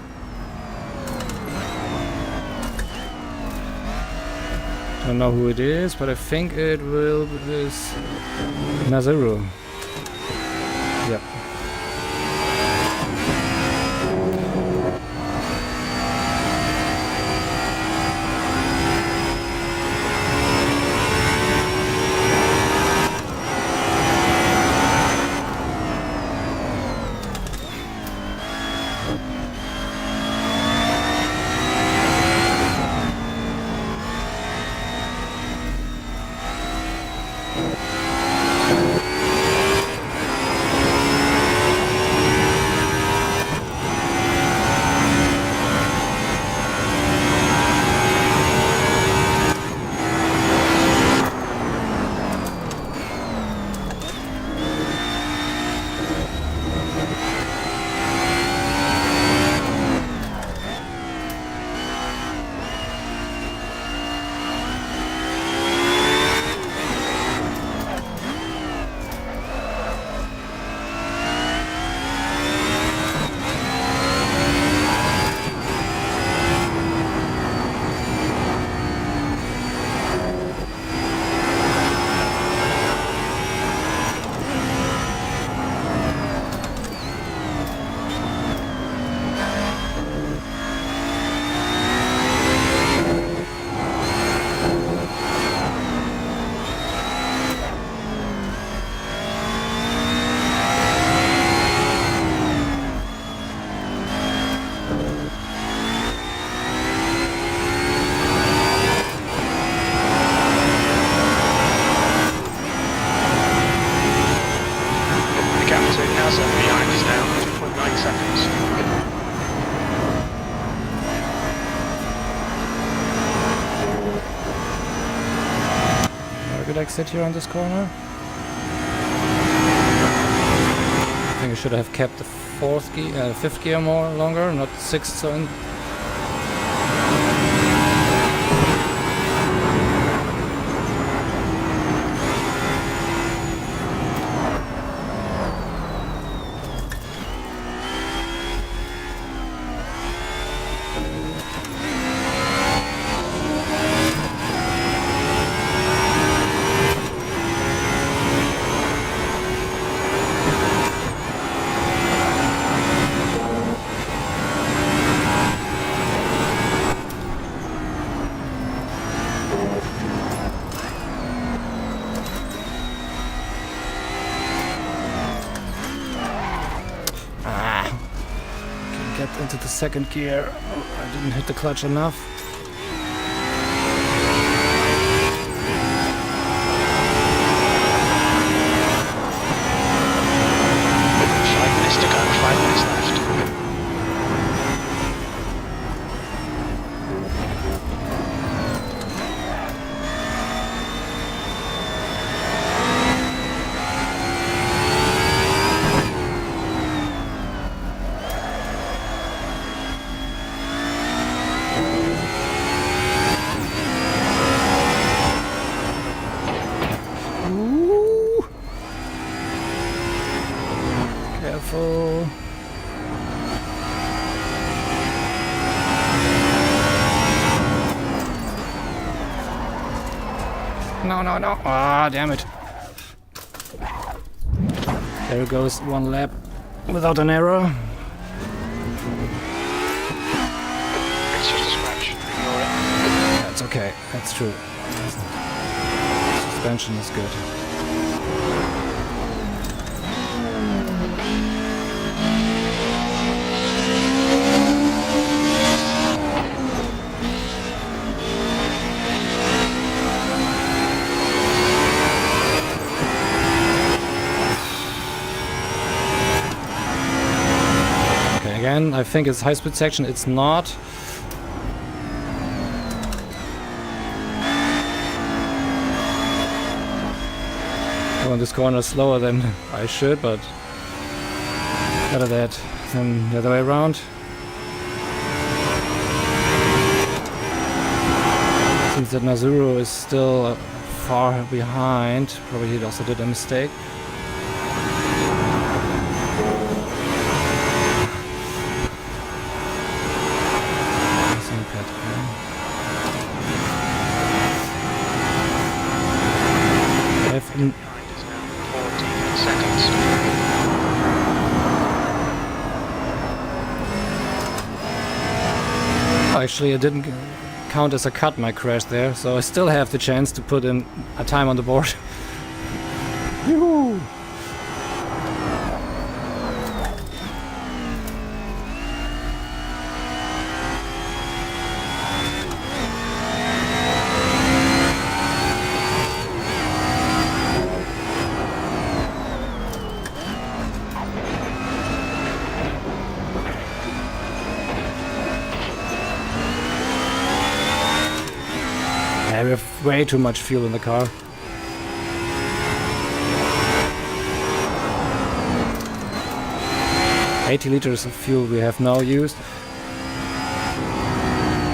I don't know who it is, but I think it will be Nazaru. Yep. Good exit here on this corner. I think I should have kept the fifth gear more longer, not sixth. So get into the second gear. Oh, I didn't hit the clutch enough. 5 minutes to go, 5 minutes left. Ooh. Careful. No, no, no. Ah, damn it. There goes one lap without an error. It's just a scratch. Ignore it. That's okay. That's true. Suspension is good. Okay, again, I think it's high-speed section. It's not. On this corner slower than I should, but better that than the other way around. Since that Nazuru is still far behind, probably he also did a mistake. Behind is now 14 seconds. Actually, it didn't count as a cut, my crash there, so I still have the chance to put in a time on the board. Yoo-hoo! Yeah, we have way too much fuel in the car. $80 liters of fuel we have now used.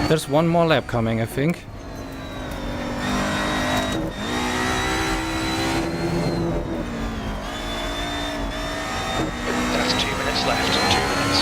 There's one more lap coming, I think. That's 2 minutes left. 2 minutes.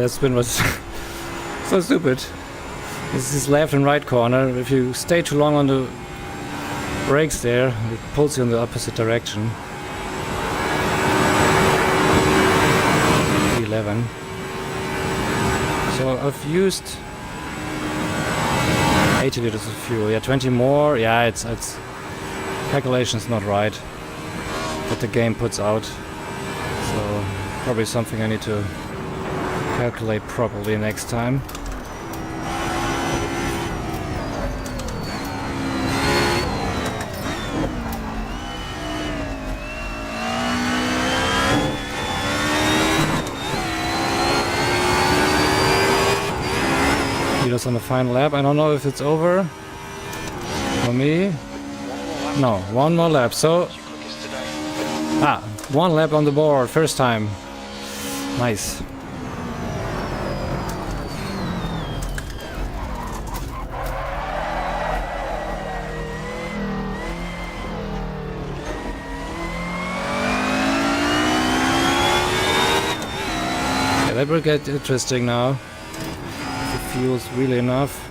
that spin was so stupid. This is left and right corner. If you stay too long on the brakes there, it pulls you in the opposite direction. 11. So I've used 80 liters of fuel. Yeah, 20 more. Yeah, it's calculation's not right. What the game puts out. So probably something I need to calculate properly next time. On the final lap. I don't know if it's over for me. No, one more lap. So one lap on the board, first time. Nice. Yeah, that will get interesting now. Fuel's really enough.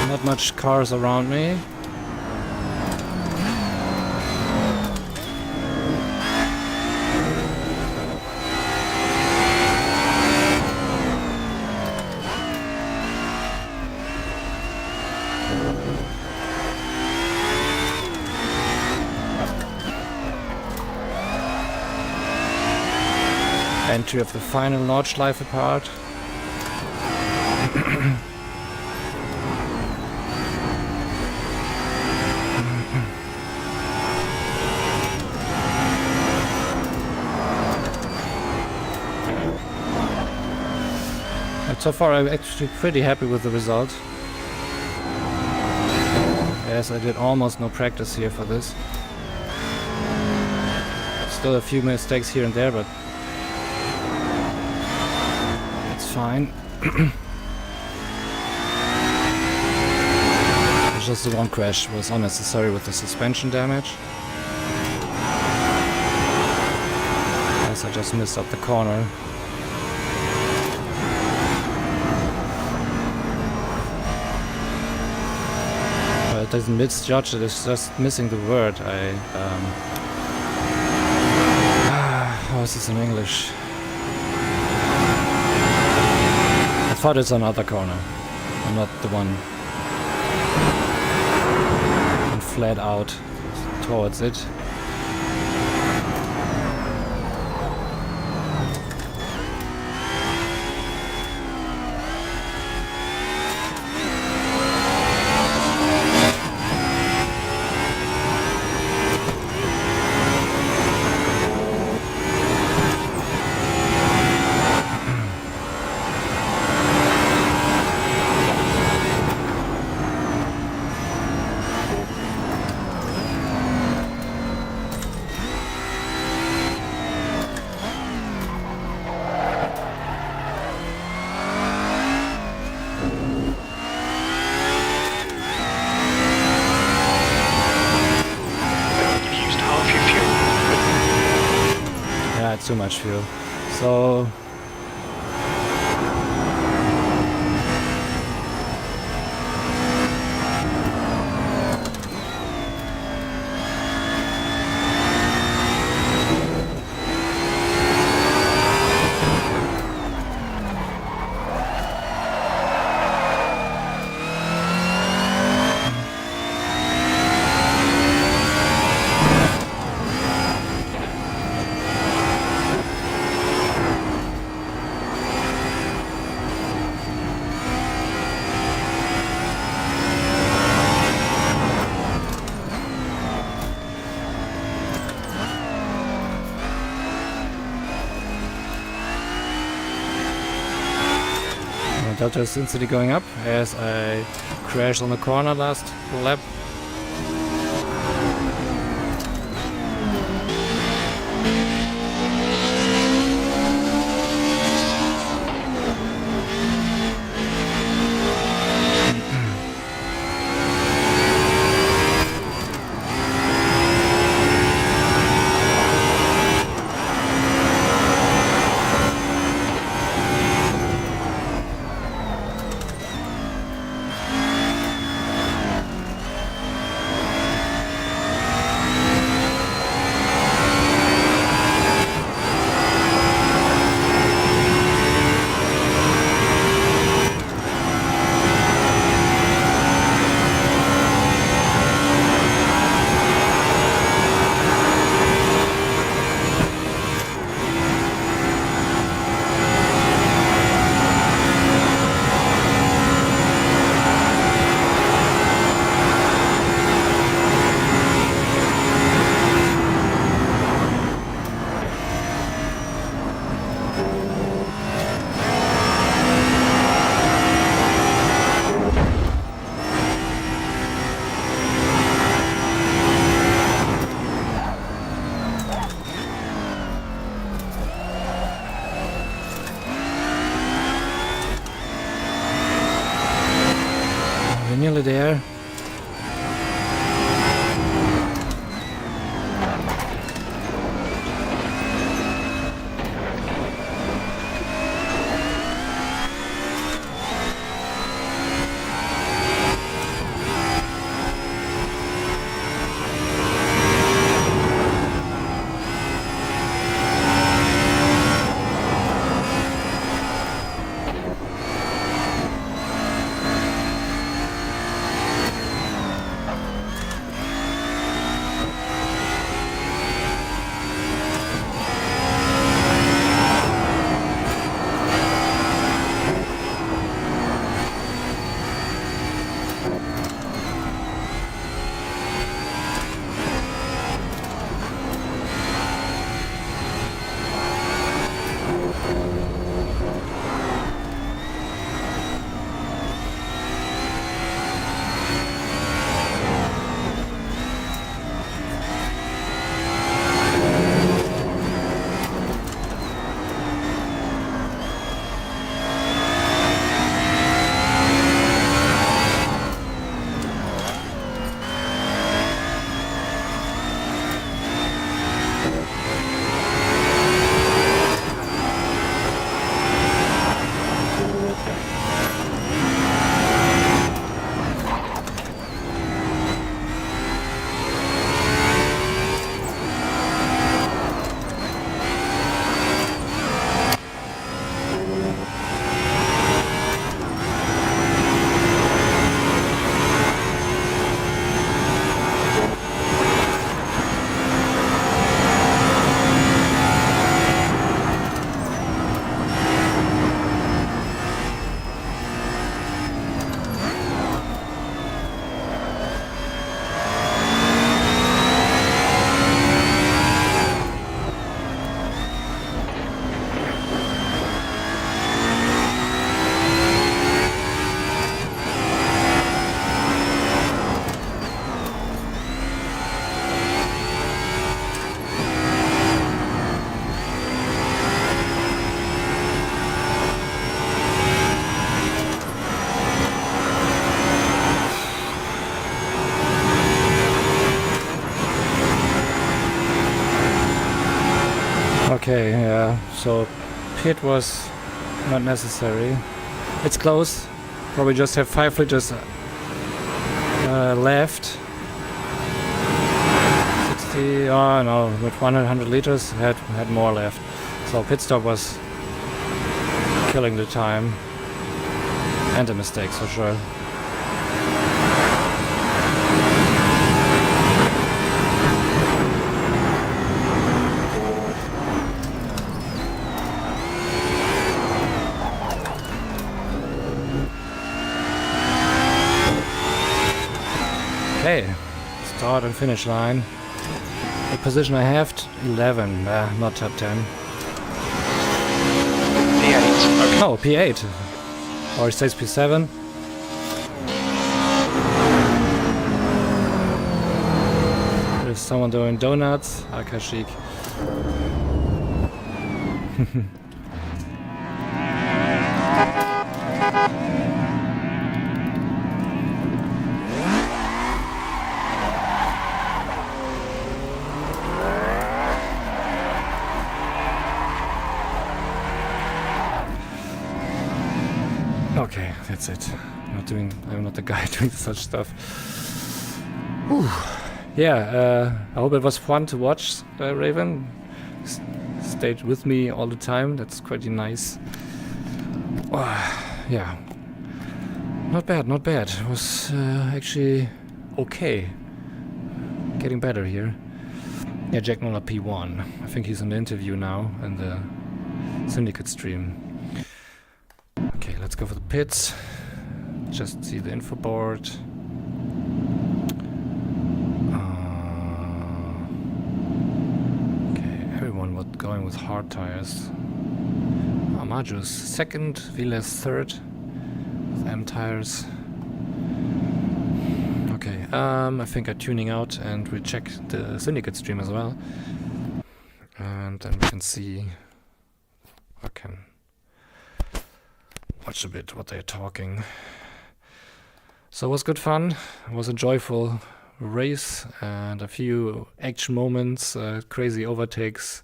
Not much cars around me. Entry of the final Nordschleife part. So far I'm actually pretty happy with the result. Yes, I did almost no practice here for this. Still a few mistakes here and there, but it's fine. Just the one crash was unnecessary with the suspension damage. Yes, I just missed up the corner. It doesn't misjudge it, it's just missing the word. How is this in English? I thought it's another corner, and not the one and flat out towards it. Too much fuel. So delta is instantly going up as I crashed on the corner last lap. Nearly there. Okay, yeah, so pit was not necessary. It's close. Probably just have 5 liters left. 60, oh no, with 100 liters had more left. So pit stop was killing the time and the mistakes for sure. Okay, start and finish line. The position I have, 11, not top 10. P8. Okay. Oh, P8. Or it says P7. There's someone doing donuts. Okay, chic. Okay, that's it. I'm not the guy doing such stuff. Whew. Yeah, I hope it was fun to watch, Raven. Stayed with me all the time. That's quite nice. Yeah, not bad, not bad. It was actually okay. Getting better here. Yeah, Jack Nola P1. I think he's in the interview now in the Syndicate stream. Okay, let's go for the pits. Just see the info board. Okay, everyone was going with hard tires. Maju's second, Viles third with M tires. Okay, I think I'm tuning out and we check the Syndicate stream as well. And then we can see. I can watch a bit what they're talking. So it was good fun. It was a joyful race and a few action moments, crazy overtakes.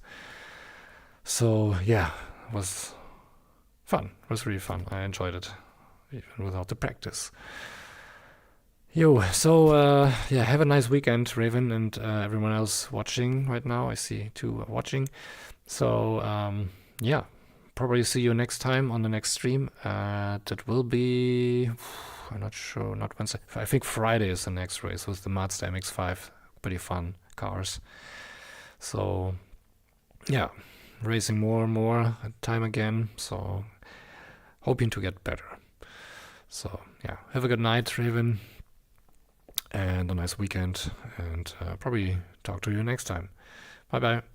So yeah, it was fun. It was really fun. I enjoyed it, even without the practice. Yo, so yeah, have a nice weekend, Raven, and everyone else watching right now. I see 2 are watching. So yeah, probably see you next time on the next stream. That will be, I'm not sure, not Wednesday. I think Friday is the next race with the Mazda MX-5. Pretty fun cars. So yeah, racing more and more time again. So hoping to get better. So yeah, have a good night, Raven, and a nice weekend, and probably talk to you next time. Bye bye.